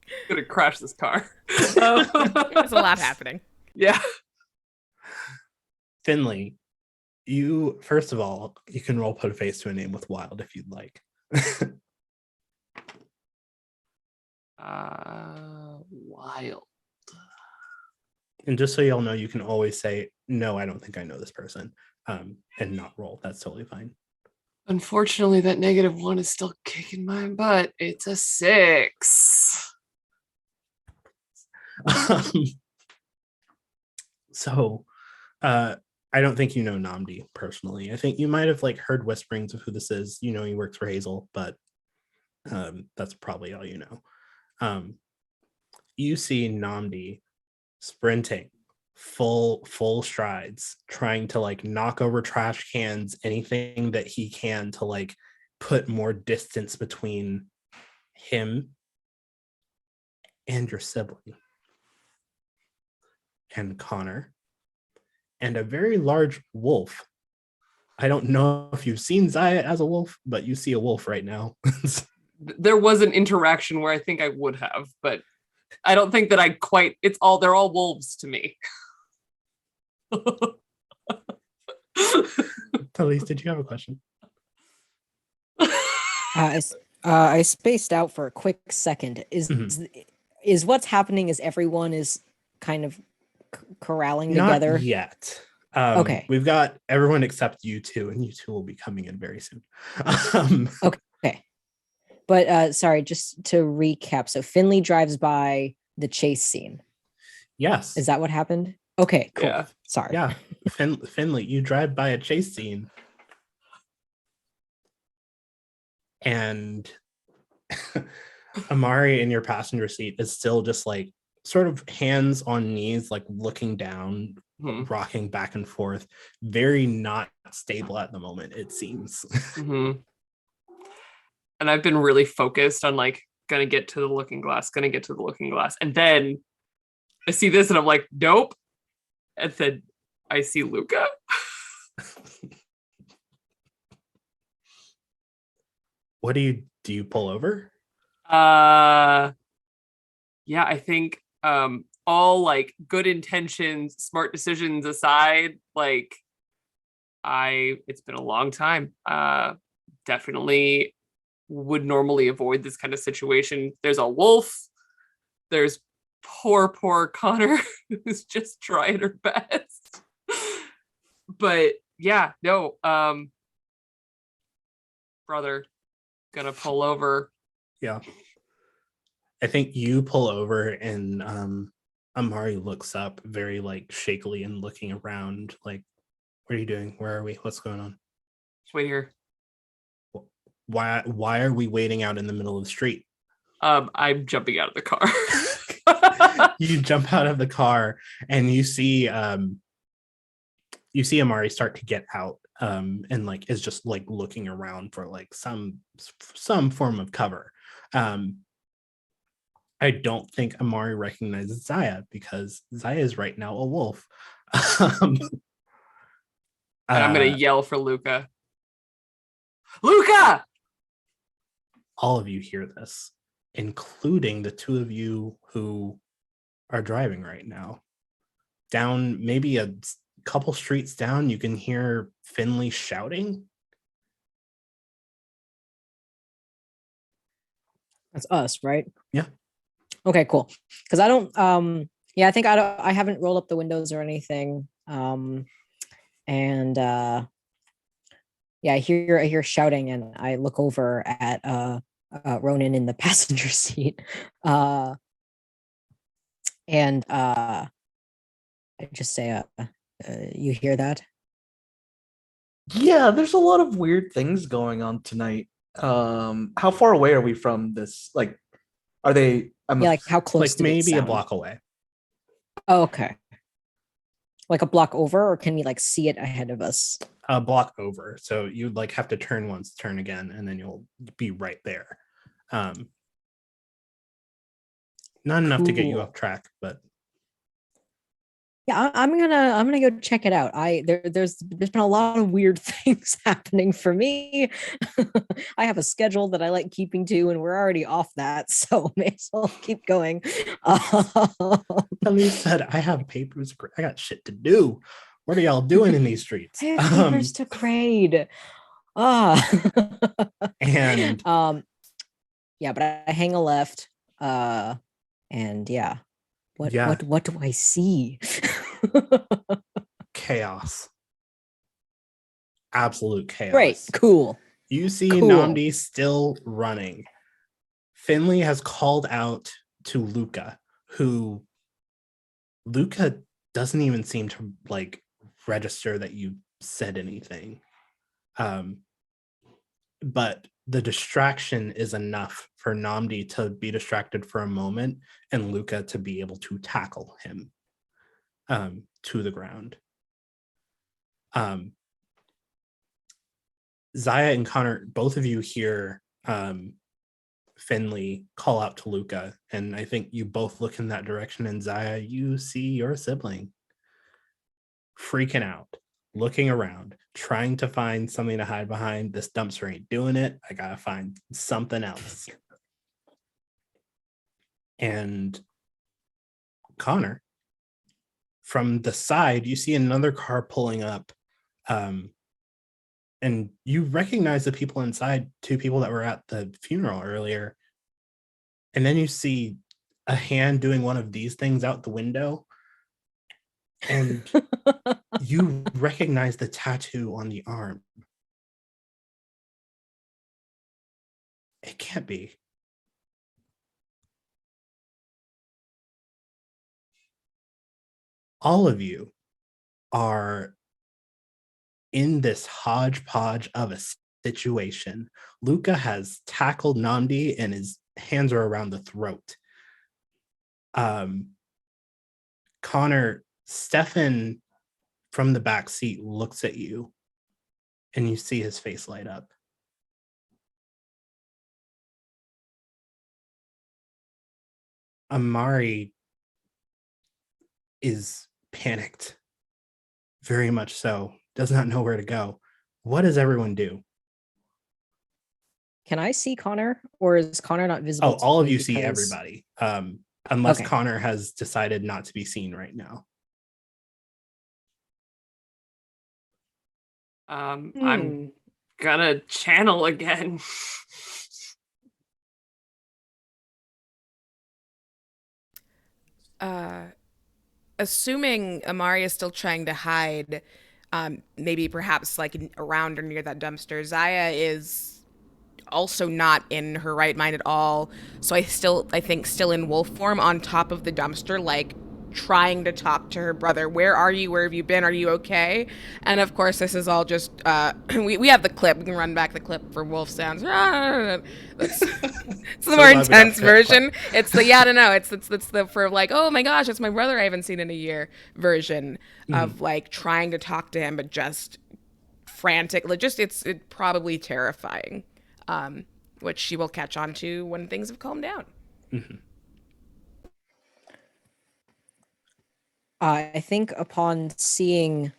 Speaker 6: I'm gonna crash this car.
Speaker 7: There's a lot happening.
Speaker 6: Yeah.
Speaker 2: Finley, you, first of all, you can roll put a face to a name with wild if you'd like.
Speaker 6: Wild.
Speaker 2: And just so y'all know, you can always say, no, I don't think I know this person, and not roll. That's totally fine.
Speaker 6: Unfortunately, that -1 is still kicking my butt. It's a 6.
Speaker 2: So, I don't think you know Namdi personally. I think you might have like heard whisperings of who this is. You know, he works for Hazel, but that's probably all you know. You see Namdi sprinting full strides, trying to like knock over trash cans, anything that he can to like put more distance between him and your sibling and Connor, and a very large wolf. I don't know if you've seen Zaya as a wolf, but you see a wolf right now.
Speaker 6: There was an interaction where I think I would have, but I don't think that I quite, they're all wolves to me.
Speaker 2: Talis, did you have a question?
Speaker 5: I spaced out for a quick second. Is what's happening is everyone is kind of corralling together?
Speaker 2: Not yet.
Speaker 5: Okay.
Speaker 2: We've got everyone except you two, and you two will be coming in very soon.
Speaker 5: Okay. But sorry, just to recap. So Finley drives by the chase scene.
Speaker 2: Yes.
Speaker 5: Is that what happened? Okay, cool.
Speaker 6: Yeah.
Speaker 5: Sorry.
Speaker 2: Yeah. Finley, you drive by a chase scene. And Amari in your passenger seat is still just like sort of hands on knees, like looking down, rocking back and forth, very not stable at the moment, it seems.
Speaker 6: And I've been really focused on like, gonna get to the looking glass. And then I see this and I'm like, nope. And then I see Luca.
Speaker 2: What do you pull over?
Speaker 6: Yeah, I think all like good intentions, smart decisions aside, like it's been a long time. Definitely would normally avoid this kind of situation. There's a wolf. There's poor Connor who's just trying her best. But yeah, no, brother, gonna pull over.
Speaker 2: Yeah. I think you pull over and Amari looks up very like shakily and looking around like, what are you doing? Where are we? What's going on?
Speaker 6: Just wait here.
Speaker 2: Why are we waiting out in the middle of the street?
Speaker 6: I'm jumping out of the car.
Speaker 2: You jump out of the car and you see Amari start to get out and like is just like looking around for like some form of cover. I don't think Amari recognizes Zaya because Zaya is right now a wolf.
Speaker 6: And I'm gonna yell for Luca. Luca!
Speaker 2: All of you hear this, including the two of you who are driving right now. Down maybe a couple streets down, you can hear Finley shouting.
Speaker 5: That's us, right?
Speaker 2: Yeah.
Speaker 5: Okay, cool. Because I don't I think I haven't rolled up the windows or anything. I hear shouting and I look over at Ronan in the passenger seat. I just say, you hear that?
Speaker 4: Yeah, there's a lot of weird things going on tonight. How far away are we from this? Like, are they?
Speaker 5: Yeah, like how close
Speaker 2: Like
Speaker 5: did it
Speaker 2: maybe a
Speaker 5: sound?
Speaker 2: block away.
Speaker 5: Oh, okay. Like a block over, or can we like see it ahead of us?
Speaker 2: A block over. So you'd like have to turn once, turn again, and then you'll be right there. Not enough to get you
Speaker 5: Cool.
Speaker 2: off track, but
Speaker 5: Yeah, I'm gonna go check it out. There's been a lot of weird things happening for me. I have a schedule that I like keeping to, and we're already off that, so may as well keep going.
Speaker 2: somebody said I have papers. I got shit to do. What are y'all doing in these streets?
Speaker 5: I have papers to grade.
Speaker 2: And
Speaker 5: yeah, but I hang a left. And yeah. What do I see?
Speaker 2: Chaos. Absolute chaos.
Speaker 5: Great, cool.
Speaker 2: You see
Speaker 5: Cool.
Speaker 2: Namdi still running. Finley has called out to Luca, who Luca doesn't even seem to like register that you said anything. But the distraction is enough for Namdi to be distracted for a moment and Luca to be able to tackle him to the ground. Zaya and Connor, both of you hear Finley call out to Luca, and I think you both look in that direction, and Zaya, you see your sibling freaking out, looking around, trying to find something to hide behind. This dumpster ain't doing it. I gotta find something else. And Connor, from the side, you see another car pulling up. And you recognize the people inside, two people that were at the funeral earlier. And then you see a hand doing one of these things out the window. And you recognize the tattoo on the arm. It can't be. All of you are in this hodgepodge of a situation. Luca has tackled Namdi and his hands are around the throat. Connor, Stefan from the back seat looks at you and you see his face light up. Amari is panicked, very much so, does not know where to go. What does everyone do?
Speaker 5: Can I see Connor, or is Connor not visible?
Speaker 2: Oh, all of you see everybody, unless
Speaker 5: Okay.
Speaker 2: Connor has decided not to be seen right now.
Speaker 6: I'm gonna channel again.
Speaker 7: Assuming Amari is still trying to hide, maybe perhaps like around or near that dumpster, Zaya is also not in her right mind at all. So I think still in wolf form on top of the dumpster, like trying to talk to her brother. Where are you? Where have you been? Are you okay? And of course, this is all just we have the clip. We can run back the clip for wolf sounds. It's the more intense version. It's the it's the for like, oh my gosh, it's my brother I haven't seen in a year version of like trying to talk to him, but just frantic. Like it's probably terrifying. Which she will catch on to when things have calmed down.
Speaker 2: Mm-hmm.
Speaker 5: I think upon seeing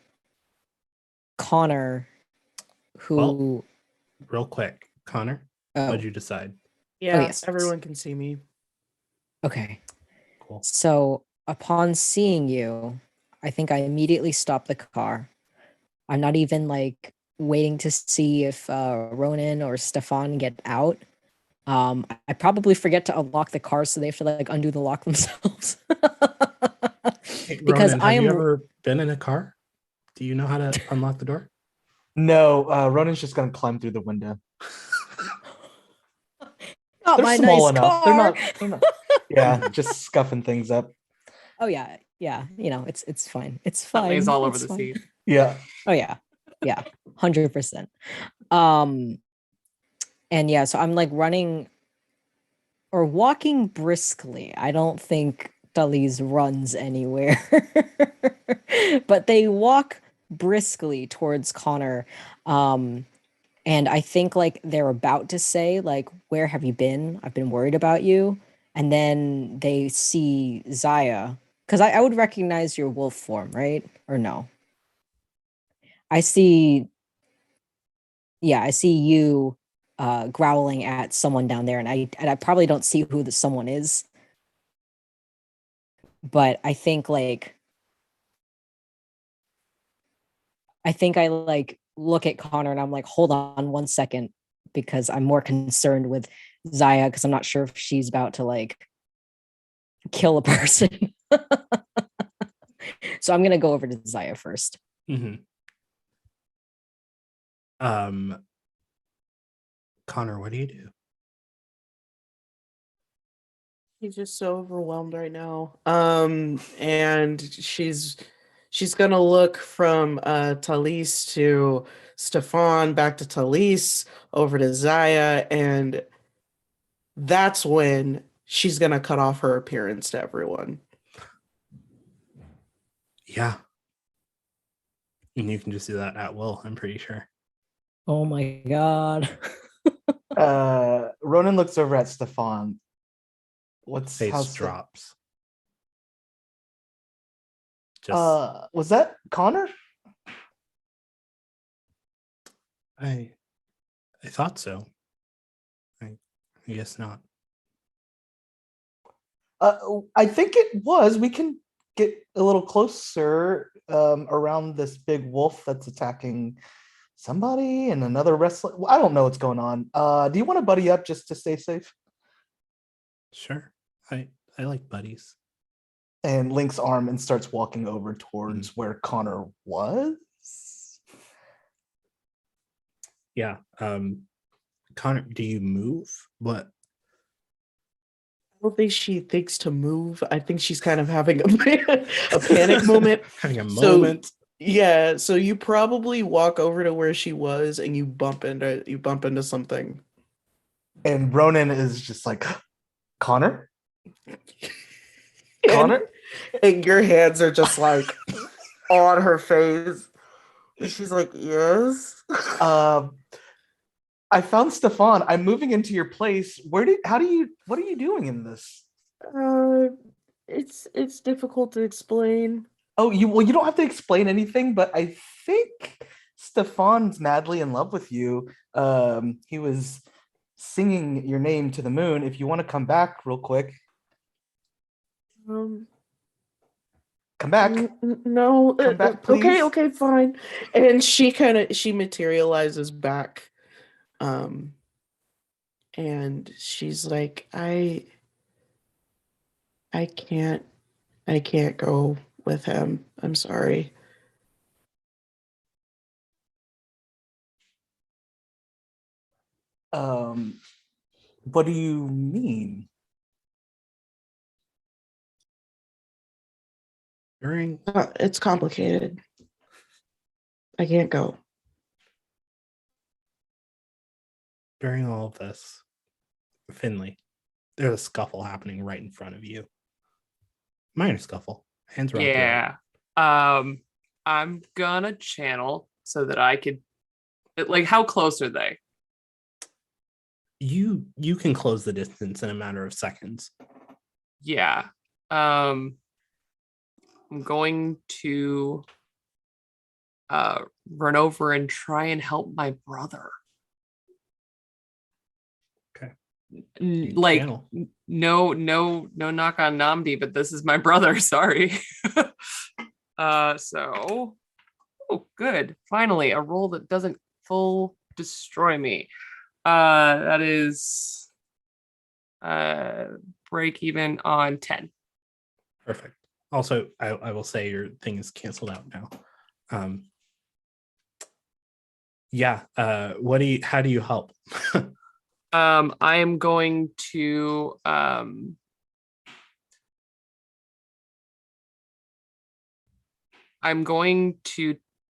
Speaker 5: Connor, who...
Speaker 2: real quick, Connor, what'd you decide?
Speaker 3: Yeah,
Speaker 5: yes.
Speaker 3: Everyone can see me.
Speaker 5: Okay.
Speaker 2: Cool.
Speaker 5: So upon seeing you, I think I immediately stop the car. I'm not even like waiting to see if Ronan or Stefan get out. I probably forget to unlock the car, so they have to like undo the lock themselves.
Speaker 2: Hey,
Speaker 5: because
Speaker 2: Ronan, have you ever been in a car? Do you know how to unlock the door?
Speaker 4: No, Ronan's just gonna climb through the window.
Speaker 5: Not
Speaker 4: They're
Speaker 5: my
Speaker 4: small
Speaker 5: nice
Speaker 4: enough.
Speaker 5: car.
Speaker 4: They're not. Yeah, just scuffing things up.
Speaker 5: Oh yeah. You know, it's fine. It's fine.
Speaker 6: That lays all over
Speaker 5: It's
Speaker 6: the
Speaker 5: fine.
Speaker 6: seat.
Speaker 4: Yeah.
Speaker 5: Oh yeah. Yeah, 100%. And yeah, so I'm like running or walking briskly. I don't think Talis runs anywhere. But they walk briskly towards Connor. And I think like they're about to say, like, where have you been? I've been worried about you. And then they see Zaya. Because I would recognize your wolf form, right? Or no? I see, yeah, I see you growling at someone down there, and I probably don't see who the someone is. But I think like I like look at Connor and I'm like, hold on 1 second, because I'm more concerned with Zaya because I'm not sure if she's about to like kill a person. So I'm gonna go over to Zaya first.
Speaker 2: Mm-hmm. Connor, what do you do?
Speaker 3: She's just so overwhelmed right now. And she's gonna look from Talis to Stefan, back to Talis, over to Zaya, and that's when she's gonna cut off her appearance to everyone.
Speaker 2: Yeah. And you can just do that at will, I'm pretty sure.
Speaker 5: Oh my god.
Speaker 4: Ronan looks over at Stefan.
Speaker 2: Face
Speaker 4: How's
Speaker 2: drops.
Speaker 4: was that Connor?
Speaker 2: I thought so. I guess not.
Speaker 4: I think it was. We can get a little closer around this big wolf that's attacking somebody and another wrestler. I don't know what's going on. Do you want to buddy up just to stay safe?
Speaker 2: Sure. I like buddies.
Speaker 4: And links arm and starts walking over towards where Connor was.
Speaker 2: Yeah. Connor, do you move? What?
Speaker 3: I don't think she thinks to move. I think she's kind of having a panic moment.
Speaker 2: Having a moment.
Speaker 3: So, yeah, so you probably walk over to where she was and you bump into something.
Speaker 4: And Ronan is just like, Connor? Connor?
Speaker 3: And your hands are just like on her face. And she's like, yes.
Speaker 4: I found Stefan. I'm moving into your place. What are you doing in this?
Speaker 3: It's difficult to explain.
Speaker 4: Oh, you don't have to explain anything, but I think Stefan's madly in love with you. He was singing your name to the moon. If you want to come back real quick. Come back.
Speaker 3: No.
Speaker 4: Come back, please.
Speaker 3: Okay, fine. And she materializes back. And she's like, I can't go with him. I'm sorry.
Speaker 4: What do you mean?
Speaker 3: It's complicated. I can't go.
Speaker 2: During all of this, Finley, there's a scuffle happening right in front of you. Minor scuffle. Hands around.
Speaker 6: Yeah. I'm gonna channel so that I could, like, how close are they?
Speaker 2: You can close the distance in a matter of seconds.
Speaker 6: Yeah. I'm going to run over and try and help my brother.
Speaker 2: Okay.
Speaker 6: Like, no knock on Namdi, but this is my brother. Sorry. So, oh, good. Finally, a roll that doesn't full destroy me. That is break even on 10.
Speaker 2: Perfect. Also, I will say your thing is canceled out now. Yeah. How do you help?
Speaker 6: I am going to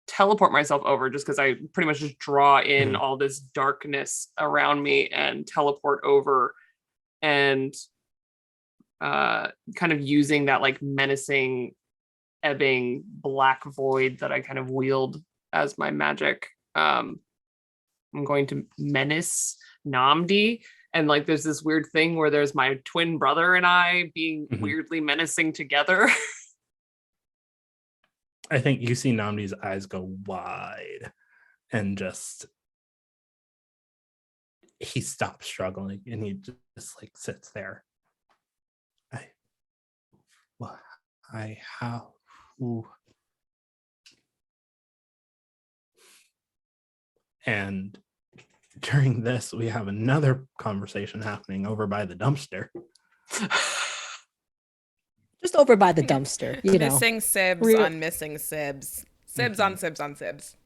Speaker 6: teleport myself over, just because I pretty much just draw in all this darkness around me and teleport over, and kind of using that like menacing, ebbing black void that I kind of wield as my magic. I'm going to menace Namdi, and like there's this weird thing where there's my twin brother and I being weirdly menacing together.
Speaker 2: I think you see Namdi's eyes go wide and just he stops struggling and he just like sits there. And during this, we have another conversation happening over by the dumpster.
Speaker 5: Just over by the dumpster, you know.
Speaker 7: Missing sibs on missing sibs. Sibs on sibs on sibs.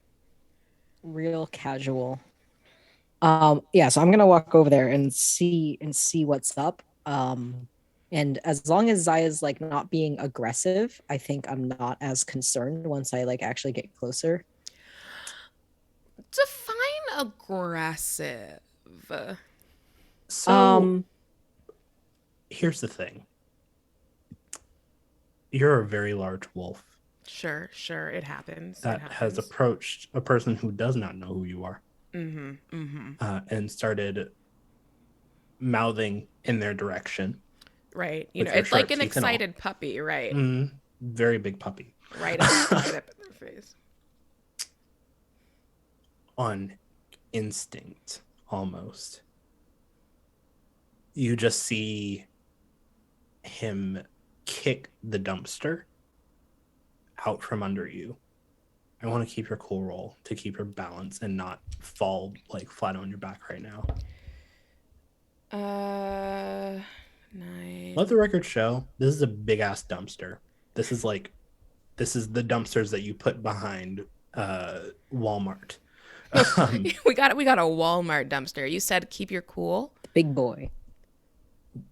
Speaker 5: Real casual. Yeah, so I'm gonna walk over there and see what's up. And as long as Zaya's like not being aggressive, I think I'm not as concerned once I like actually get closer.
Speaker 7: Define aggressive.
Speaker 2: So here's the thing. You're a very large wolf.
Speaker 7: Sure, it happens.
Speaker 2: That has approached a person who does not know who you are. And started mouthing in their direction.
Speaker 7: Right. You know, it's like an excited puppy, right?
Speaker 2: Very big puppy.
Speaker 7: Right up in their face.
Speaker 2: On instinct, almost. You just see him kick the dumpster out from under you. I want to keep your cool roll to keep your balance and not fall like flat on your back right now.
Speaker 7: 9.
Speaker 2: Let the record show this is a big ass dumpster. This is the dumpsters that you put behind Walmart.
Speaker 7: We got a Walmart dumpster. You said keep your cool.
Speaker 5: Big boy.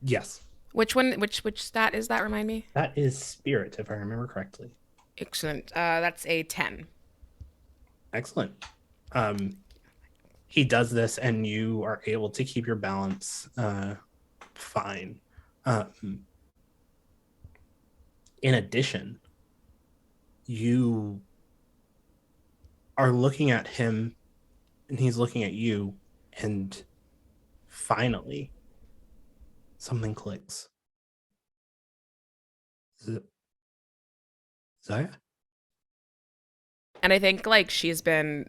Speaker 2: Yes.
Speaker 7: Which one? Which stat is that? Remind me.
Speaker 2: That is spirit, if I remember correctly.
Speaker 7: Excellent. That's a 10.
Speaker 2: Excellent. He does this, and you are able to keep your balance fine. In addition, you are looking at him, and he's looking at you, and finally, something clicks. Zaya?
Speaker 7: And I think like she's been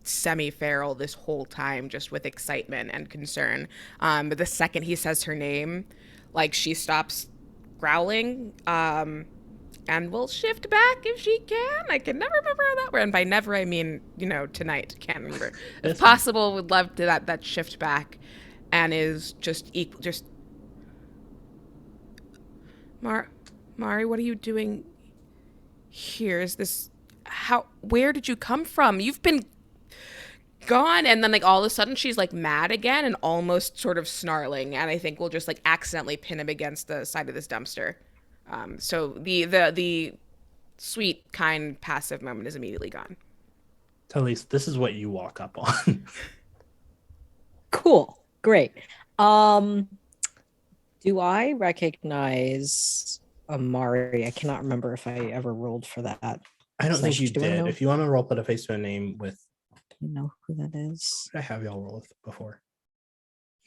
Speaker 7: semi-feral this whole time, just with excitement and concern. But the second he says her name, like she stops growling, and will shift back if she can. I can never remember how that went. And by never, I mean, you know, tonight. Can't remember. If possible, would love to that shift back, and is just equal. Just Mari, what are you doing here? Is this where did you come from? You've been gone. And then like all of a sudden she's like mad again and almost sort of snarling, and I think we'll just like accidentally pin him against the side of this dumpster. So the sweet, kind, passive moment is immediately gone.
Speaker 2: Talis, this is what you walk up on.
Speaker 5: Cool. Great. Do I recognize Amari? I cannot remember if I ever rolled for that.
Speaker 2: I don't think you did. If you want to roll put a face to a name with...
Speaker 5: Do you know who that is?
Speaker 2: What did I have y'all roll with before?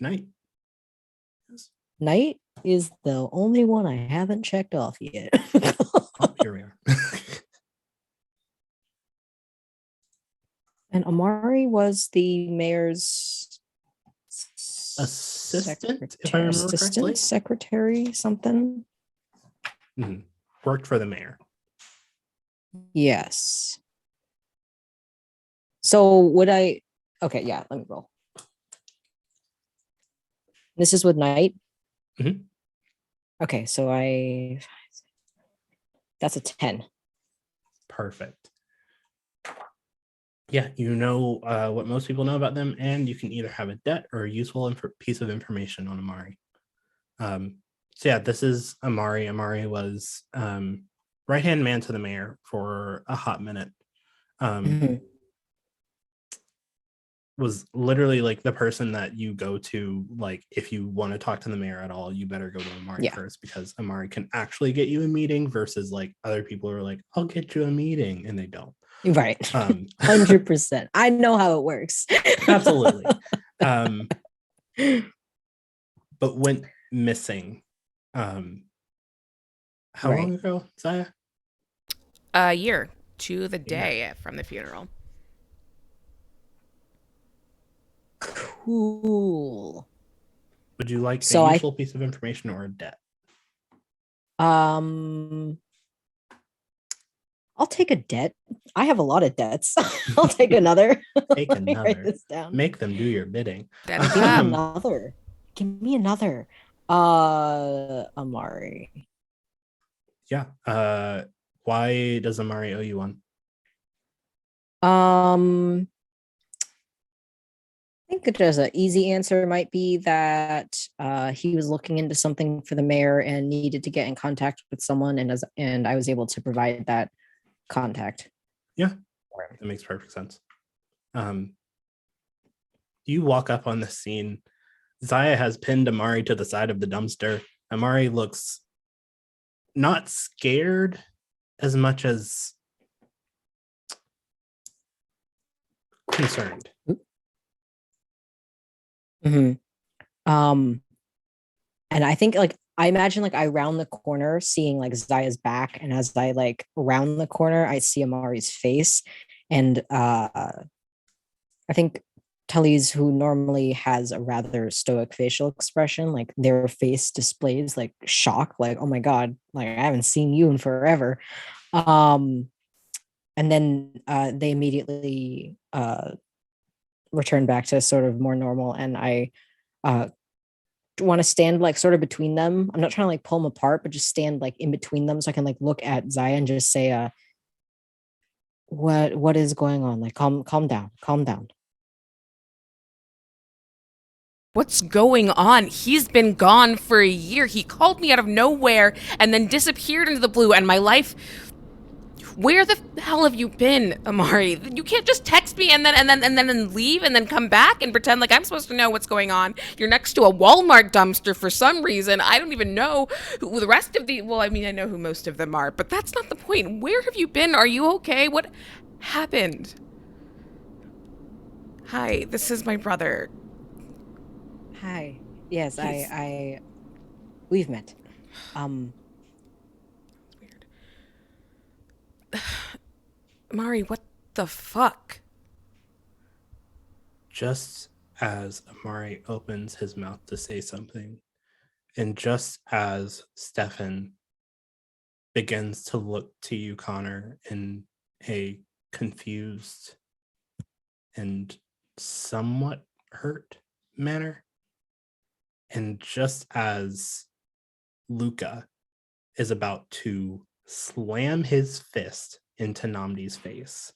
Speaker 2: Knight. Yes.
Speaker 5: Knight is the only one I haven't checked off yet.
Speaker 2: Oh, here we are.
Speaker 5: And Amari was the mayor's
Speaker 2: assistant, if I remember correctly.
Speaker 5: Secretary, something.
Speaker 2: Mm-hmm. Worked for the mayor.
Speaker 5: Yes. So would I... Okay, yeah, let me roll. This is with Knight?
Speaker 2: Mm-hmm.
Speaker 5: Okay, so that's a 10.
Speaker 2: Perfect. Yeah, you know what most people know about them, and you can either have a debt or a useful piece of information on Amari. So yeah, this is Amari. Amari was right-hand man to the mayor for a hot minute.
Speaker 5: Mhm.
Speaker 2: was literally like the person that you go to, like if you want to talk to the mayor at all, you better go to Amari
Speaker 5: Yeah.
Speaker 2: first, because Amari can actually get you a meeting versus like other people are like, I'll get you a meeting, and they don't.
Speaker 5: Right. 100%. I know how it works.
Speaker 2: Absolutely. But went missing. How
Speaker 5: Right.
Speaker 2: long ago, Zaya?
Speaker 7: A year to the
Speaker 2: Yeah.
Speaker 7: day from the funeral.
Speaker 5: Cool.
Speaker 2: Would you like
Speaker 5: So
Speaker 2: a
Speaker 5: I-
Speaker 2: useful piece of information or a debt?
Speaker 5: I'll take a debt. I have a lot of debts. I'll take another.
Speaker 2: Take
Speaker 5: Let me write
Speaker 2: another.
Speaker 5: this down.
Speaker 2: Make them do your bidding.
Speaker 7: That is
Speaker 5: Give me
Speaker 7: up.
Speaker 5: another. Give me another. Amari.
Speaker 2: Yeah. Why does Amari owe you one?
Speaker 5: I think just an easy answer might be that he was looking into something for the mayor and needed to get in contact with someone, and I was able to provide that contact.
Speaker 2: Yeah, that makes perfect sense. You walk up on the scene. Zaya has pinned Amari to the side of the dumpster. Amari looks not scared as much as concerned.
Speaker 5: Mm-hmm. And I think like I imagine like I round the corner seeing like Zaya's back, and as I like round the corner, I see Amari's face, and I think Talis, who normally has a rather stoic facial expression, like their face displays like shock, like, oh my God, like I haven't seen you in forever. And then they immediately return back to sort of more normal, and I want to stand like sort of between them. I'm not trying to like pull them apart, but just stand like in between them so I can like look at Zaya and just say, what is going on? Like calm down.
Speaker 7: What's going on? He's been gone for a year. He called me out of nowhere and then disappeared into the blue, and my life. Where the hell have you been, Amari? You can't just text me and then leave and then come back and pretend like I'm supposed to know what's going on. You're next to a Walmart dumpster for some reason. I don't even know who the rest of the. Well, I mean, I know who most of them are, but that's not the point. Where have you been? Are you okay? What happened? Hi, this is my brother.
Speaker 5: Hi. Yes, we've met.
Speaker 7: Weird. Amari, what the fuck?
Speaker 2: Just as Amari opens his mouth to say something, and just as Stefan begins to look to you, Connor, in a confused and somewhat hurt manner, and just as Luca is about to slam his fist into Namdi's face,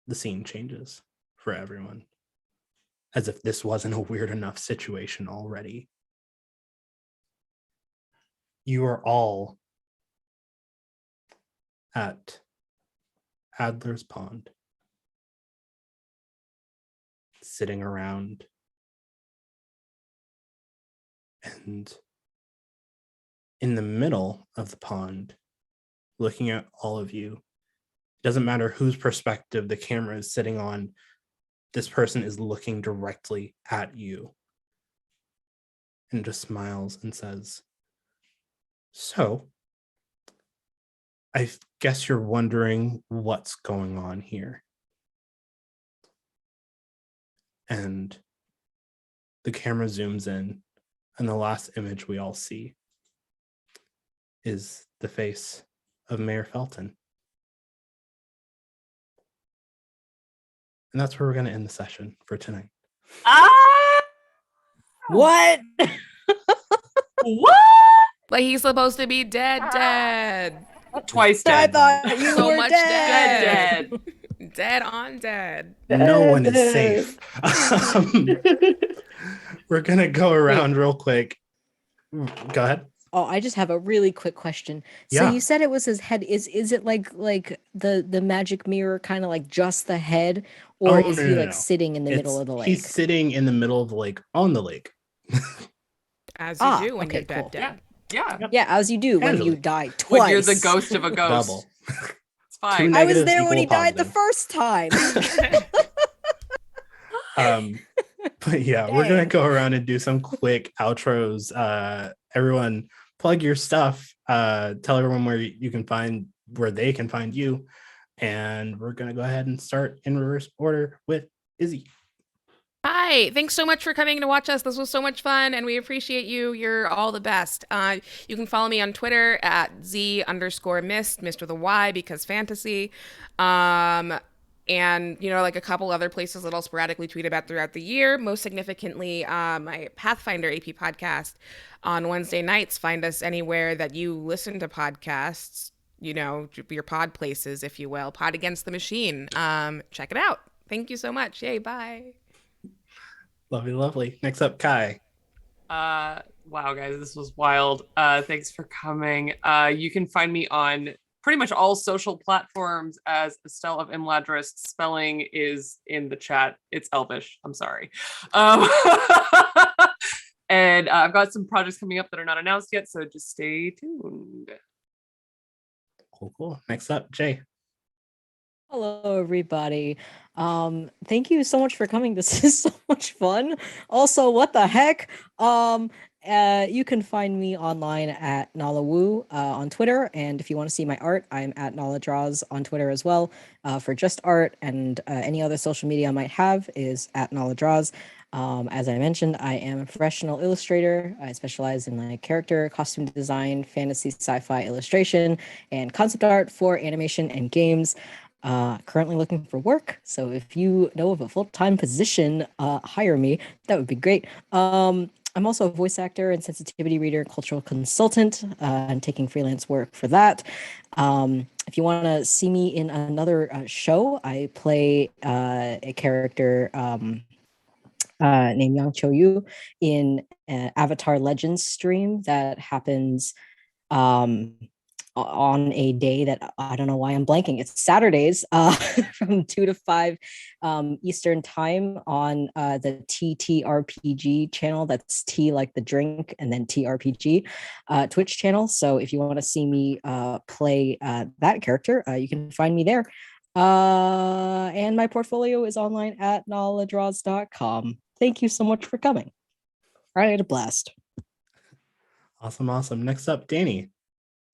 Speaker 2: the scene changes for everyone, as if this wasn't a weird enough situation already. You are all at Adler's Pond, sitting around, and in the middle of the pond, looking at all of you. It doesn't matter whose perspective the camera is sitting on, this person is looking directly at you and just smiles and says, "So, I guess you're wondering what's going on here." And the camera zooms in, and the last image we all see is the face of Mayor Felton. And that's where we're going to end the session for tonight.
Speaker 5: What?
Speaker 6: What?
Speaker 7: Like he's supposed to be dead.
Speaker 6: Twice
Speaker 5: I
Speaker 6: dead.
Speaker 5: thought you
Speaker 7: So
Speaker 5: were
Speaker 7: much
Speaker 5: dead.
Speaker 6: Dead.
Speaker 7: Dead on dead.
Speaker 2: No one is safe. We're going to go around real quick. Go ahead.
Speaker 5: Oh, I just have a really quick question. So
Speaker 2: Yeah.
Speaker 5: you said it was his head. Is it like the magic mirror kind of like just the head, or
Speaker 2: Oh,
Speaker 5: is
Speaker 2: no,
Speaker 5: he
Speaker 2: no,
Speaker 5: like
Speaker 2: no.
Speaker 5: sitting in the middle of the lake?
Speaker 2: He's sitting in the middle of the lake, on the lake.
Speaker 7: As you do when
Speaker 5: Okay,
Speaker 7: you're dead,
Speaker 5: cool.
Speaker 7: dead.
Speaker 6: Yeah.
Speaker 5: Yeah, as you do when you
Speaker 2: Casually.
Speaker 5: die
Speaker 6: When you're the
Speaker 5: twice.
Speaker 6: ghost of a ghost.
Speaker 2: Double.
Speaker 6: It's fine.
Speaker 2: Two
Speaker 5: I was
Speaker 2: negatives
Speaker 5: there when
Speaker 2: equal
Speaker 5: he died the
Speaker 2: positive.
Speaker 5: first time.
Speaker 2: But yeah, we're gonna
Speaker 5: Dang.
Speaker 2: go around and do some quick outros. Everyone, plug your stuff. Tell everyone where they can find you, and we're gonna go ahead and start in reverse order with Izzy.
Speaker 7: Hi, thanks so much for coming to watch us. This was so much fun, and we appreciate you. You're all the best. You can follow me on Twitter at Z_Mist, Mist with a Y because fantasy. And, like a couple other places that I'll sporadically tweet about throughout the year. Most significantly, my Pathfinder AP podcast on Wednesday nights. Find us anywhere that you listen to podcasts, your pod places, if you will. Pod Against the Machine. Check it out. Thank you so much. Yay, bye.
Speaker 2: Lovely. Next up, Kai.
Speaker 6: Wow, guys, this was wild. Thanks for coming. You can find me on pretty much all social platforms as Estelle of Imladris. Spelling is in the chat. It's Elvish. I'm sorry. And I've got some projects coming up that are not announced yet, so just stay tuned.
Speaker 2: Cool. Next up, Jay.
Speaker 5: Hello, everybody. Thank you so much for coming. This is so much fun. Also, what the heck? You can find me online at Nala Wu on Twitter, and if you want to see my art, I'm at Nala Draws on Twitter as well. For just art and any other social media I might have is at Nala Draws. As I mentioned, I am a professional illustrator. I specialize in character, costume design, fantasy, sci-fi illustration, and concept art for animation and games. Currently looking for work, so if you know of a full-time position, hire me. That would be great. I'm also a voice actor and sensitivity reader, cultural consultant, and taking freelance work for that. If you want to see me in another show, I play a character named Yang Cho Yu in Avatar Legends stream that happens on a day that I don't know why I'm blanking. It's Saturdays from 2 to 5 Eastern time on the TTRPG channel. That's T like the drink and then TRPG Twitch channel. So if you want to see me play that character, you can find me there. And my portfolio is online at naladraws.com. Thank you so much for coming. I had a blast.
Speaker 2: Awesome. Next up, Danny.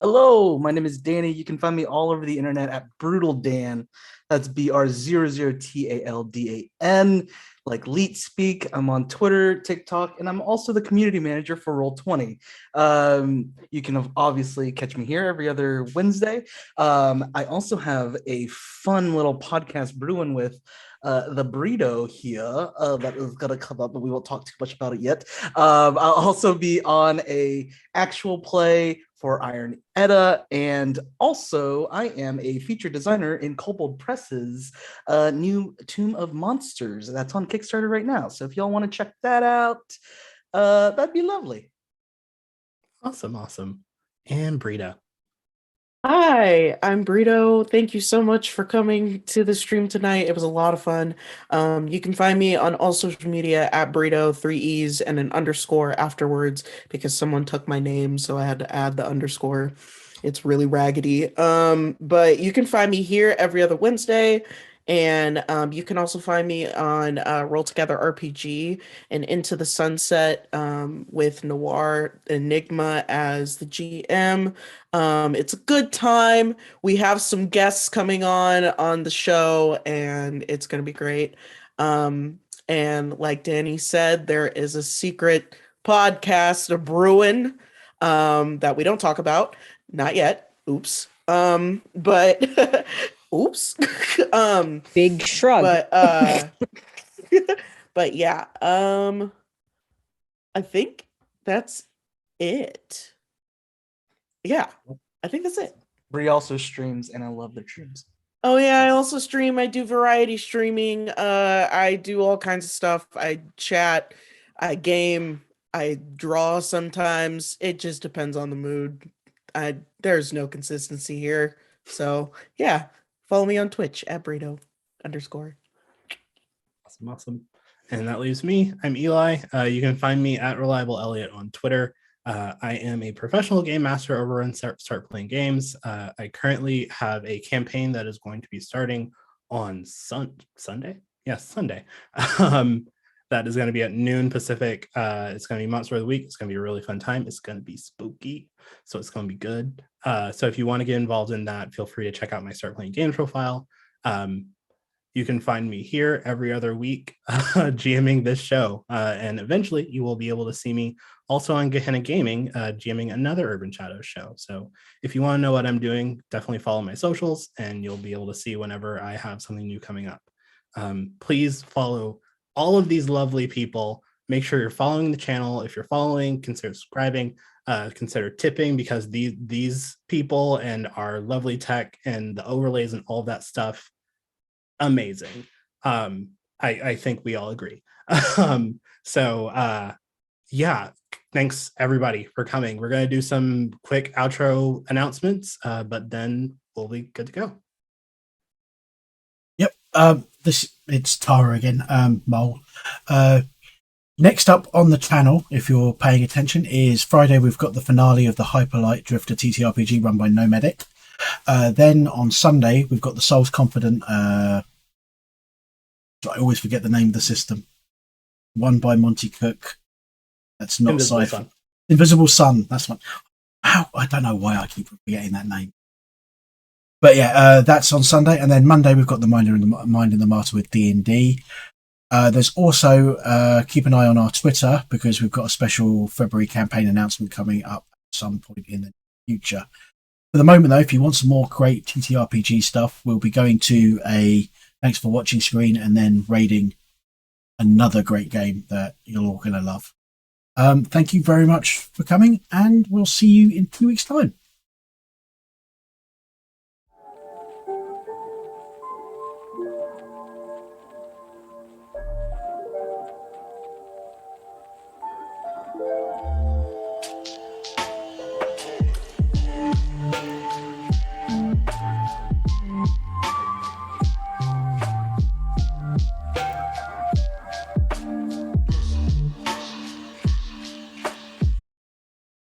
Speaker 4: Hello, my name is Danny. You can find me all over the internet at Brutal Dan. That's BR00TALDAN. Like Leet Speak. I'm on Twitter, TikTok, and I'm also the community manager for Roll20. You can obviously catch me here every other Wednesday. I also have a fun little podcast brewing with the Breeedo here that is going to come up, but we won't talk too much about it yet. I'll also be on a actual play for Iron Edda, and also I am a feature designer in Kobold Press's new Tomb of Monsters. That's on Kickstarter right now, so if y'all want to check that out, that'd be lovely.
Speaker 2: Awesome. And Breeedo.
Speaker 3: Hi, I'm Breeedo. Thank you so much for coming to the stream tonight. It was a lot of fun. You can find me on all social media at Breeedo, 3 E's and an underscore afterwards because someone took my name, so I had to add the underscore. It's really raggedy. But you can find me here every other Wednesday. And you can also find me on Roll Together RPG and Into the Sunset with Noir Enigma as the GM. It's a good time. We have some guests coming on the show, and it's going to be great. And like Danny said, there is a secret podcast brewing that we don't talk about. Not yet. Oops. But oops.
Speaker 5: Big shrug.
Speaker 3: But yeah, I think that's it. Yeah, I think that's it.
Speaker 4: Bree also streams, and I love their streams.
Speaker 3: Oh yeah, I also stream. I do variety streaming. I do all kinds of stuff. I chat, I game, I draw sometimes. It just depends on the mood. There's no consistency here. So yeah, follow me on Twitch at Breeedo _.
Speaker 2: Awesome. And that leaves me. I'm Eli. You can find me at Reliable Elliot on Twitter. I am a professional game master over in Start Playing Games. I currently have a campaign that is going to be starting on Sunday. Yes, Sunday. That is going to be at noon Pacific. It's going to be Monster of the Week. It's going to be a really fun time. It's going to be spooky, so it's going to be good. So if you want to get involved in that, feel free to check out my Start Playing Games profile. You can find me here every other week GMing this show. And eventually you will be able to see me also on Gehenna Gaming, GMing another Urban Shadows show. So if you want to know what I'm doing, definitely follow my socials and you'll be able to see whenever I have something new coming up. Please follow all of these lovely people. Make sure you're following the channel. If you're following, consider subscribing, consider tipping, because these people and our lovely tech and the overlays and all of that stuff, amazing. I think we all agree. Yeah, thanks everybody for coming. We're going to do some quick outro announcements, but then we'll be good to go.
Speaker 1: Yep. It's Tara again, Mole. Next up on the channel, if you're paying attention, is Friday. We've got the finale of the Hyperlight Drifter TTRPG run by Nomadic. Then on Sunday, we've got the Souls Confident. I always forget the name of the system. One by Monty Cook. That's not Invisible Sun. That's one. Ow, I don't know why I keep forgetting that name. But yeah, that's on Sunday, and then Monday we've got the Mind and the Martyr with D&D. There's also keep an eye on our Twitter, because we've got a special February campaign announcement coming up at some point in the future. For the moment, though, if you want some more great TTRPG stuff, we'll be going to a thanks for watching screen and then raiding another great game that you're all going to love. Thank you very much for coming, and we'll see you in 2 weeks' time.